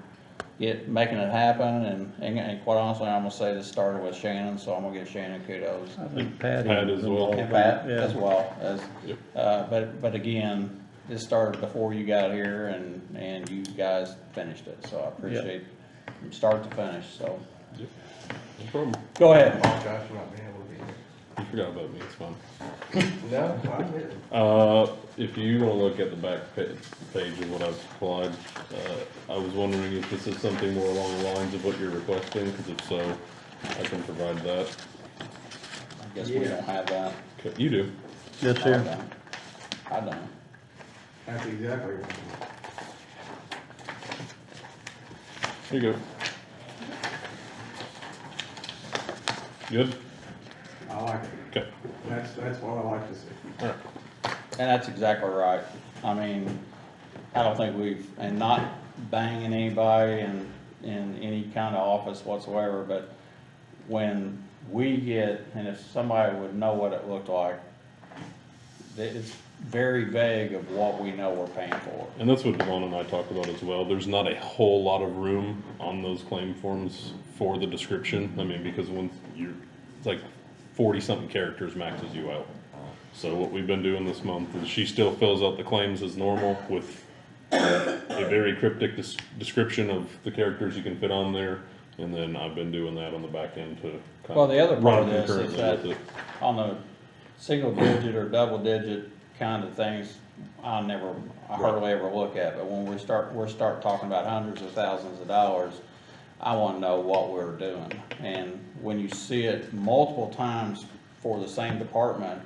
making it happen, and quite honestly, I'm gonna say this started with Shannon, so I'm gonna give Shannon kudos. I think Patty. Pat was as well. involved And in Pat it, yeah. as well as, Yep. but again, this started before you got here, and you guys finished it, so I appreciate from start to finish, so. Yep. No problem. Go ahead. Apologize for not being able to be here. You forgot about me, it's fine. No, I'm here. If you wanna look at the back page of what I've supplied, I was wondering if this is something more along the lines of what you're requesting, because if so, I can provide that. I guess we don't have that. Okay, you do. This I here, don't. I don't. That's exactly what Here you go. Good? I like it. Okay. That's what I like to see. All right. And that's exactly right. I mean, I don't think and not banging anybody in any kind of office whatsoever, but when we get, and if somebody would know what it looked like, it's very vague of what we know we're paying for. And that's what Devon and I talked about as well. There's not a whole lot of room on those claim forms for the description. I mean, because when it's like 40-something characters maxes you out. So what we've been doing this month is she still fills out the claims as normal with a very cryptic description of the characters you can fit on there. And then I've been doing that on the back end to kind Well, the other of part run of this is concurrently that with it. on the single digit or double digit kind of things, I hardly ever look at, but when we start talking about hundreds of thousands of dollars, I wanna know what we're doing. And when you see it multiple times for the same department,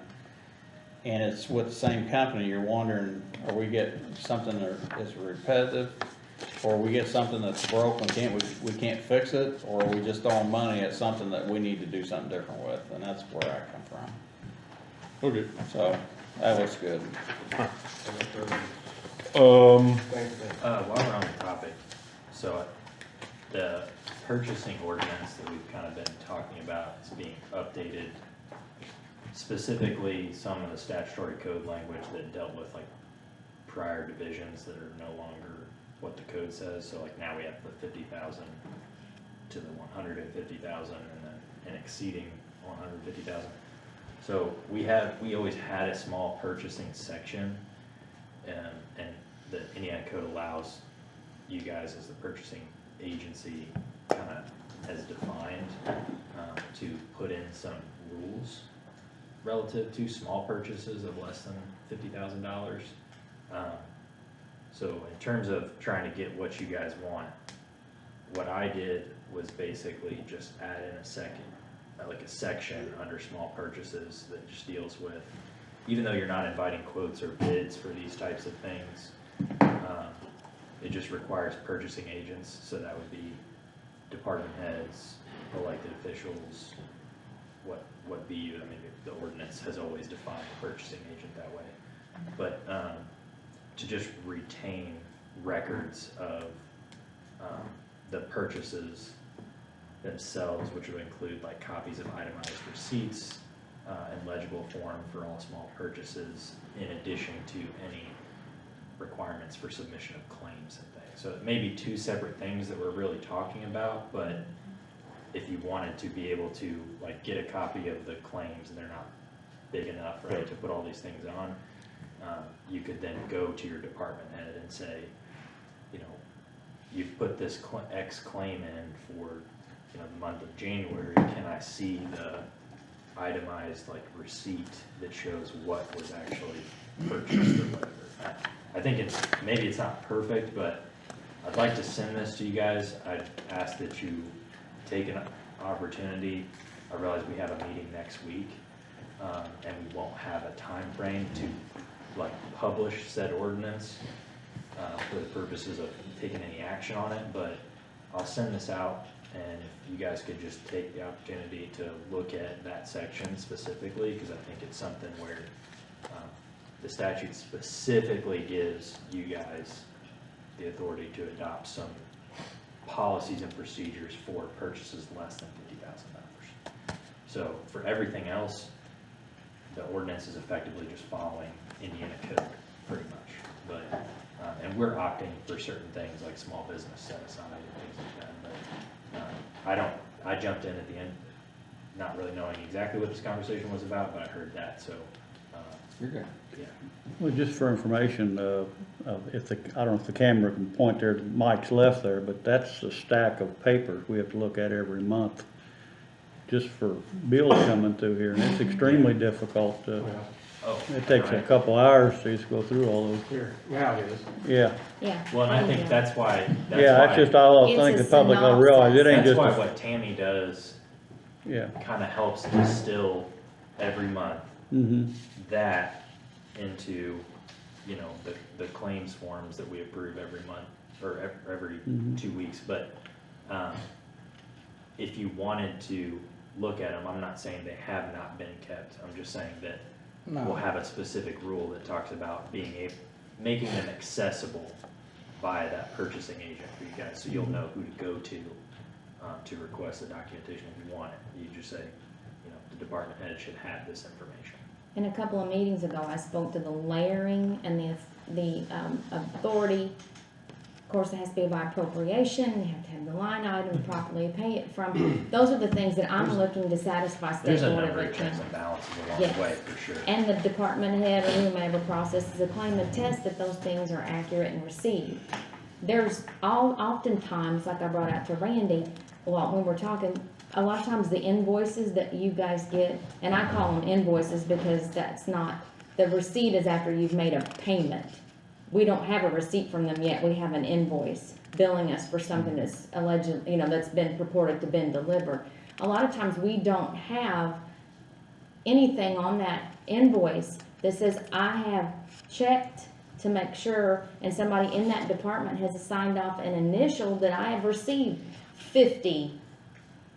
and it's with the same company, you're wondering, are we getting something that is repetitive? Or we get something that's broke and we can't fix it? Or are we just throwing money at something that we need to do something different with? And that's where I come from. Okay. So, that looks good. While we're on the topic, so the purchasing ordinance that we've kind of been talking about is being updated. Specifically, some of the statutory code language that dealt with like prior divisions that are no longer what the code says. So like now we have the 50,000 to the 150,000 and exceeding 150,000. So we always had a small purchasing section, and the Indiana code allows you guys as the purchasing agency, kind of as defined, to put in some rules relative to small purchases of less than $50,000. So in terms of trying to get what you guys want, what I did was basically just add in a section under small purchases that just deals with, even though you're not inviting quotes or bids for these types of things, it just requires purchasing agents. So that would be department heads, elected officials, what BU, I mean, the ordinance has always defined a purchasing agent that way. But to just retain records of the purchases themselves, which would include like copies of itemized receipts in legible form for all small purchases, in addition to any requirements for submission of claims and things. So it may be two separate things that we're really talking about, but if you wanted to be able to like get a copy of the claims and they're not big enough, right, to put all these things on, you could then go to your department head and say, you know, you've put this X claim in for, you know, the month of January. Can I see the itemized like receipt that shows what was actually purchased or whatever? I think maybe it's not perfect, but I'd like to send this to you guys. I'd ask that you take an opportunity. I realize we have a meeting next week, and we won't have a time frame to like publish said ordinance for the purposes of taking any action on it, but I'll send this out, and if you guys could just take the opportunity to look at that section specifically, because I think it's something where the statute specifically gives you guys the authority to adopt some policies and procedures for purchases less than $50,000. So for everything else, the ordinance is effectively just following Indiana code pretty much. But and we're opting for certain things like small business set aside and things like that. But I jumped in at the end, not really knowing exactly what this conversation was about, but I heard that, so. You're good. Well, just for information, I don't know if the camera can point there, Mike's left there, but that's a stack of papers we have to look at every month. just for bills coming through here, and it's extremely difficult to, Well, it takes a couple hours to just go through all those. here, now it is. Yeah, Yeah. Well, and I think that's why, yeah, that's just all I It's think a the public will realize, it ain't that's just, why a- what Tammy does yeah. kind of helps distill every month Mm-hmm. that into, you know, the claims forms that we approve every month, or every Mhm. 2 weeks, but, if you wanted to look at them, I'm not saying they have not been kept, I'm just saying that we'll have a specific rule that talks about making them accessible via that purchasing agent for you guys, so you'll know who to go to request the documentation if you want it. You just say, you know, the department head should have this information. And a couple of meetings ago, I spoke to the layering and the authority. Of course, it has to be by appropriation, you have to have the line item properly pay it from. Those are the things that I'm looking to satisfy There's state a board number of of checks accounts. and balances along Yes. the way, for sure. And the department head or whomever processes a claim attests that those things are accurate and received. There's oftentimes, like I brought out to Randy, well, when we're talking, a lot of times the invoices that you guys get, and I call them invoices because that's not, the receipt is after you've made a payment. We don't have a receipt from them yet, we have an invoice billing us for something that's alleged, you know, that's been purported to been delivered. A lot of times we don't have anything on that invoice that says, I have checked to make sure, and somebody in that department has signed off an initial that I have received 50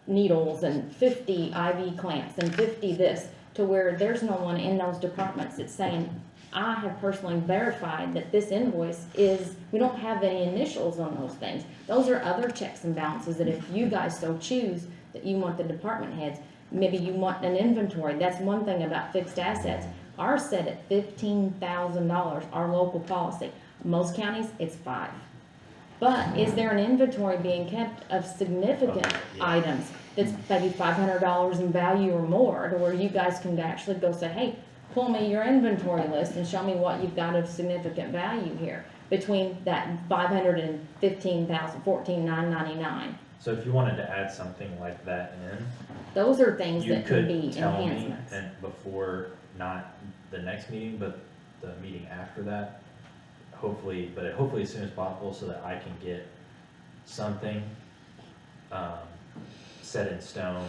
needles and 50 IV clamps and 50 this, to where there's no one in those departments that's saying, I have personally verified that this invoice is, we don't have any initials on those things. Those are other checks and balances that if you guys so choose that you want the department heads, maybe you want an inventory. That's one thing about fixed assets. Ours set at $15,000, our local policy. Most counties, it's 5. But is there an inventory being kept of significant items that's maybe $500 in value or more, to where you guys can actually go say, hey, pull me your inventory list and show me what you've got of significant value here, between that 500 and 15,000, 14,999. So if you wanted to add something like that in, Those are things you that can be could tell me, enhancements. and before, not the next meeting, but the meeting after that, hopefully as soon as possible, so that I can get something, set in stone,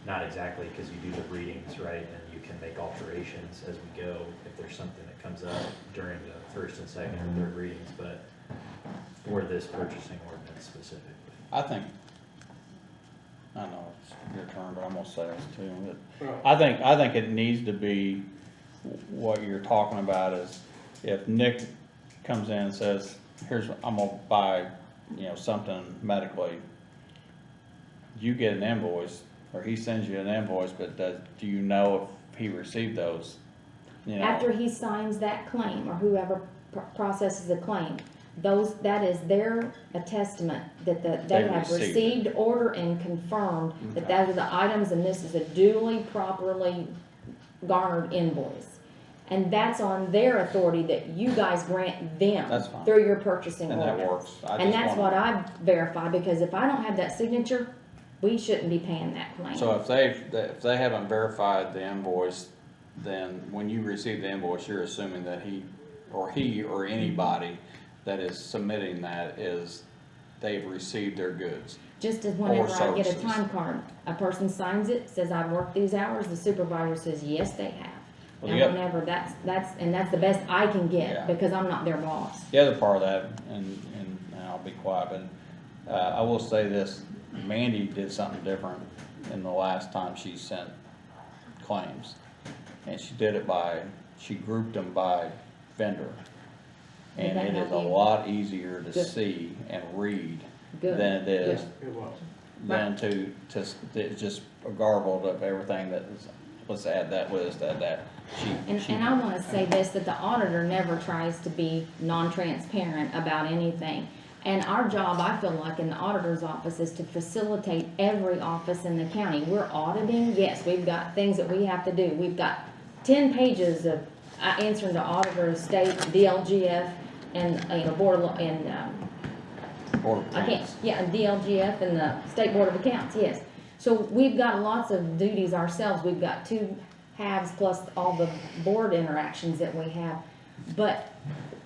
not exactly, because you do the readings, right, and you can make alterations as we go, if there's something that comes up during the first and second or third readings, but for this purchasing ordinance specifically. I think, I know it's your turn, but I'm gonna say this too, that I think it needs to be, what you're talking about is, if Nick comes in and says, here's, I'm gonna buy, you know, something medically, you get an invoice, or he sends you an invoice, but do you know if he received those? You know? After he signs that claim, or whoever processes the claim, that is their attestament that they They have received it. received, order, and confirmed that Okay. those are the items, and this is a duly, properly garnered invoice. And that's on their authority that you guys grant them. That's fine. Through your purchasing And that ordinance. works. I And just that's want- what I verify, because if I don't have that signature, we shouldn't be paying that claim. So if they haven't verified the invoice, then when you receive the invoice, you're assuming that he or anybody that is submitting that they've received their goods. Just as whenever I get a services. time card, a person signs it, says I've worked these hours, the supervisor says, yes, they have. Well, And the whenever that's the best I can get, Yeah. because I'm not their boss. The other part of that, and I'll be quiet, but I will say this, Mandy did something different in the last time she sent claims. And she did it she grouped them by vendor. Did And that it help is a you? lot easier to Good. see and read Good. than it is Good. It was. than to it's just garbled of everything that is, let's add that, let's add that. And I wanna say this, that the auditor never tries to be non-transparent about anything. And our job, I feel like, in the auditor's office is to facilitate every office in the county. We're auditing, yes, we've got things that we have to do. We've got 10 pages of answering to auditors, state, DLGF, and, you know, Board of, and, Board of I can't, Accounts. yeah, DLGF and the State Board of Accounts, yes. So we've got lots of duties ourselves. We've got 2 halves plus all the board interactions that we have. But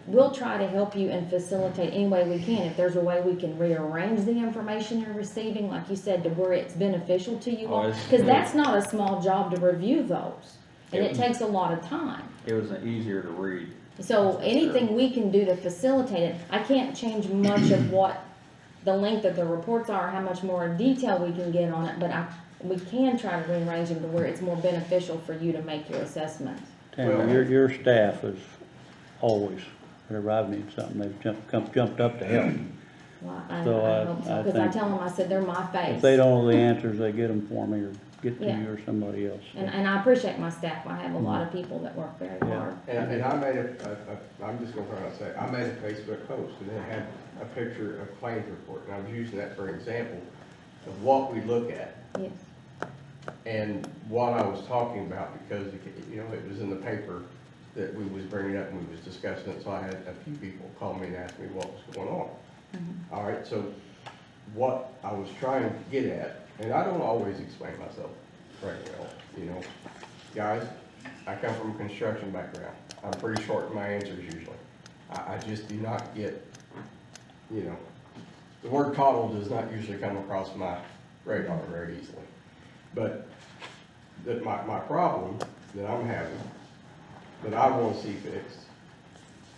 we'll try to help you and facilitate any way we can. If there's a way we can rearrange the information you're receiving, like you said, to where it's beneficial to you all. Because that's not a small job to review those. And it takes a lot of time. It was easier to read. So anything we can do to facilitate it, I can't change much of what the length of the reports are, how much more detail we can get on it, but we can try to rearrange them to where it's more beneficial for you to make your assessments. Tammy, your staff is always, whenever I've needed something, they've jumped up to help. Well, I So hope so, I because I think tell them, I said, they're my face. If they don't know the answers, they get them for me or get to Yeah. you or somebody else. And I appreciate my staff. I have a lot of people that work very Yeah. hard. And I made I'm just gonna try to say, I made a Facebook post and it had a picture of claims report, and I was using that for an example of what we look at. Yes. And what I was talking about, because, you know, it was in the paper that we was bringing up and we was discussing it, so I had a few people call me and ask me what was going on. All right, so what I was trying to get at, and I don't always explain myself very well, you know. Guys, I come from a construction background. I'm pretty short in my answers usually. I just do not get, you know, the word coddle does not usually come across my radar very easily. But my problem that I'm having, that I want to see fixed,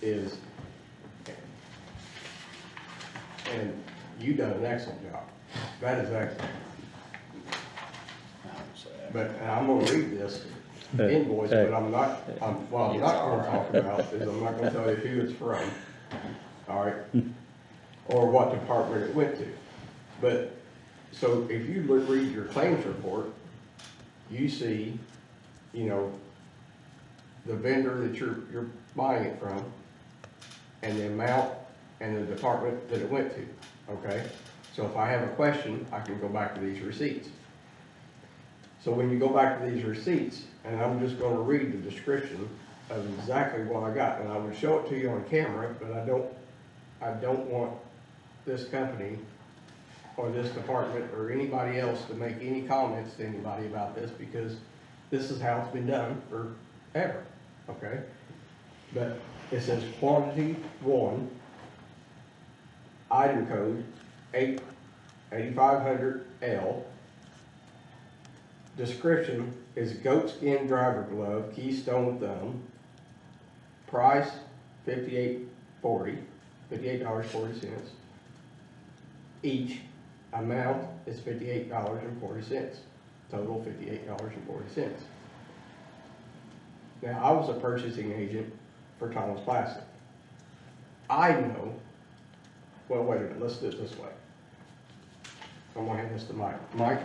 is, and you done an excellent job. That is excellent. But, and I'm gonna read this invoice, but what I'm not gonna talk about is I'm not gonna tell you who it's from, all right? Or what department it went to. But, so if you read your claims report, you see, you know, the vendor that you're buying it from, and the amount and the department that it went to, okay? So if I have a question, I can go back to these receipts. So when you go back to these receipts, and I'm just gonna read the description of exactly what I got, and I would show it to you on camera, but I don't want this company or this department or anybody else to make any comments to anybody about this, because this is how it's been done forever, okay? But it says quantity 1, item code 8500L. Description is goatskin driver glove, keystone thumb. Price $58.40 each. Amount is $58.40. Total $58.40. Now, I was a purchasing agent for Thomas Plastic. I know, well, wait a minute, let's do it this way. I'm gonna hand this to Mike. Mike,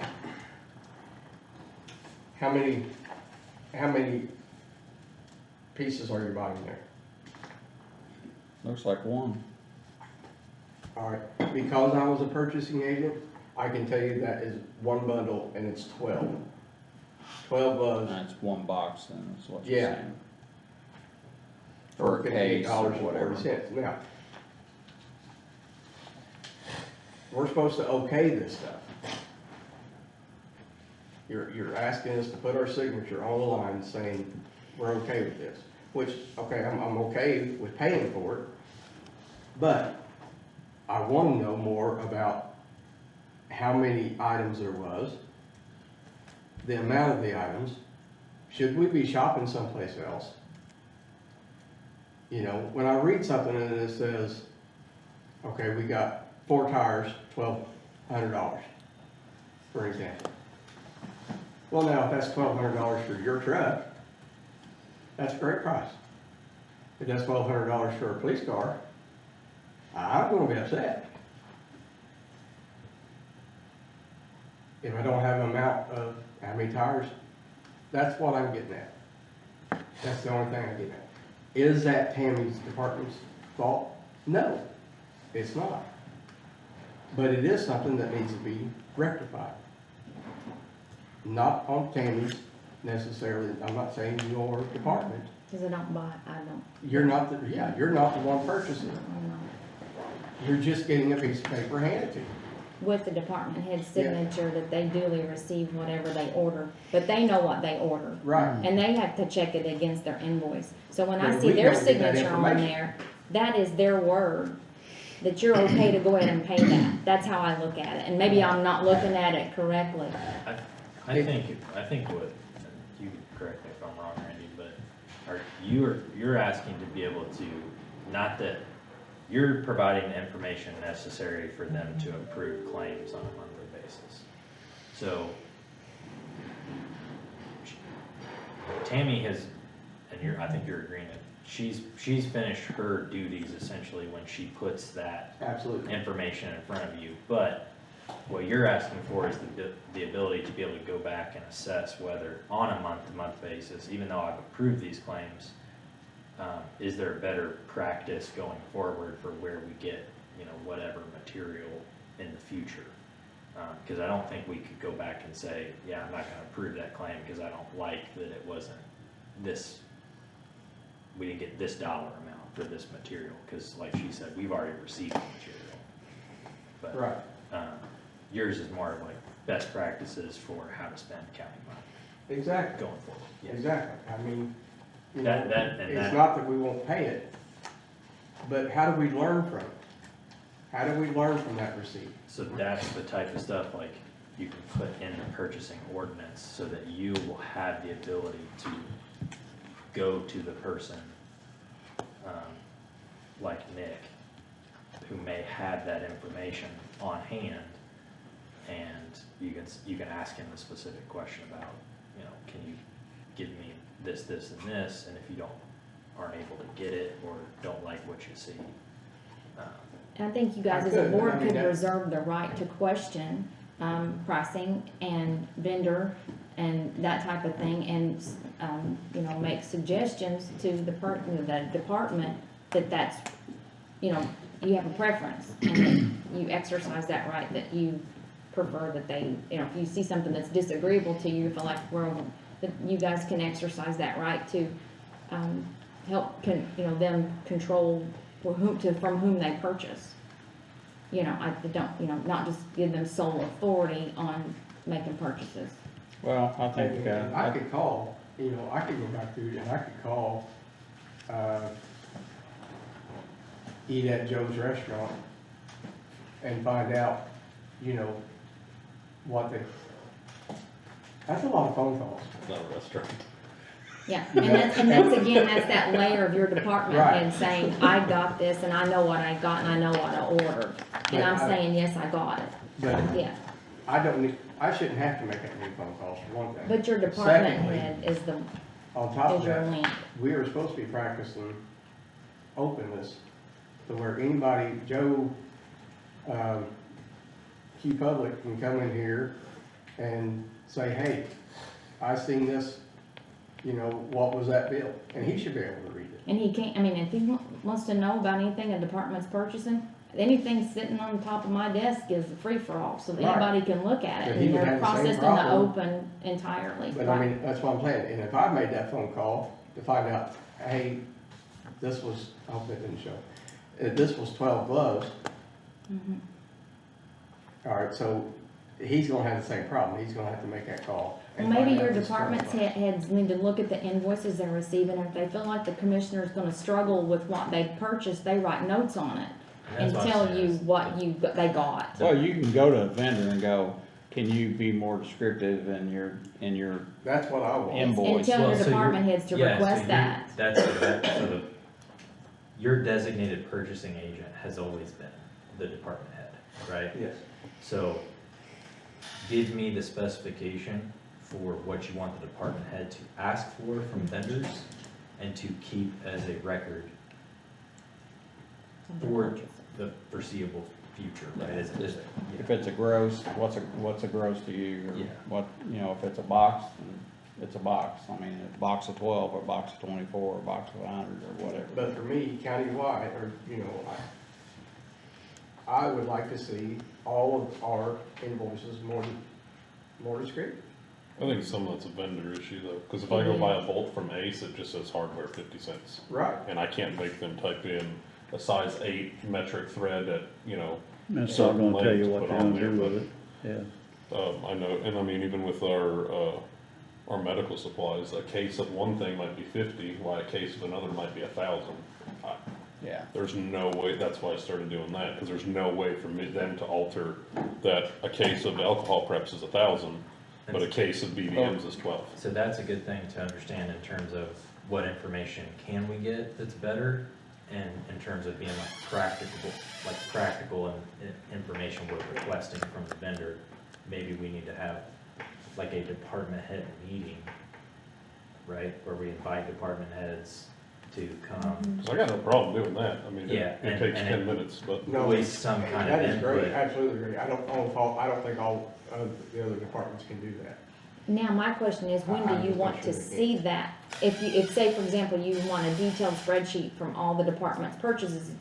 how many pieces are you buying there? Looks like 1. All right, because I was a purchasing agent, I can tell you that is 1 bundle and it's 12. 12 gloves. That's 1 box then, is what Yeah. you're saying. For a case or $58.40. Now, we're supposed to okay this stuff. You're asking us to put our signature on the line saying we're okay with this, which, okay, I'm okay with paying for it, but I want to know more about how many items there was, the amount of the items. Should we be shopping someplace else? You know, when I read something and it says, okay, we got 4 tires, $1,200, for example. Well, now, if that's $1,200 for your truck, that's a great price. If that's $1,200 for a police car, I'm gonna be upset. If I don't have an amount of how many tires, that's what I'm getting at. That's the only thing I'm getting at. Is that Tammy's department's fault? No, it's not. But it is something that needs to be rectified. Not on Tammy's necessarily, I'm not saying your department. Because I don't buy, I don't. You're not you're not the one purchasing it. I'm not. You're just getting a piece of paper handed to you. with the department head's signature that they duly received whatever they order, but they know what they ordered. Right. And they have to check it against their invoice. So when I But see we their don't get that signature on information. there, that is their word, that you're okay to go ahead and pay that. That's how I look at it, and maybe I'm not looking at it correctly. I think what, you can correct me if I'm wrong, Randy, but you're asking to be able to, not that, you're providing the information necessary for them to approve claims on a monthly basis. So, Tammy has, and I think you're agreeing, she's finished her duties essentially when she puts that Absolutely. information in front of you, but what you're asking for is the ability to be able to go back and assess whether on a month-to-month basis, even though I've approved these claims, is there a better practice going forward for where we get, whatever material in the future? Because I don't think we could go back and say, yeah, I'm not going to approve that claim because I don't like that it wasn't this, we didn't get this dollar amount for this material, because like she said, we've already received the material. But, Right. Yours is more of like best practices for how to spend county money Exactly. going forward. Yes. Exactly. I mean, That- it's not that we won't pay it, but how do we learn from it? How do we learn from that receipt? So that's the type of stuff like you can put in the purchasing ordinance so that you will have the ability to go to the person, like Nick, who may have that information on hand, and you can ask him a specific question about, can you give me this, this, and this, and if you aren't able to get it or don't like what you see. And I think you guys I as a could, but board I mean, could that- reserve the right to question, pricing and vendor and that type of thing, and, make suggestions to the department that's, you have a preference, and that you exercise that right, that you prefer that they, if you see something that's disagreeable to you, feel like that you guys can exercise that right to, help, them control from whom they purchase. I don't, not just give them sole authority on making purchases. Well, I think, I could call, I could go back through and I could call, Eat at Joe's Restaurant and find out, what that's a lot of phone calls. It's not a restaurant. Yeah, and that's again, that's that layer of your department Right. head saying, I got this and I know what I got and I know what I ordered. And I'm saying, yes, I got it. But Yeah, I shouldn't have to make that many phone calls for one thing. but your department Secondly, head is on top of is your that, link. we are supposed to be practicing openness to where anybody, Joe, Key Public can come in here and say, hey, I seen this, what was that bill? And he should be able to read it. And he can't, if he wants to know about anything a department's purchasing, anything sitting on the top of my desk is a free-for-all, so that Right. anybody can look at But it, he and would they're have the same processed in the problem. open entirely. But Right. that's what I'm saying, and if I made that phone call to find out, hey, this was, I hope that didn't show, this was 12 gloves, Mhm. all right, so he's gonna have the same problem, he's gonna have to make that call. Well, and maybe find out your if it's department's 12 gloves. heads need to look at the invoices they're receiving, and if they feel like the commissioner's gonna struggle with what they purchased, they write notes on it and That's what I'm tell saying you is- what they got. well, you can go to a vendor and go, can you be more descriptive in your That's what I want. invoice? And tell your Well, so department you're- heads to yeah, so request you- that. That's your designated purchasing agent has always been the department head, right? Yes. So give me the specification for what you want the department head to ask for from vendors and to keep as a record for the foreseeable future, right? If it's a gross, what's a gross to you? Or Yeah. what, if it's a box, then it's a box. A box of 12 or a box of 24 or a box of 100 or whatever. But for me, countywide, or, I would like to see all of our invoices more descriptive. I think some of it's a vendor issue though, because if I go buy a bolt from Ace, it just says hardware 50 cents. Right. And I can't make them type in a size 8 metric thread at, It's not certain gonna tell you lanes what put they're on gonna there, do but, with it, yeah. I know, and I mean, even with our medical supplies, a case of one thing might be 50, while a case of another might be 1,000. Yeah. There's no way, that's why I started doing that, because there's no way for them to alter that a case of alcohol preps is 1,000, but a case of BBMs is 12. So that's a good thing to understand in terms of what information can we get that's better, and in terms of being practical and information we're requesting from the vendor. Maybe we need to have like a department head meeting, right, where we invite department heads to come. So I got no problem doing that, I mean, Yeah, it takes 10 minutes, but. No, With some kind of that is great, input. absolutely great. I don't think all of the other departments can do that. Now, my question is, when do you want to see that? If say, for example, you want a detailed spreadsheet from all the department's purchases,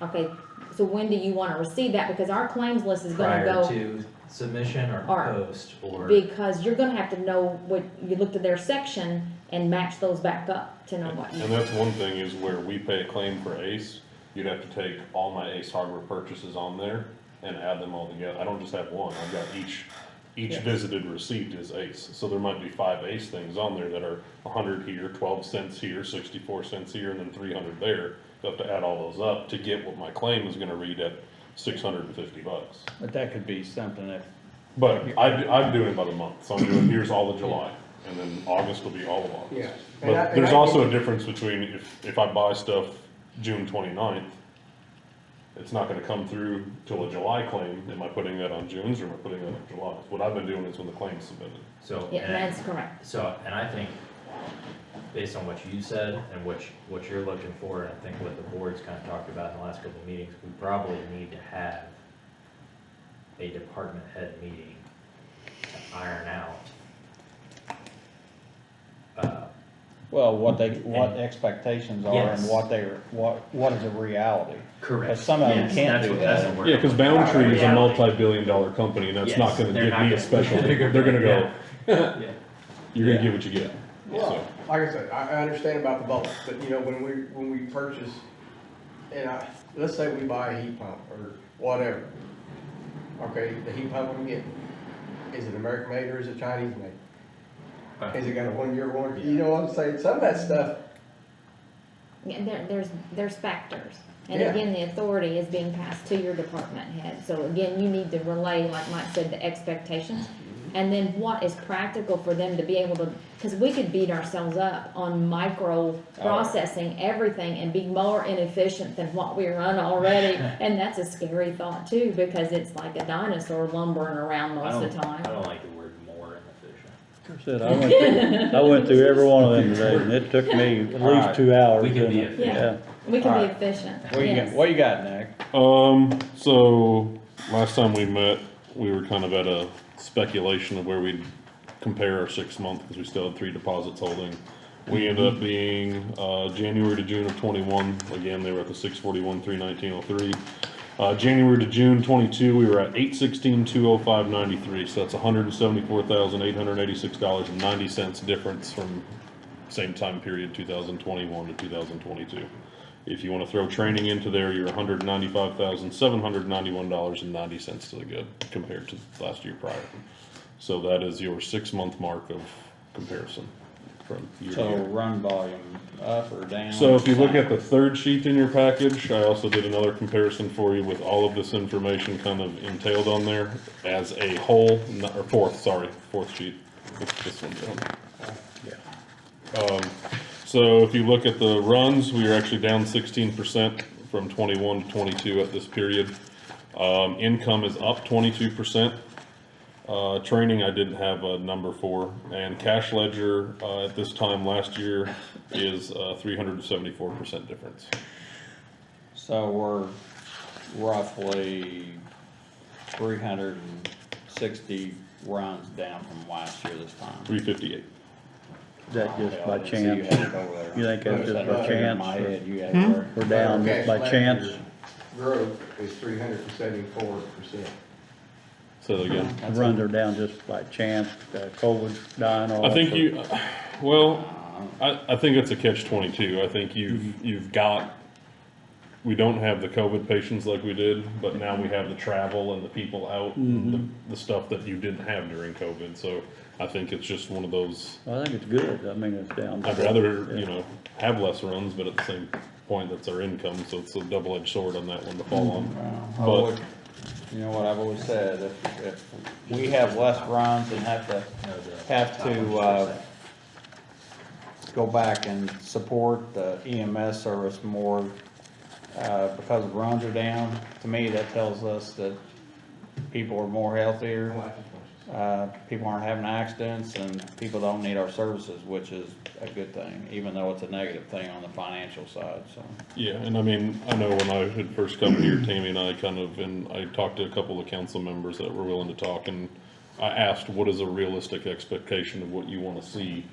okay, so when do you want to receive that? Because our claims list is gonna Prior go, to submission or Or- post, or, because you're gonna have to know what, you looked at their section and match those back up to know what. And that's one thing is where we pay a claim for ACE, you'd have to take all my ACE hardware purchases on there and add them all together. I don't just have one, I've got each Yes. visited receipt is ACE. So there might be 5 ACE things on there that are 100 here, 12 cents here, 64 cents here, and then 300 there. You have to add all those up to get what my claim is gonna read at $650. But that could be something that, But I'm doing it by the month, so I'm doing, here's all of July, and then August will be all of August. Yeah. But there's also a difference between if I buy stuff June 29th, it's not gonna come through till a July claim. Am I putting that on June's or am I putting that on July's? What I've been doing is when the claim's submitted. so. Yeah, and- that's correct. So, and I think, based on what you said and what you're looking for, and I think what the board's kind of talked about in the last couple of meetings, we probably need to have a department head meeting to iron out. well, what expectations are Yes. and what is a reality. Correct. But some of them Yes, can't that's do what- that. that's what we're- Yeah, because Boundtree is a Reality. multi-billion-dollar company, and that's Yes, not gonna they're give not me a gonna- special, they're they're gonna go, Yeah. you're gonna get what you get. Well, So, like I said, I understand about the bulk, but you know, when we purchase, and let's say we buy a heat pump or whatever. Okay, the heat pump we get, is it American made or is it Chinese made? Has it got a 1-year warranty? You know what I'm saying? Some of that stuff, Yeah, there's factors. And Yeah. again, the authority is being passed to your department head. So again, you need to relay, like Mike said, the expectations. And then what is practical for them to be able to, because we could beat ourselves up on micro processing everything and be more inefficient than what we run already. And that's a scary thought too, because it's like a dinosaur lumbering around most of the time. I don't like the word more inefficient. Like I said, I went through every one of them today, and it took me at least 2 hours. We can be didn't it? efficient. We can Alright. be efficient, What yes. you got, Nick? So last time we met, we were kind of at a speculation of where we'd compare our 6 month, because we still had 3 deposits holding. We ended up being, January to June of 21, again, they were at the 641, 319.03. January to June 22, we were at 816, 205.93, so that's $174,886.90 difference from same time period, 2021 to 2022. If you want to throw training into there, you're $195,791.90 to the good compared to last year prior. So that is your 6 month mark of comparison from year to So year. run volume up or down? So if you look at the 3rd sheet in your package, I also did another comparison for you with all of this information kind of entailed on there as a whole, or 4th sheet. What's this one down? So if you look at the runs, we are actually down 16% from 21 to 22 at this period. Income is up 22%. Training I didn't have a number for, and cash ledger at this time last year is 374% difference. So we're roughly 360 runs down from last year this time. 358. Is that just by So you chance? had it over there. You think that's just by In chance? my head, you had it where- We're down just by chance? growth is 374%. Say that again. The runs are down just by chance, COVID dying off? I think or- you, well, I think it's a catch-22. I think you've got we don't have the COVID patients like we did, but now we have the travel and the people out, and the stuff that you didn't have during COVID, so I think it's just one of those, I think it's good. I mean, it's down. I'd rather, you know, have less runs, but at the same point, that's our income, so it's a double-edged sword on that one to fall on. I But- would- You know what I've always said, if we have less runs and have to go back and support the EMS service more, because the runs are down, to me, that tells us that people are more healthier, people aren't having accidents, and people don't need our services, which is a good thing, even though it's a negative thing on the financial side, so. Yeah, and I mean, I know when I had first come here, Tammy and I and I talked to a couple of council members that were willing to talk, and I asked, what is a realistic expectation of what you wanna see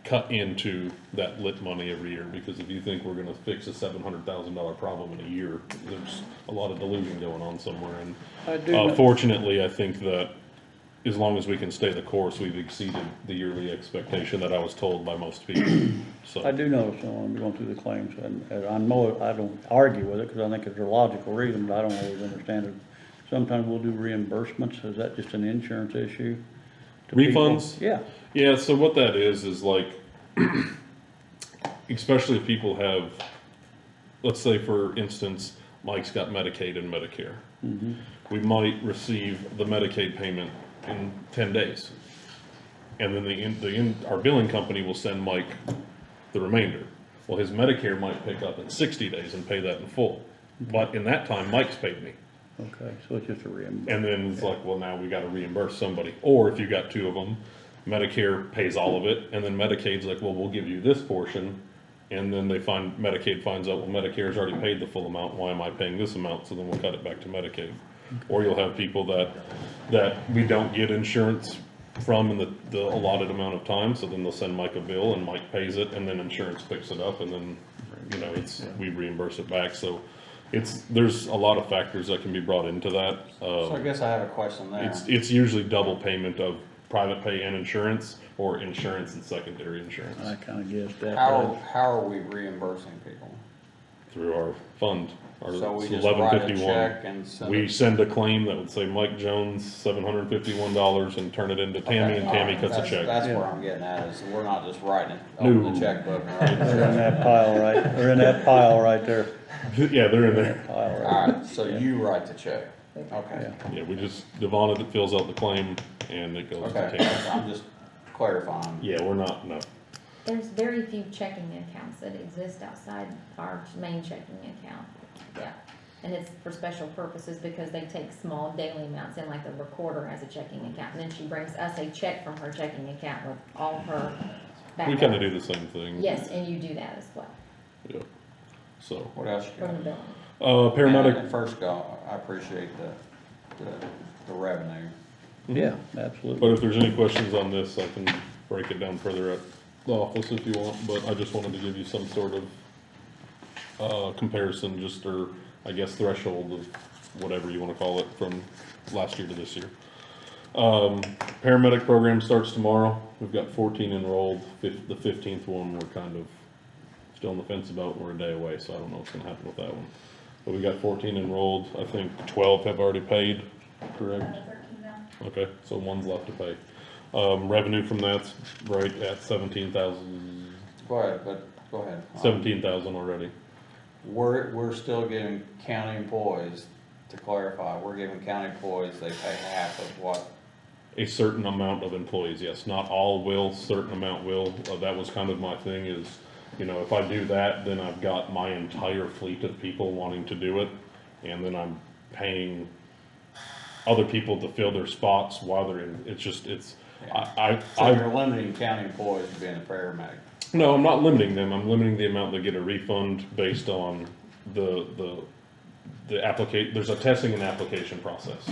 cut into that lit money every year? Because if you think we're gonna fix a $700,000 problem in a year, there's a lot of delusion going on somewhere, and fortunately, I think that as long as we can stay the course, we've exceeded the yearly expectation that I was told by most people, so. I do notice when I'm going through the claims, and I know, I don't argue with it, because I think it's a logical reason, but I don't always understand it. Sometimes we'll do reimbursements. Is that just an insurance issue? to people? Refunds? Yeah. Yeah, so what that is like, especially if people have, let's say for instance, Mike's got Medicaid and Medicare. We might receive the Medicaid payment in 10 days. And then our billing company will send Mike the remainder. Well, his Medicare might pick up in 60 days and pay that in full. But in that time, Mike's paid me. Okay, so it's just a reimbursement. And then it's like, well, now we gotta reimburse somebody. Or if you got two of them, Medicare pays all of it, and then Medicaid's like, well, we'll give you this portion. And then Medicaid finds out, well, Medicare's already paid the full amount, why am I paying this amount? So then we'll cut it back to Medicaid. Or you'll have people that we don't get insurance from in the allotted amount of time, so then they'll send Mike a bill and Mike pays it, and then insurance picks it up, and then, you know, we reimburse it back, so there's a lot of factors that can be brought into that. So I guess I have a question there. It's usually double payment of private pay and insurance, or insurance and secondary insurance. I kinda guessed that. How are we reimbursing people? Through our fund. So we just write a check and send We it? send a claim that would say Mike Jones, $751, and turn it into Tammy, and Tammy cuts a check. That's where I'm getting at, is we're not just writing it, No. open the checkbook and write They're in it. that pile right there. Yeah, they're in there. Pile right Alright, so you write the check, okay, Yeah, we just, Devon fills out the claim, and it goes to okay, Tammy. I'm just clarifying. Yeah, we're not, no. There's very few checking accounts that exist outside our main checking account, yeah. And it's for special purposes because they take small daily amounts in, like the recorder has a checking account, and then she brings us a check from her checking account with all her backup. We kinda do the same thing. Yes, and you do that as well, Yeah, so, What else you got? from the billing. paramedic, First go, I appreciate the revenue. Yeah, absolutely. but if there's any questions on this, I can break it down further at the office if you want, but I just wanted to give you some sort of comparison, or I guess threshold of whatever you wanna call it, from last year to this year. Paramedic program starts tomorrow. We've got 14 enrolled. The 15th one we're kind of still on the fence about. We're a day away, so I don't know what's gonna happen with that one. But we got 14 enrolled. I think 12 have already paid, correct? Okay, so one's left to pay. Revenue from that's right at 17,000. Go ahead, go ahead. 17,000 already. We're still giving county employees, to clarify, we're giving county employees, they pay half of what? A certain amount of employees, yes. Not all will, certain amount will. That was kind of my thing is, you know, if I do that, then I've got my entire fleet of people wanting to do it. And then I'm paying other people to fill their spots while they're in, So you're limiting county employees to being a paramedic? No, I'm not limiting them. I'm limiting the amount they get a refund based on the applicate. There's a testing and application process.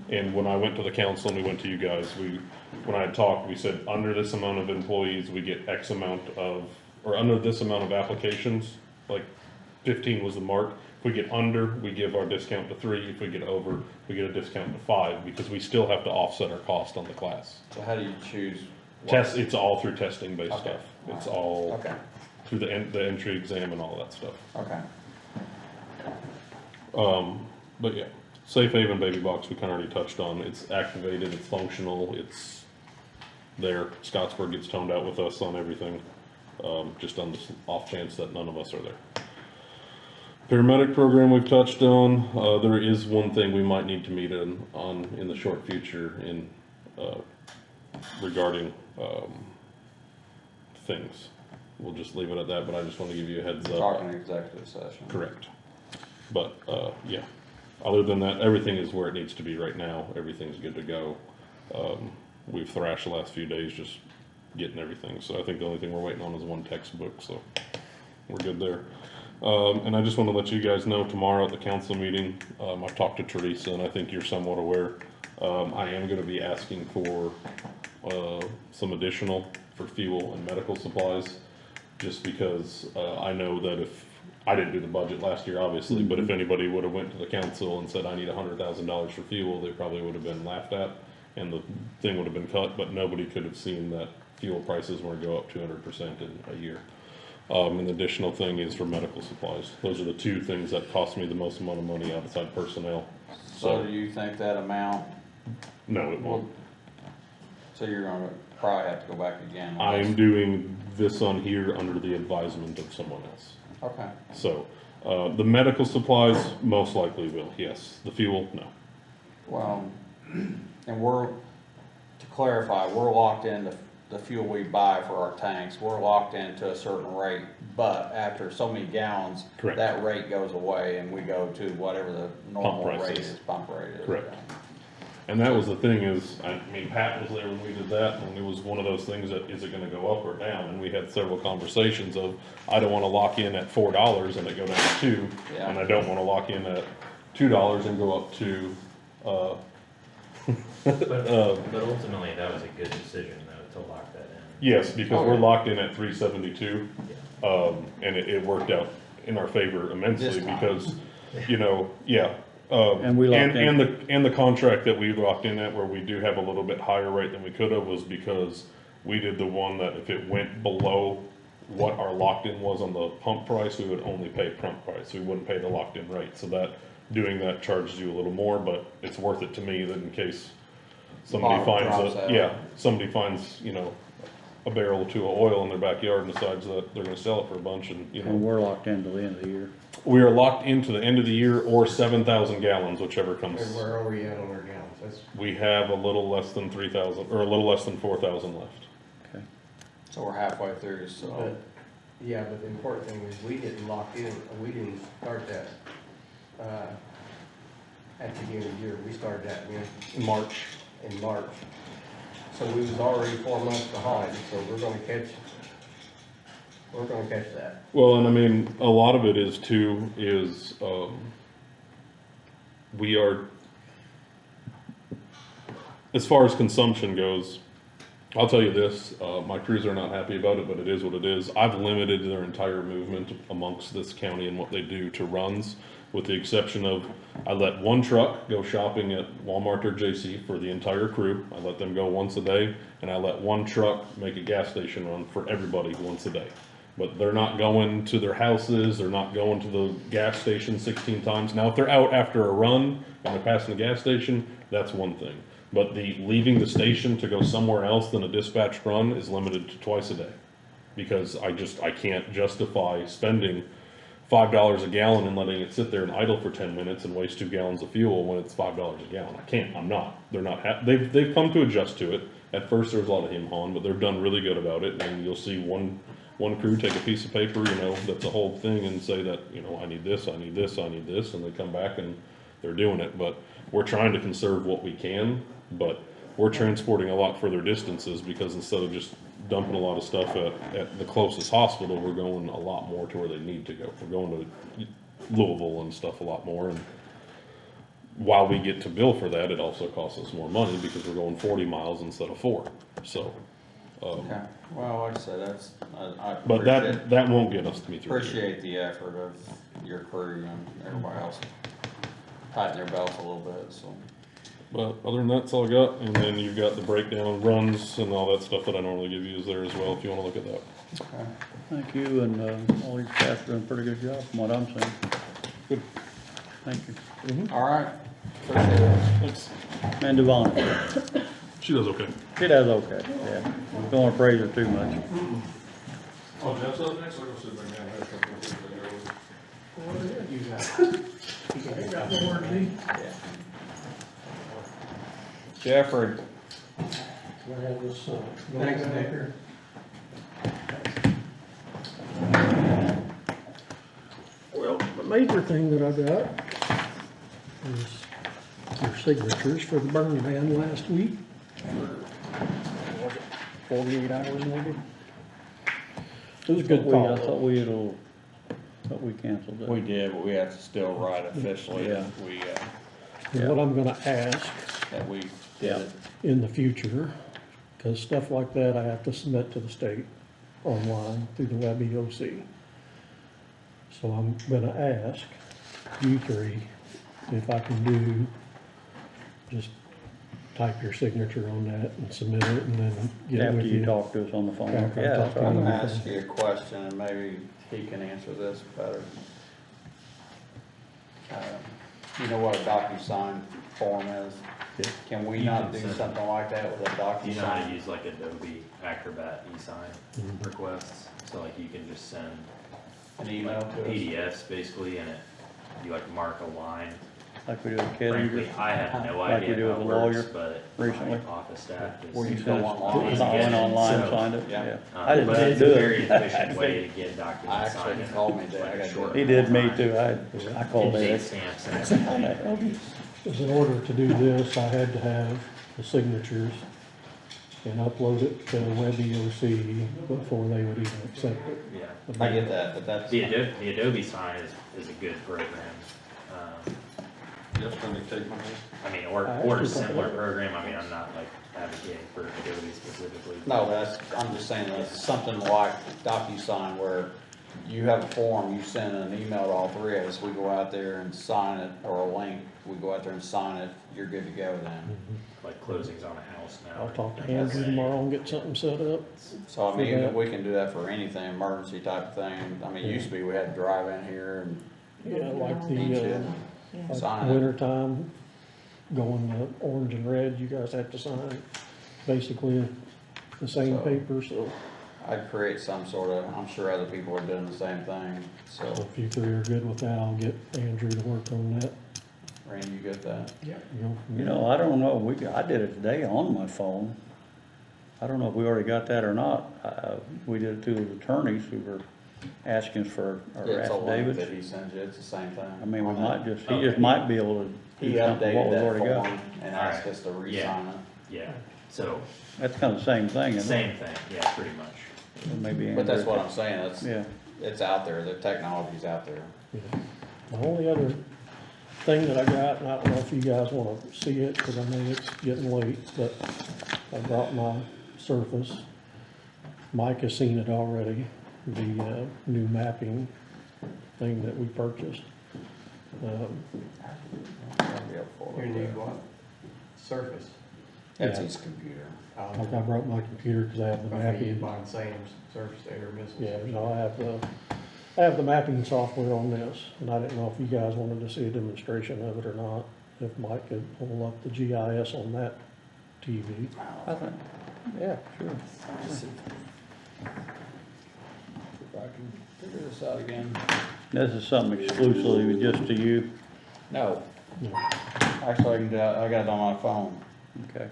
And when I went to the council and we went to you guys, when I had talked, we said under this amount of employees, we get X amount of, or under this amount of applications, like 15 was the mark. If we get under, we give our discount to 3. If we get over, we get a discount to 5, because we still have to offset our cost on the class. So how do you choose? It's all through testing based Okay. stuff. It's all, Okay, through the entry exam and all that stuff. Okay. But yeah, Safe Haven baby box we kind of already touched on. It's activated, it's functional, it's there. Scottsburg gets toned out with us on everything, just on the off chance that none of us are there. Paramedic program we've touched on. There is one thing we might need to meet in the short future in regarding things. We'll just leave it at that, but I just want to give you a heads up. Talking executive session. Correct. But yeah, other than that, everything is where it needs to be right now. Everything's good to go. We've thrashed the last few days just getting everything. So I think the only thing we're waiting on is one textbook. So we're good there. And I just want to let you guys know tomorrow at the council meeting, I've talked to Teresa and I think you're somewhat aware. I am going to be asking for some additional for fuel and medical supplies, just because I know that if I didn't do the budget last year, obviously, but if anybody would have went to the council and said I need $100,000 for fuel, they probably would have been laughed at and the thing would have been cut, but nobody could have seen that fuel prices were going to go up 200% in a year. An additional thing is for medical supplies. Those are the two things that cost me the most amount of money outside personnel. So do you think that amount? No, it won't. So you're gonna probably have to go back again. I'm doing this on here under the advisement of someone else. Okay. So, the medical supplies most likely will, yes. The fuel, no. Well, and we're, to clarify, we're locked into the fuel we buy for our tanks. We're locked into a certain rate, but after so many gallons, Correct. that rate goes away and we go to whatever the normal Pump price rate is. is, pump rate is. Correct. And that was the thing is, I mean, Pat was there when we did that, and it was one of those things that, is it gonna go up or down? And we had several conversations of, I don't wanna lock in at $4 and it go down to $2, Yeah. and I don't wanna lock in at $2 and go up to, But ultimately, that was a good decision though, to lock that in. yes, because Oh, we're yeah. locked in at 372. Yeah. And it worked out in our favor immensely This time. because, you know, yeah. And we locked in. And the contract that we locked in at where we do have a little bit higher rate than we could have was because we did the one that if it went below what our locked in was on the pump price, we would only pay pump price. We wouldn't pay the locked in rate. So that, doing that charges you a little more, but it's worth it to me that in case somebody Bottom drops finds out. somebody finds, you know, a barrel or two of oil in their backyard and decides that they're gonna sell it for a bunch and, you And know. we're locked into the end of the year. We are locked into the end of the year or 7,000 gallons, whichever comes. And where are we at on our gallons? That's, We have a little less than 3,000, or a little less than 4,000 left. Okay. So we're halfway through, so. but, yeah, but the important thing is we didn't lock in, we didn't start that, at the beginning of the year. We started that in March. So we was already 4 months behind, so we're gonna catch that. Well, and I mean, a lot of it is too, we are, as far as consumption goes, I'll tell you this, my crews are not happy about it, but it is what it is. I've limited their entire movement amongst this county and what they do to runs, with the exception of, I let one truck go shopping at Walmart or JC for the entire crew. I let them go once a day, and I let one truck make a gas station run for everybody once a day. But they're not going to their houses, they're not going to the gas station 16 times. Now, if they're out after a run and they're passing the gas station, that's one thing. But the leaving the station to go somewhere else than a dispatched run is limited to twice a day. Because I can't justify spending $5 a gallon and letting it sit there and idle for 10 minutes and waste 2 gallons of fuel when it's $5 a gallon. I can't, I'm not. They're not, they've come to adjust to it. At first there was a lot of him-hawing, but they've done really good about it. And you'll see one crew take a piece of paper, you know, that's a whole thing and say that, you know, I need this, I need this, I need this, and they come back and they're doing it. But we're trying to conserve what we can, but we're transporting a lot further distances because instead of just dumping a lot of stuff at the closest hospital, we're going a lot more to where they need to go. We're going to Louisville and stuff a lot more, and while we get to bill for that, it also costs us more money because we're going 40 miles instead of 4. So, Okay, well, like I said, I but that won't get us to me through. appreciate the effort of your crew and everybody else tighten their belts a little bit, so. But other than that, that's all I got. And then you've got the breakdown runs and all that stuff that I normally give you is there as well if you want to look at that. Thank you, and all these staff are doing a pretty good job from what I'm seeing. Good. Thank you. All right. Appreciate it. Thanks. And Devon, She does okay. she does okay, yeah. Don't want to praise her too much. Oh, Jeff's up next, we're gonna sit back down and have a couple of things. Jeffrey, I have this, Thanks, Nick. well, the major thing that I got is your signatures for the burn ban last week. Was it 48 hours maybe? It was a good I call. thought we canceled it. we did, but we have to still write officially Yeah. And what I'm gonna ask that we Yeah. did it. in the future, because stuff like that I have to submit to the state online through the web EOC. So I'm gonna ask you three if I can do, just type your signature on that and submit it and then get it After with you you. talk to us on the phone. After I Yeah, talk that's to right. I'm you. gonna ask you a question, and maybe he can answer this better. You know what a DocuSign form is? Yeah. Can we You not can do send- something like that with a Do you know how to DocuSign? use like Adobe Acrobat e-sign Mhm. requests? So like you can just send An email like to us? PDFs basically, and you like mark a line. Like we do with kids. Frankly, I have no Like we idea do how with it a works, lawyer but recently. my office staff is. Where you Just go online. It's I went good. online, So, signed it, yeah. yeah. I But didn't it's do a it. very efficient way to get I documents actually signed. called me It's today. like I a gotta do short it. He did me amount of too, time. I called And date Ed. stamps and everything. Because in order to do this, I had to have the signatures and upload it to web EOC before they would even accept it. Yeah. I get that, but that's. The Adobe sign is a good program. Jeff's gonna take my name. I mean, or I a actually similar thought that- program. I mean, I'm not like advocating for Adobe specifically. No, that's, I'm just saying that something like DocuSign where you have a form, you send an email to all three of us, we go out there and sign it, or a link, we go out there and sign it, you're good to go then. Like closings on a house now. I'll talk to Andrew tomorrow and get something set up. So I mean, For even that. if we can do that for anything, emergency type of thing, I mean, it used to be we had to drive in here and Yeah, like the, sign it. winter time, going to orange and red, you guys have to sign basically the same So- paper, so I'd create some sort of, I'm sure other people are doing the same thing, so, if you three are good with that, I'll get Andrew to work on that. Randy, you good with that? Go from You there. know, I don't know, I did it today on my phone. I don't know if we already got that or not. We did it to the attorneys who were asking for our It's a link that affidavits. he sends you, it's the same thing. I mean, we On might that. just, he just might be able to He do something what updated we've that already got. form and asked Alright. us to Yeah. re-sign it. Yeah, so, That's kind of the same thing, isn't it? same thing, yeah, pretty much. Maybe But that's Andrew- what I'm saying, Yeah. it's out there, the technology's out there. Yeah. The only other thing that I got, and I don't know if you guys wanna see it, cause I know it's getting late, but I brought my Surface. Mike has seen it already, the, new mapping thing that we purchased. You need what? Surface. That's Yeah. his computer. Like I brought my computer, cause I have the I think you mapping. buy the same Surface they are missing. Yeah, no, I have the mapping software on this, and I didn't know if you guys wanted to see a demonstration of it or not. If Mike could pull up the GIS on that TV. I think, yeah, sure. See if I can figure this out again. This is something exclusively just to you? No, Yeah. actually, I can do, I got it on my phone. Okay.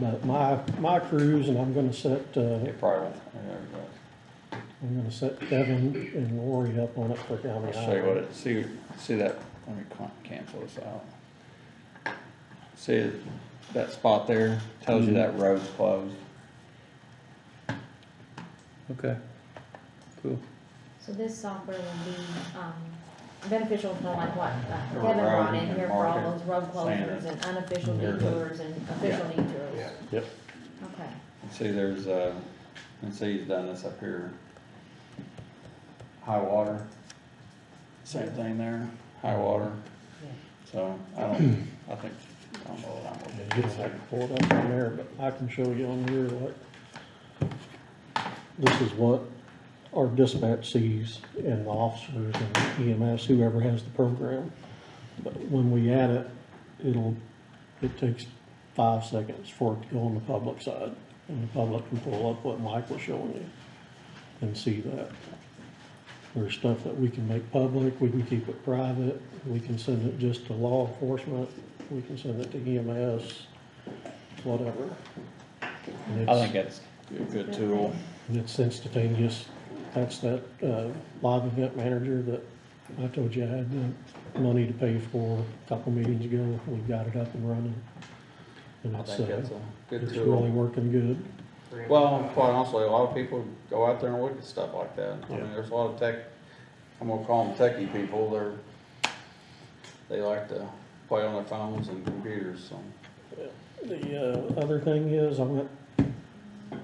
But my cruise, and I'm gonna set, It probably won't, there we go. I'm gonna set Kevin and Lori up on it for county I'll show you what highway. it, see that, let me cancel this out. See that spot there, tells you that road's closed. Okay, cool. So this software will be, beneficial for like what, For Kevin road brought in and here for all market, those road closures standard. and unofficial Yeah. detours and official detours. Yeah. Yep. Okay. See, there's, and see, he's done this up here. High water. Same thing there, high water. So, I think I don't know what I'm Yeah, looking you don't have to pull it up on there, but I can show you on here, like, this is what our dispatch sees and the officers and EMS, whoever has the program. But when we add it, it takes 5 seconds for it to go on the public side. And the public can pull up what Mike was showing you and see that. There's stuff that we can make public, we can keep it private, we can send it just to law enforcement, we can send it to EMS, whatever. And I think that's a good tool. and it's instantaneous. That's that live event manager that I told you I had the money to pay for a couple meetings ago. We got it up and running. And I it's, think that's a good it's tool. really working good. Well, quite honestly, a lot of people go out there and look at stuff like that. I Yeah. mean, there's a lot of tech, I'm gonna call them techie people, they like to play on their phones and computers, so. The other thing is, I went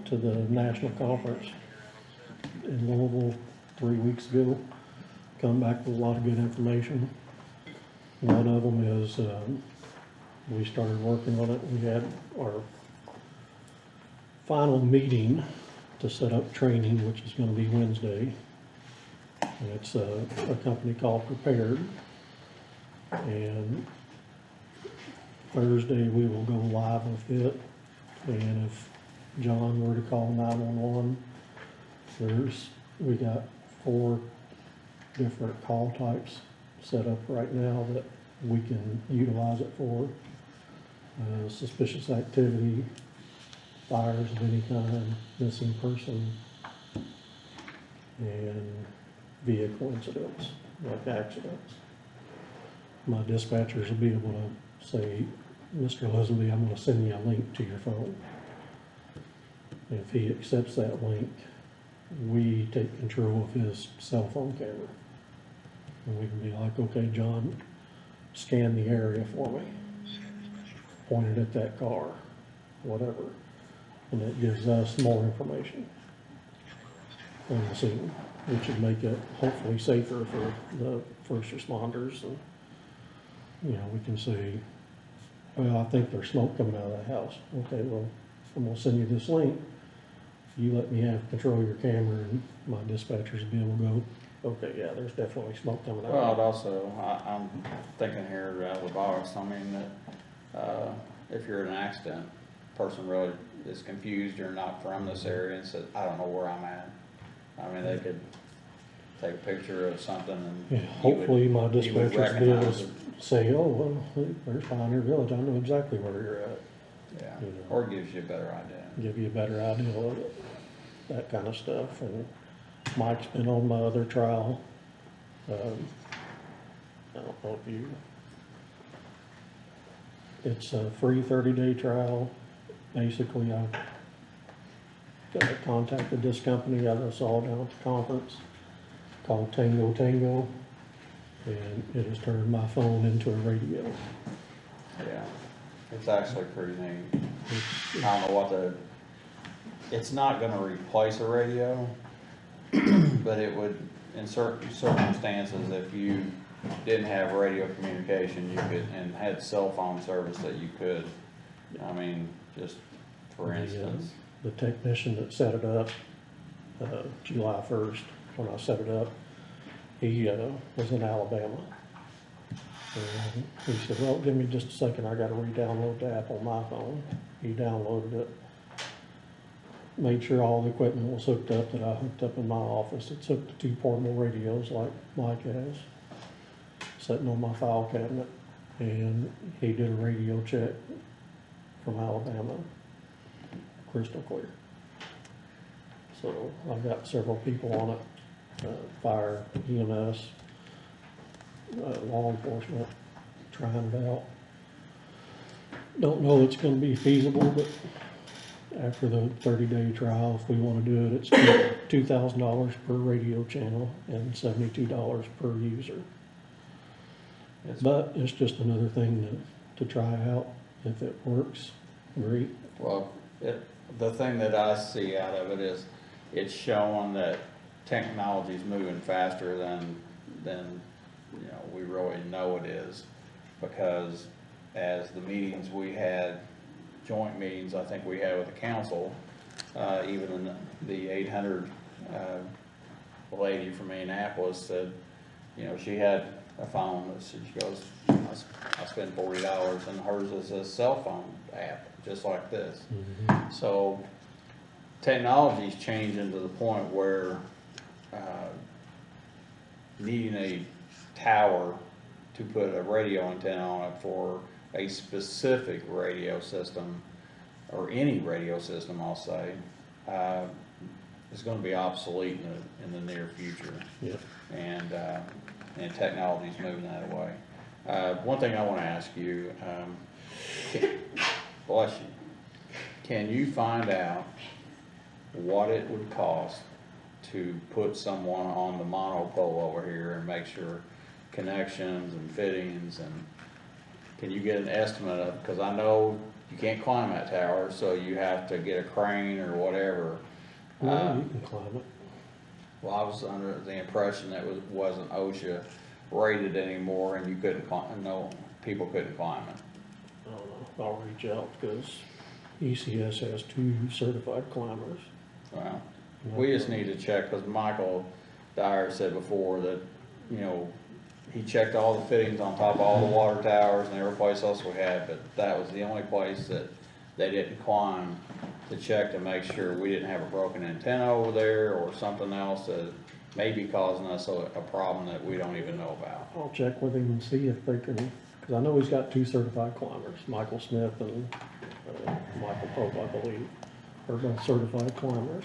to the national conference in Louisville 3 weeks ago. Come back with a lot of good information. One of them is, we started working on it. We had our final meeting to set up training, which is gonna be Wednesday. And it's a company called Prepared. And Thursday, we will go live with it. And if John were to call 911, we got 4 different call types set up right now that we can utilize it for. Suspicious activity, fires of any kind, missing person, and vehicle incidents, like accidents. My dispatchers will be able to say, Mr. Leslie, I'm gonna send you a link to your phone. If he accepts that link, we take control of his cell phone camera. And we can be like, okay, John, scan the area for me. Point it at that car, whatever. And it gives us more information on the scene, which would make it hopefully safer for the first responders. And, you know, we can say, well, I think there's smoke coming out of that house. Okay, well, I'm gonna send you this link. You let me have control of your camera, and my dispatchers will be able to go, okay, yeah, there's definitely smoke coming out. Well, it also, I'm thinking here out of the box, I mean, that, if you're in an accident, person really is confused, you're not from this area, and says, I don't know where I'm at. I mean, they could take a picture of something and. Yeah, you would- hopefully my you would dispatchers will be able recognize to it. say, oh, well, there's Pioneer Village, I know exactly where you're at. Yeah, You know. or gives you a better idea. Give you a better idea of it, that kind of stuff. And Mike's been on my other trial. I don't know if you, it's a free 30-day trial. Basically, I contacted this company I saw down at the conference called Tango Tango, and it has turned my phone into a radio. Yeah, it's actually pretty neat. I don't know what it's not gonna replace a radio, but it would, in certain circumstances, if you didn't have radio communication, you could, and had cell phone service that you could, I mean, just for instance. The technician that set it up, July 1st, when I set it up, he was in Alabama. And he said, well, give me just a second, I gotta re-download the app on my phone. He downloaded it, made sure all the equipment was hooked up that I hooked up in my office. It's hooked to 2 portable radios like Mike has, sitting on my file cabinet. And he did a radio check from Alabama, crystal clear. So I've got several people on it, fire, EMS, law enforcement, trying it out. Don't know it's gonna be feasible, but after the 30-day trial, if we wanna do it, it's $2,000 per radio channel and $72 per user. But it's just another thing to try out. If it works, great. Well, the thing that I see out of it is, it's showing that technology's moving faster than, you know, we really know it is. Because as the meetings we had, joint meetings, I think we had with the council, even in the 800, lady from Indianapolis said, you know, she had a phone that she goes, I spend $40, and hers is a cell phone app, just like this. So technology's changing to the point where needing a tower to put a radio antenna on it for a specific radio system, or any radio system, I'll say, is going to be obsolete in the near future. Yep. And technology's moving that way. One thing I want to ask you, bless you, can you find out what it would cost to put someone on the monopole over here and make sure connections and fittings, and can you get an estimate of, because I know you can't climb that tower, so you have to get a crane or whatever. Well, you can climb it. Well, I was under the impression that it wasn't OSHA rated anymore, and you couldn't climb, no, people couldn't climb it. I don't know, I'll reach out, because ECS has 2 certified climbers. Well, we just need to check, because Michael Dyer said before that, you know, he checked all the fittings on top of all the water towers and every place else we had, but that was the only place that they didn't climb to check to make sure we didn't have a broken antenna over there or something else that may be causing us a problem that we don't even know about. I'll check with him and see if they can, because I know he's got 2 certified climbers, Michael Smith and Michael Pope, I believe, are both certified climbers.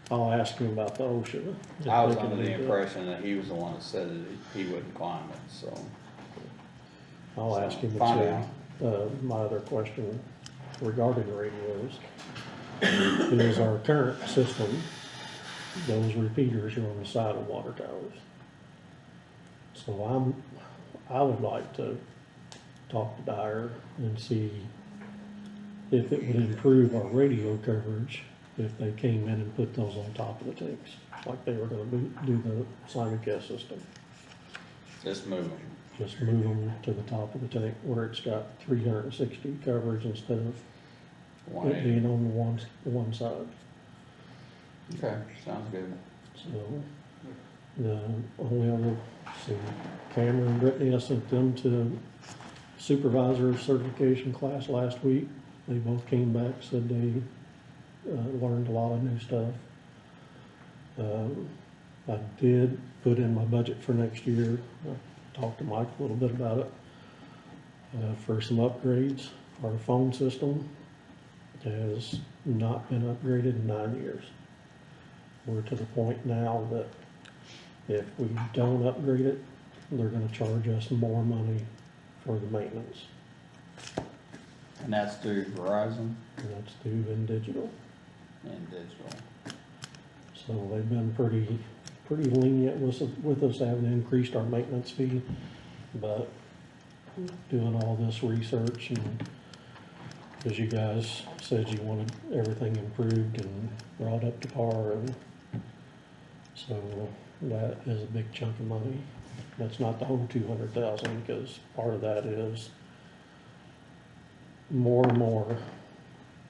I'll ask him about the OSHA. I was under the impression that he was the one that said that he wouldn't climb it, so. I'll ask him Find and see. My other question regarding radios is our current system, those repeaters are on the side of water towers. So I would like to talk to Dyer and see if it would improve our radio coverage if they came in and put those on top of the tanks, like they were gonna do the Simon-Kess system. Just move them. Just move them to the top of the tank where it's got 360 coverage instead of it being on the one side. Okay, sounds good. So, the only other, see, Cameron and Brittany, I sent them to supervisor certification class last week. They both came back, said they learned a lot of new stuff. I did put in my budget for next year. I talked to Mike a little bit about it. For some upgrades, our phone system has not been upgraded in 9 years. We're to the point now that if we don't upgrade it, they're gonna charge us more money for the maintenance. And that's through Verizon And that's due in digital. and digital. So they've been pretty lenient with us having increased our maintenance fee, but doing all this research and, as you guys said, you wanted everything improved and brought up to par, and so that is a big chunk of money. That's not the whole 200,000, because part of that is more and more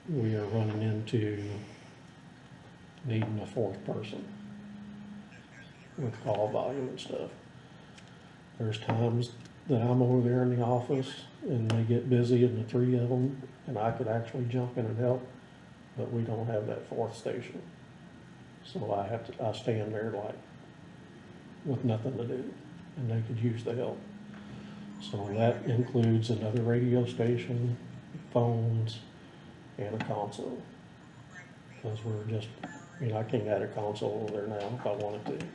we are running into needing a 4th person with call volume and stuff. There's times that I'm over there in the office and they get busy and the 3 of them, and I could actually jump in and help, but we don't have that 4th station. So I stand there like with nothing to do, and they could use the help. So that includes another radio station, phones, and a console. Because I can't add a console over there now if I wanted to.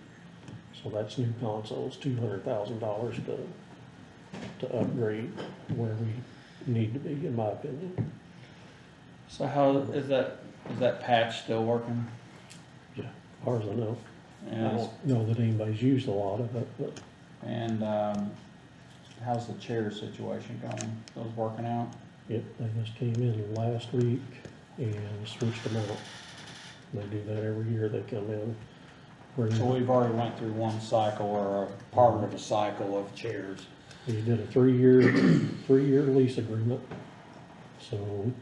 So that's new consoles, $200,000 to upgrade where we need to be, in my opinion. So how, is that patch still working? Yeah, as far as I know. I And, don't know that anybody's used a lot of it, but and how's the chair situation going? Those working out? they just came in last week and switched them out. They do that every year, they come in. So we've already went through one cycle, or a part of a cycle of chairs. He did a three-year lease agreement. So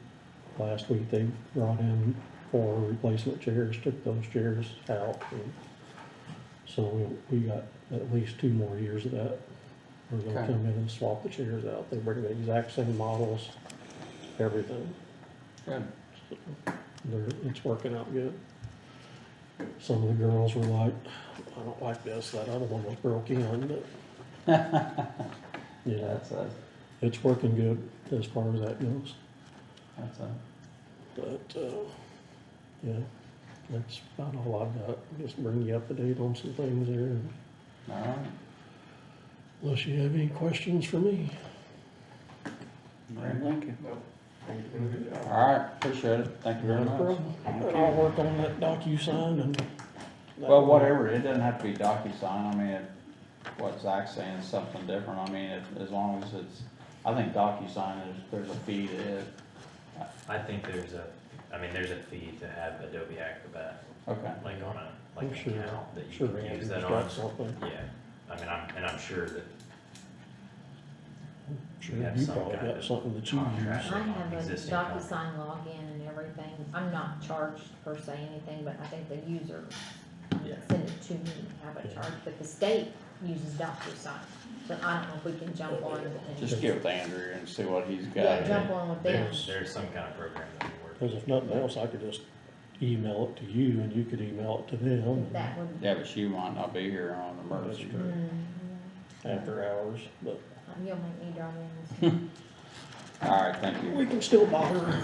last week they brought in 4 replacement chairs, took those chairs out. And so we got at least 2 more years of that. We're gonna Okay. come in and swap the chairs out. They bring the exact same models, everything. Good. It's working out good. Some of the girls were like, I don't like this, that other one was broke in, but, you know, That's a, it's working good as far as that goes. that's a, But, yeah, that's about all I've got. Just bring you up to date on some things there, all right. unless you have any questions for me. Thank you. All right, appreciate it. Thank you very No much. problem. Thank And you. I'll work on that DocuSign and. Well, whatever, it doesn't have to be DocuSign, I mean, what Zach's saying is something different, I mean, as long as it's, I think DocuSign there's a fee to it. I think there's a fee to have Adobe Acrobat, Okay, like on a, I'm like an sure- account that you sure can use Andrew's that got on. something. Yeah, I mean, I'm sure that Sure, we have you some probably kind got of something that you contract. use. I have a Existing DocuSign login and everything. I'm not charged per se anything, but I think the user Yeah. send it to me, have it charged, but the state uses DocuSign. So I don't know if we can jump on and. just get with Andrew and see what he's Yeah, got. jump on with them. There's some kind of program that we work. Cause if nothing else, I could just email it to you and you could email it to them That would. Yeah, but she might not be here on emergency. That's true. Mm, after hours, but You'll make me drive in. All right, thank you. we can still bother.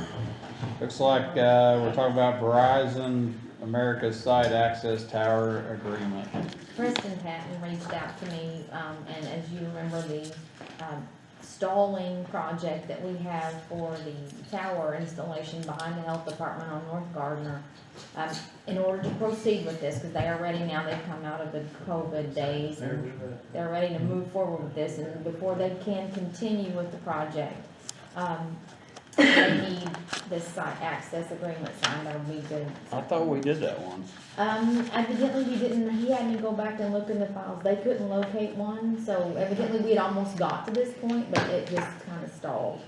Looks like, we're talking about Verizon America's Site Access Tower Agreement. Preston Patton reached out to me, and as you remember, the stalling project that we have for the tower installation behind the health department on North Gardner. In order to proceed with this, because they are ready now, they've come out of the COVID days, and they're ready to move forward with this, and before they can continue with the project, they need this site access agreement signed. That would be good. I thought we did that once. Evidently we didn't, he had to go back and look in the files, they couldn't locate one, so evidently we had almost got to this point, but it just kind of stalled.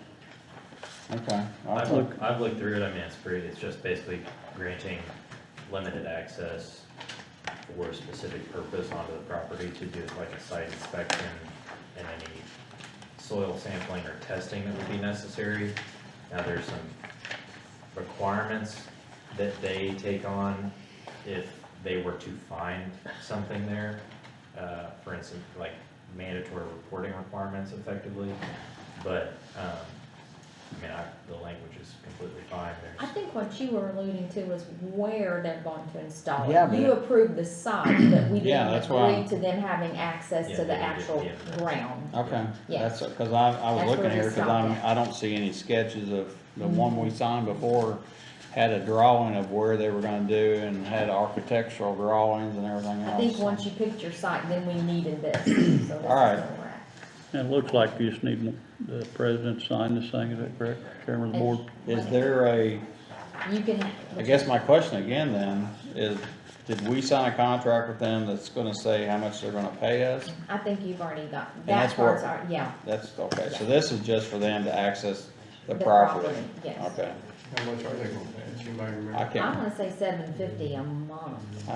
Okay. I've looked through it, I mean, it's just basically granting limited access for a specific purpose onto the property to do like a site inspection and any soil sampling or testing that would be necessary. Now, there's some requirements that they take on if they were to find something there. For instance, like mandatory reporting requirements effectively, but, I mean, the language is completely fine. I think what you were alluding to was where they're going to install Yeah, it. but- You approved the site, but we Yeah, didn't that's why agree to them having access Yeah, to the they did, actual yeah. ground. Okay, Yes. that's, cause I was That's looking where here, we cause stopped at. I don't see any sketches of, the one we signed before had a drawing of where they were gonna do and had architectural drawings and everything else. I think once you picked your site, then we needed this, so this is where All right. we're at. And it looks like you just need the president to sign this thing, is that correct, Chairman of the board? Is there a, You can. I guess my question again then is, did we sign a contract with them that's gonna say how much they're gonna pay us? I think you've already got, that that's where- part's, yeah. That's, okay, so this is just for them to access the The property? property, yes. Okay, How much are they gonna pay? Anybody I remember? I can't, wanna say $750 a month.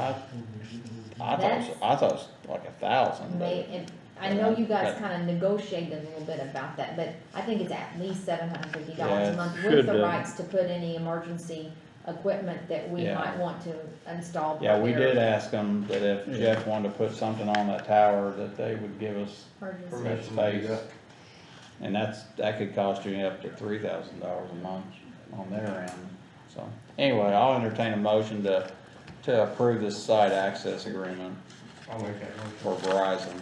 I thought it was like 1,000. I know you guys Okay. kinda negotiated a little bit about that, but I think it's at least $750 Yeah, a month should, with the rights to put any emergency equipment that we Yeah. might want to install. Yeah, we there. did ask them that if Jeff wanted to put something on that tower, that they would give us Emergency. that Permission to do space. that. And that could cost you up to $3,000 a month on their end, so. Anyway, I'll entertain a motion to approve this site access agreement I'll make that motion. for Verizon.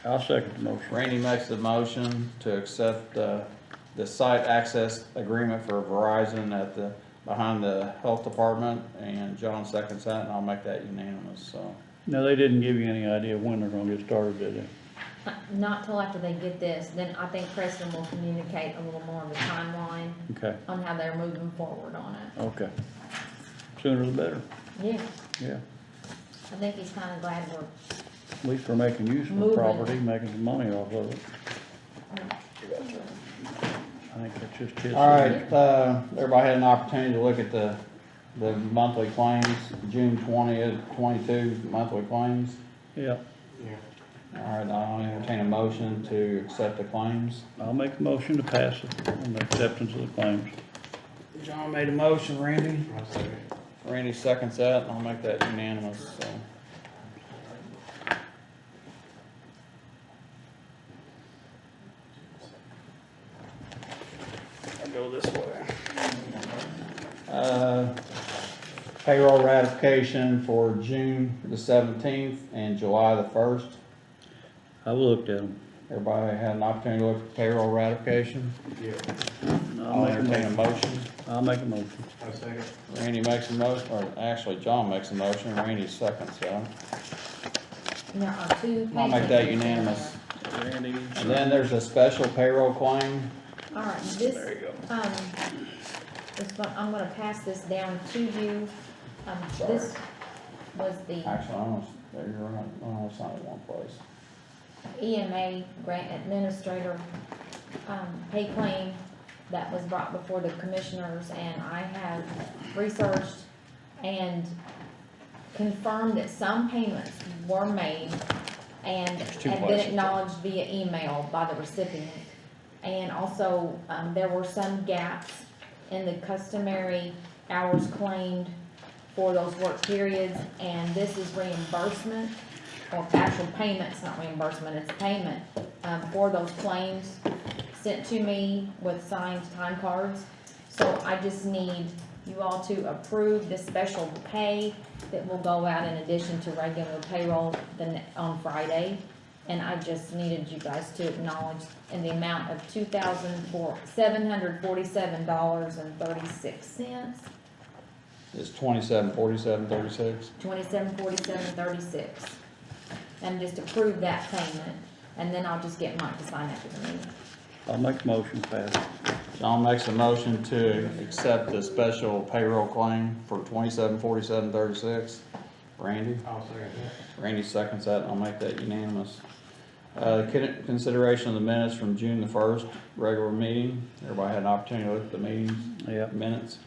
I'll second the motion. Randy makes the motion to accept, the site access agreement for Verizon behind the health department, and John seconds that, and I'll make that unanimous, so. No, they didn't give you any idea when they're gonna get started, did they? Not till after they get this, then I think Preston will communicate a little more of a timeline Okay, on how they're moving forward on it. okay. Sooner the better, Yeah, yeah. I think he's kinda glad we're, At least we're making use of the Moving. property, making some money off of it. I think that's just his. All right, everybody had an opportunity to look at the monthly claims, June 20th, 22 monthly claims. Yeah, All right, I'll entertain a motion to accept the claims. I'll make a motion to pass it on the acceptance of the claims. John made a motion, Randy. I'll second. Randy seconds that, and I'll make that unanimous, so. I'll go this way. Payroll ratification for June the 17th and July the 1st. I looked at them. Everybody had an opportunity to look at payroll ratification. Yeah, I'll entertain a motion. I'll make a motion. I'll second. Randy makes a motion, or actually John makes a motion, Randy seconds that. And there are two. I'll make that payments. unanimous. Randy. And then there's a special payroll claim. All right, this, There you go. this one, I'm gonna pass this down to you. This was the Actually, I almost, there you're right, I almost signed it in one place. EMA grant administrator, pay claim that was brought before the commissioners, and I have researched and confirmed that some payments were made and There's two have been places. acknowledged via email by the recipient. And also, there were some gaps in the customary hours claimed for those work periods, and this is reimbursement, or actual payments, not reimbursement, it's payment, for those claims sent to me with signed time cards. So I just need you all to approve this special pay that will go out in addition to regular payroll on Friday. And I just needed you guys to acknowledge in the amount of $2,747.36. It's 274736. 2747.36. And just approve that payment, and then I'll just get Mike to sign after the meeting. I'll make a motion to pass. John makes a motion to accept the special payroll claim for 274736. Randy? I'll second that. Randy seconds that, and I'll make that unanimous. Consideration of the minutes from June the 1st, regular meeting. Everybody had an opportunity to look at the meetings, Yep, minutes.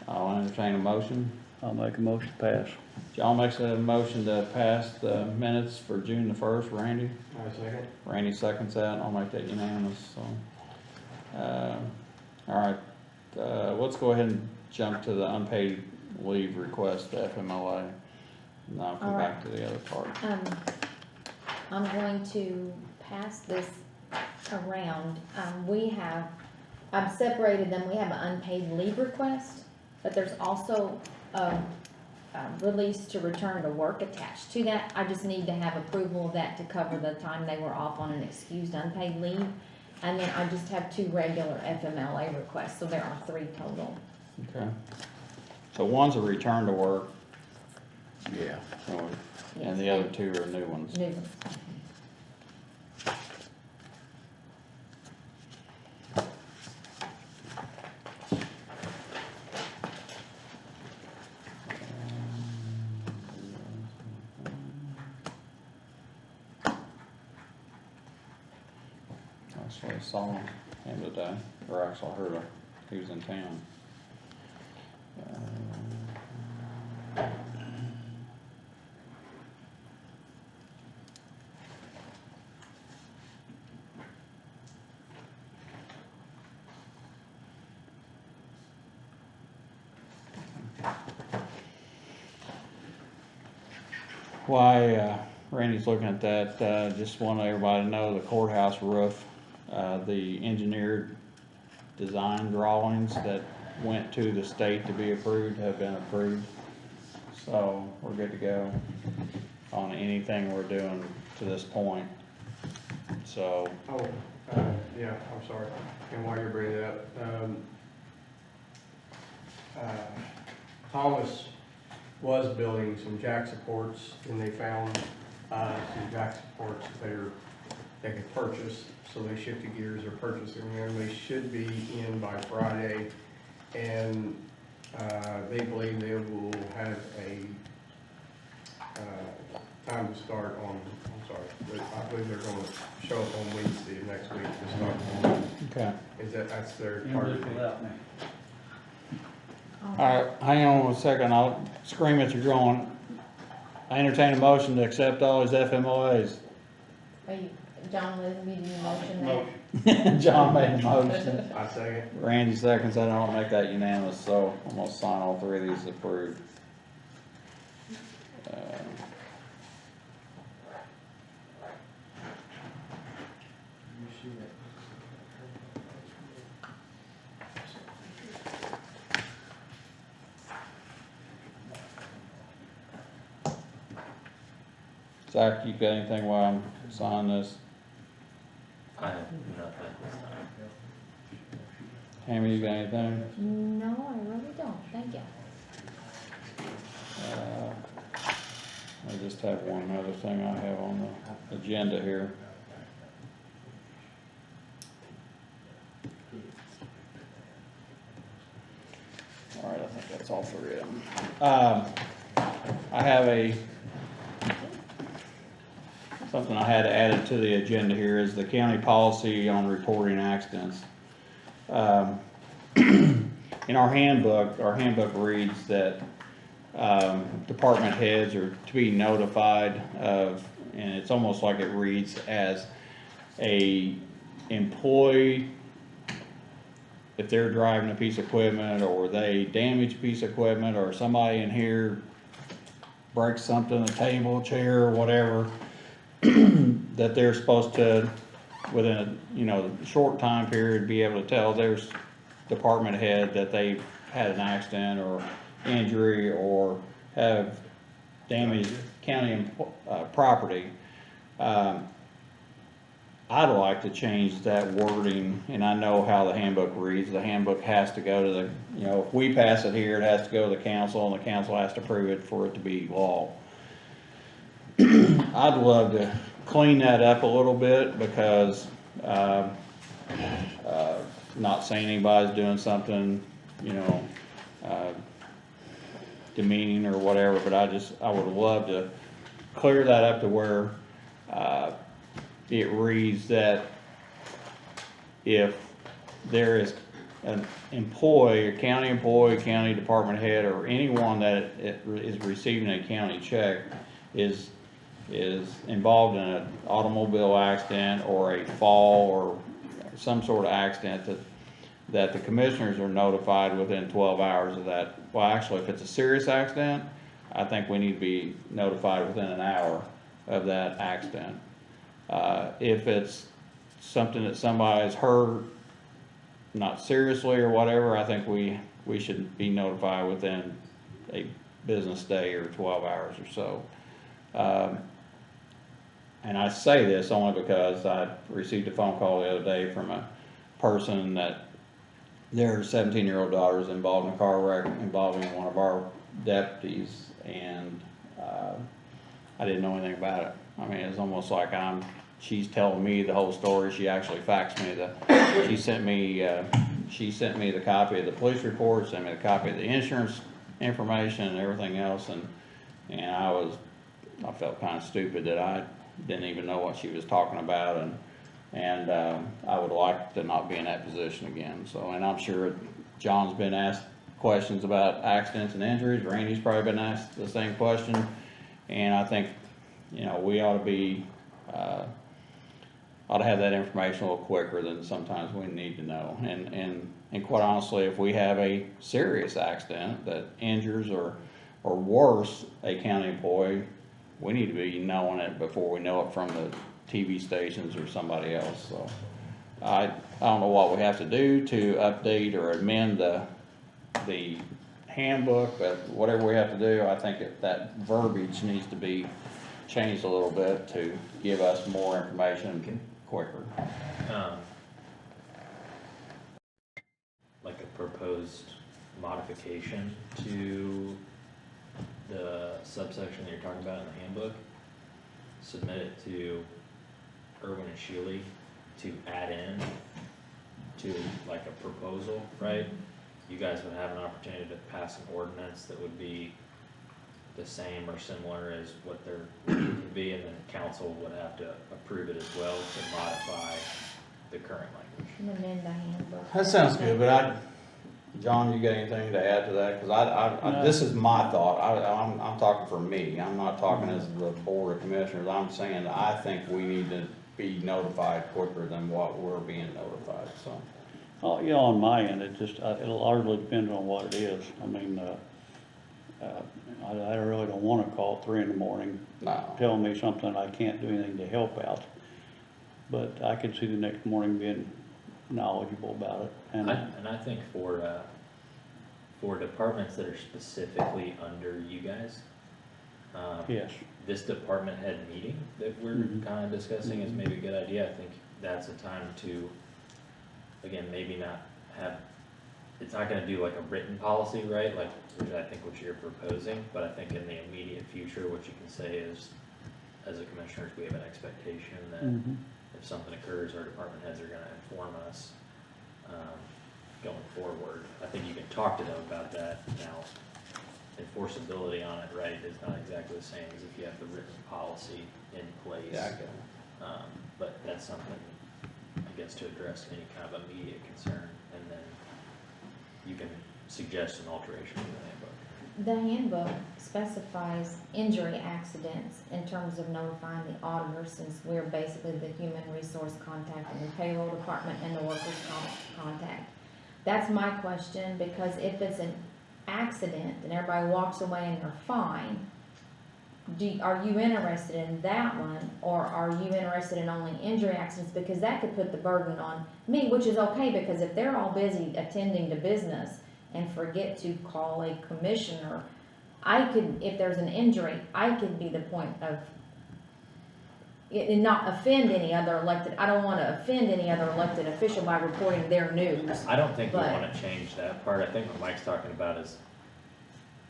I'll entertain a motion. I'll make a motion to pass. John makes a motion to pass the minutes for June the 1st. Randy? I'll second. Randy seconds that, and I'll make that unanimous, so. All right, let's go ahead and jump to the unpaid leave request, the FMLA. And I'll come All right. back to the other part. I'm going to pass this around. I've separated them. We have an unpaid leave request, but there's also a release to return to work attached to that. I just need to have approval of that to cover the time they were off on an excused unpaid leave. And then I just have 2 regular FMLA requests, so there are 3 total. Okay. So one's a return to work, Yeah. and the other 2 are new ones. New ones. Actually, I saw him today, or actually I heard he was in town. Why, Randy's looking at that, just want everybody to know the courthouse roof, the engineered design drawings that went to the state to be approved have been approved. So we're good to go on anything we're doing to this point. So, Oh, yeah, I'm sorry. And while you're bringing it up, Thomas was building some jack supports, and they found some jack supports that they could purchase. So they shifted gears, they're purchasing them. They should be in by Friday, and they believe they will have a time to start on, I'm sorry, but I believe they're gonna show up on Wednesday of next week to start. Okay. That's their target date. All right, hang on one second, I'll scream at your going. I entertain a motion to accept all these FMLAs. Are you, John was needing a motion there? John made a motion. I second. Randy seconds, I don't make that unanimous, so I'm gonna sign all three of these approved. Zach, you got anything while I'm signing this? I have nothing this time. Tammy, you got anything? No, I really don't, thank you. I just have one other thing I have on the agenda here. All right, I think that's all three of them. I have something I had added to the agenda here is the county policy on reporting accidents. In our handbook reads that department heads are to be notified of, and it's almost like it reads as a employee, if they're driving a piece of equipment or they damage a piece of equipment or somebody in here breaks something, a table, chair, or whatever, that they're supposed to, within a, short time period, be able to tell their department head that they've had an accident or injury or have damaged county property. I'd like to change that wording, and I know how the handbook reads. The handbook has to go to the, if we pass it here, it has to go to the council, and the council has to approve it for it to be law. I'd love to clean that up a little bit because, not saying anybody's doing something, demeaning or whatever, but I would love to clear that up to where, it reads that if there is an employee, a county employee, county department head, or anyone that is receiving a county check is involved in an automobile accident or a fall or some sort of accident, that the commissioners are notified within 12 hours of that. Well, actually, if it's a serious accident, I think we need to be notified within an hour of that accident. If it's something that somebody's hurt, not seriously or whatever, I think we should be notified within a business day or 12 hours or so. And I say this only because I received a phone call the other day from a person that their 17-year-old daughter is involved in a car wreck involving one of our deputies, and I didn't know anything about it. I mean, it's almost like she's telling me the whole story. She actually faxed me she sent me the copy of the police report, sent me the copy of the insurance information and everything else, and I felt kind of stupid that I didn't even know what she was talking about, and I would like to not be in that position again. So, and I'm sure John's been asked questions about accidents and injuries. Randy's probably been asked the same question, and I think, we ought to be, ought to have that information a little quicker than sometimes we need to know. And quite honestly, if we have a serious accident that injures or worse a county employee, we need to be knowing it before we know it from the TV stations or somebody else. So I don't know what we have to do to update or amend the handbook, but whatever we have to do, I think that verbiage needs to be changed a little bit to give us more information quicker. Like a proposed modification to the subsection that you're talking about in the handbook, submit it to Irwin and Shealy to add in to like a proposal, right? You guys would have an opportunity to pass an ordinance that would be the same or similar as what they're looking to would be, and then council would have to approve it as well to modify the current language. And amend the handbook. That sounds good, but John, you got anything to add to that? Cause this is my thought, I'm talking for me, I'm not talking as the board of commissioners, I'm saying I think we need to be notified quicker than what we're being notified, so. Oh, yeah, on my end, it just, it'll largely depend on what it is. I mean, I really don't wanna call 3 in the morning, No. telling me something I can't do anything to help out. But I could see the next morning being knowledgeable about it. And I think for departments that are specifically under you guys, yes, this department head meeting that we're kind of discussing is maybe a good idea. I think that's a time to, again, maybe not have, it's not gonna do like a written policy, right? Like, which I think what you're proposing, but I think in the immediate future, what you can say is, as a commissioners, we have an expectation that if something occurs, our department heads are gonna inform us, going forward. I think you can talk to them about that. Now, enforceability on it, right, is not exactly the same as if you have the written policy in place. Yeah, I get it. But that's something, I guess, to address any kind of immediate concern, and then you can suggest an alteration to the handbook. The handbook specifies injury accidents in terms of notifying the auditor, since we're basically the human resource contact in the payroll department and the workers' contact. That's my question, because if it's an accident and everybody walks away and they're fine, are you interested in that one, or are you interested in only injury accidents? Because that could put the burden on me, which is okay, because if they're all busy attending to business and forget to call a commissioner, I could, if there's an injury, I could be the point of and not offend any other elected, I don't wanna offend any other elected official by reporting their news. I don't think we But- wanna change that part. I think what Mike's talking about is,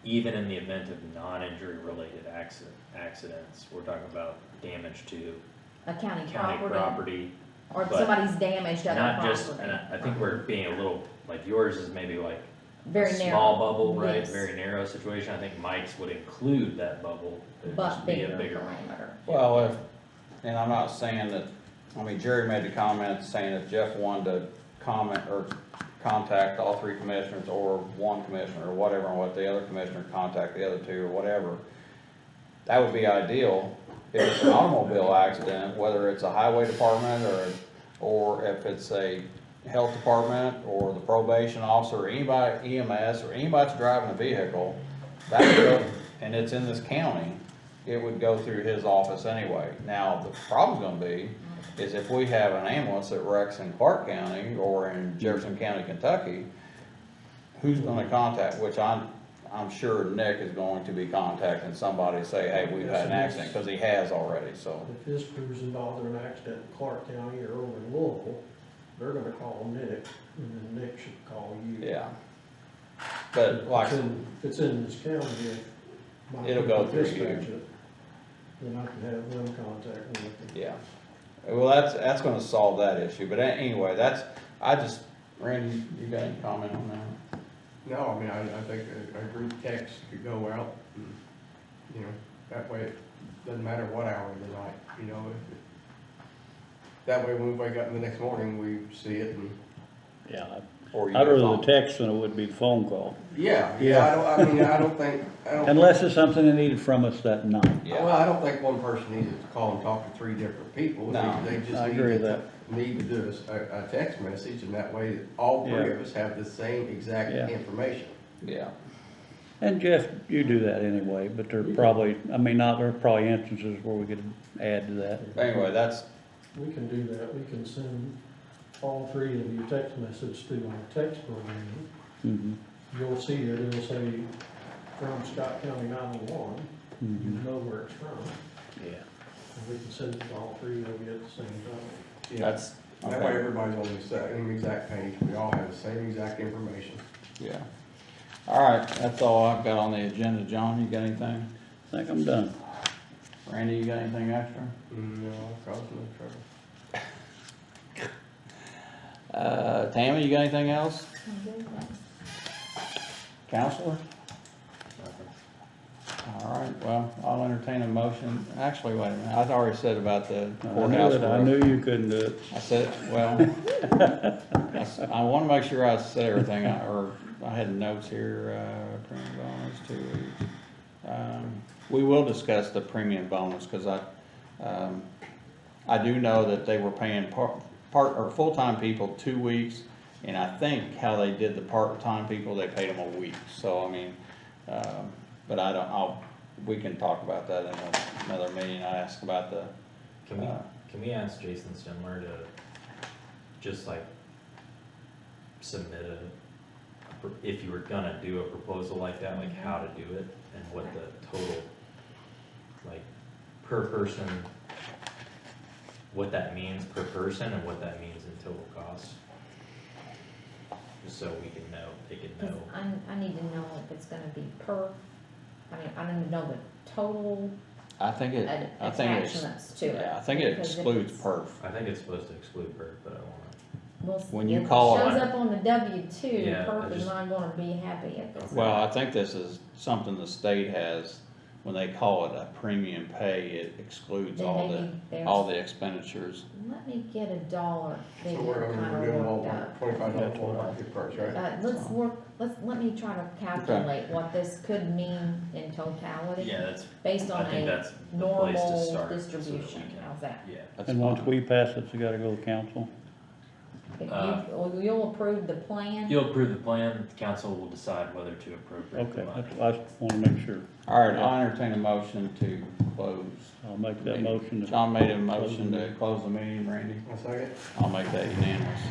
even in the event of non-injury related accidents, we're talking about damage to A county county property, property. or if but somebody's damaged other Not property. just, and I think we're being a little, like yours is maybe like Very a narrow. small bubble, right? Yes. Very narrow situation. I think Mike's would include that bubble. It'd But just be a bigger bigger. parameter. Well, and I'm not saying that, I mean, Jerry made the comment saying if Jeff wanted to comment or contact all 3 commissioners or 1 commissioner or whatever, and what the other commissioner contact the other 2 or whatever, that would be ideal. If it's an automobile accident, whether it's a highway department or if it's a health department or the probation officer or anybody, EMS, or anybody that's driving a vehicle, that would go, and it's in this county, it would go through his office anyway. Now, the problem's gonna be, is if we have an ambulance that wrecks in Clark County or in Jefferson County, Kentucky, who's gonna contact, which I'm sure Nick is going to be contacting somebody to say, hey, we've had an accident, cause he has already, so. If his crew's involved in an accident in Clark County or over in Louisville, they're gonna call Nick, and then Nick should call you. Yeah. But like, If it's in this county, if my It'll go through dispatch you. it, then I can have them contact me. yeah. Well, that's gonna solve that issue, but anyway, Randy, you got any comment on that? No, I mean, I think a group text could go out, and, you know, that way it doesn't matter what hour of the night, you know, that way when we wake up in the next morning, we see it and. yeah, Or you I'd rather phone? the text than it would be the phone call. Yeah, Yeah. I don't think. Unless it's something they needed from us that night. Yeah. Well, I don't think one person needs to call and talk to 3 different people. No, They just I agree with that. need to do a text message, and that way all 3 Yeah. of us have the same exact Yeah. information. Yeah. And Jeff, you do that anyway, but there probably, there are probably instances where we could add to that. Anyway, that's, We can do that, we can send all 3 of you text message to our text program. Mhm. You'll see it, it'll say from Scott County 911, you Mhm. know where it's from, Yeah. and we can send it to all 3 of you at the same time. Yeah. that's, That way everybody's on the same exact page, we all have the same exact information. yeah. All right, that's all I've got on the agenda. John, you got anything? I think I'm done. Randy, you got anything extra? No, cause no trouble. Tammy, you got anything else? I'm good with that. Counselor? Nothing. All right, well, I'll entertain a motion. Actually, wait a minute, I've already said about the I knew courthouse it. I roof. knew you couldn't do it. I said, well, I want to make sure I said everything, or I had notes here, premium bonus, 2 weeks. We will discuss the premium bonus, because I do know that they were paying part, or full-time people 2 weeks, and I think how they did the part-time people, they paid them a week, so I mean, but we can talk about that in another meeting. I asked about the, Can we ask Jason Stemler to just like submit if you were gonna do a proposal like that, like how to do it and what the total, like per person, what that means per person and what that means in total cost? Just so we can know, they can know. I need to know if it's gonna be I don't know the total I think it, attachments to it. yeah, I think it Because if excludes it's- perf. I think it's supposed to exclude PERF, but I don't wanna. When you if call it it- shows up on the W-2, Yeah, PERF I is just- not gonna be happy if it's. Well, I think this is something the state has, when they call it a premium pay, it excludes Then all maybe there's- all the expenditures. Let me get a dollar So figure we're kinda worked doing up. $25 Walmart price, right? Let me try to calculate what this could mean in totality. Yeah, that's, Based on I think a that's the place to normal start. so that we distribution, can- how's that? Yeah. That's And once fine. we pass it, it's gotta go to council. If Uh, you'll approve the plan? You'll approve the plan, the council will decide whether to appropriate the Okay, money. I just wanna make sure. All right, I'll entertain a motion to close. I'll make that motion. John made a motion to close the meeting, Randy. A second? I'll make that unanimous.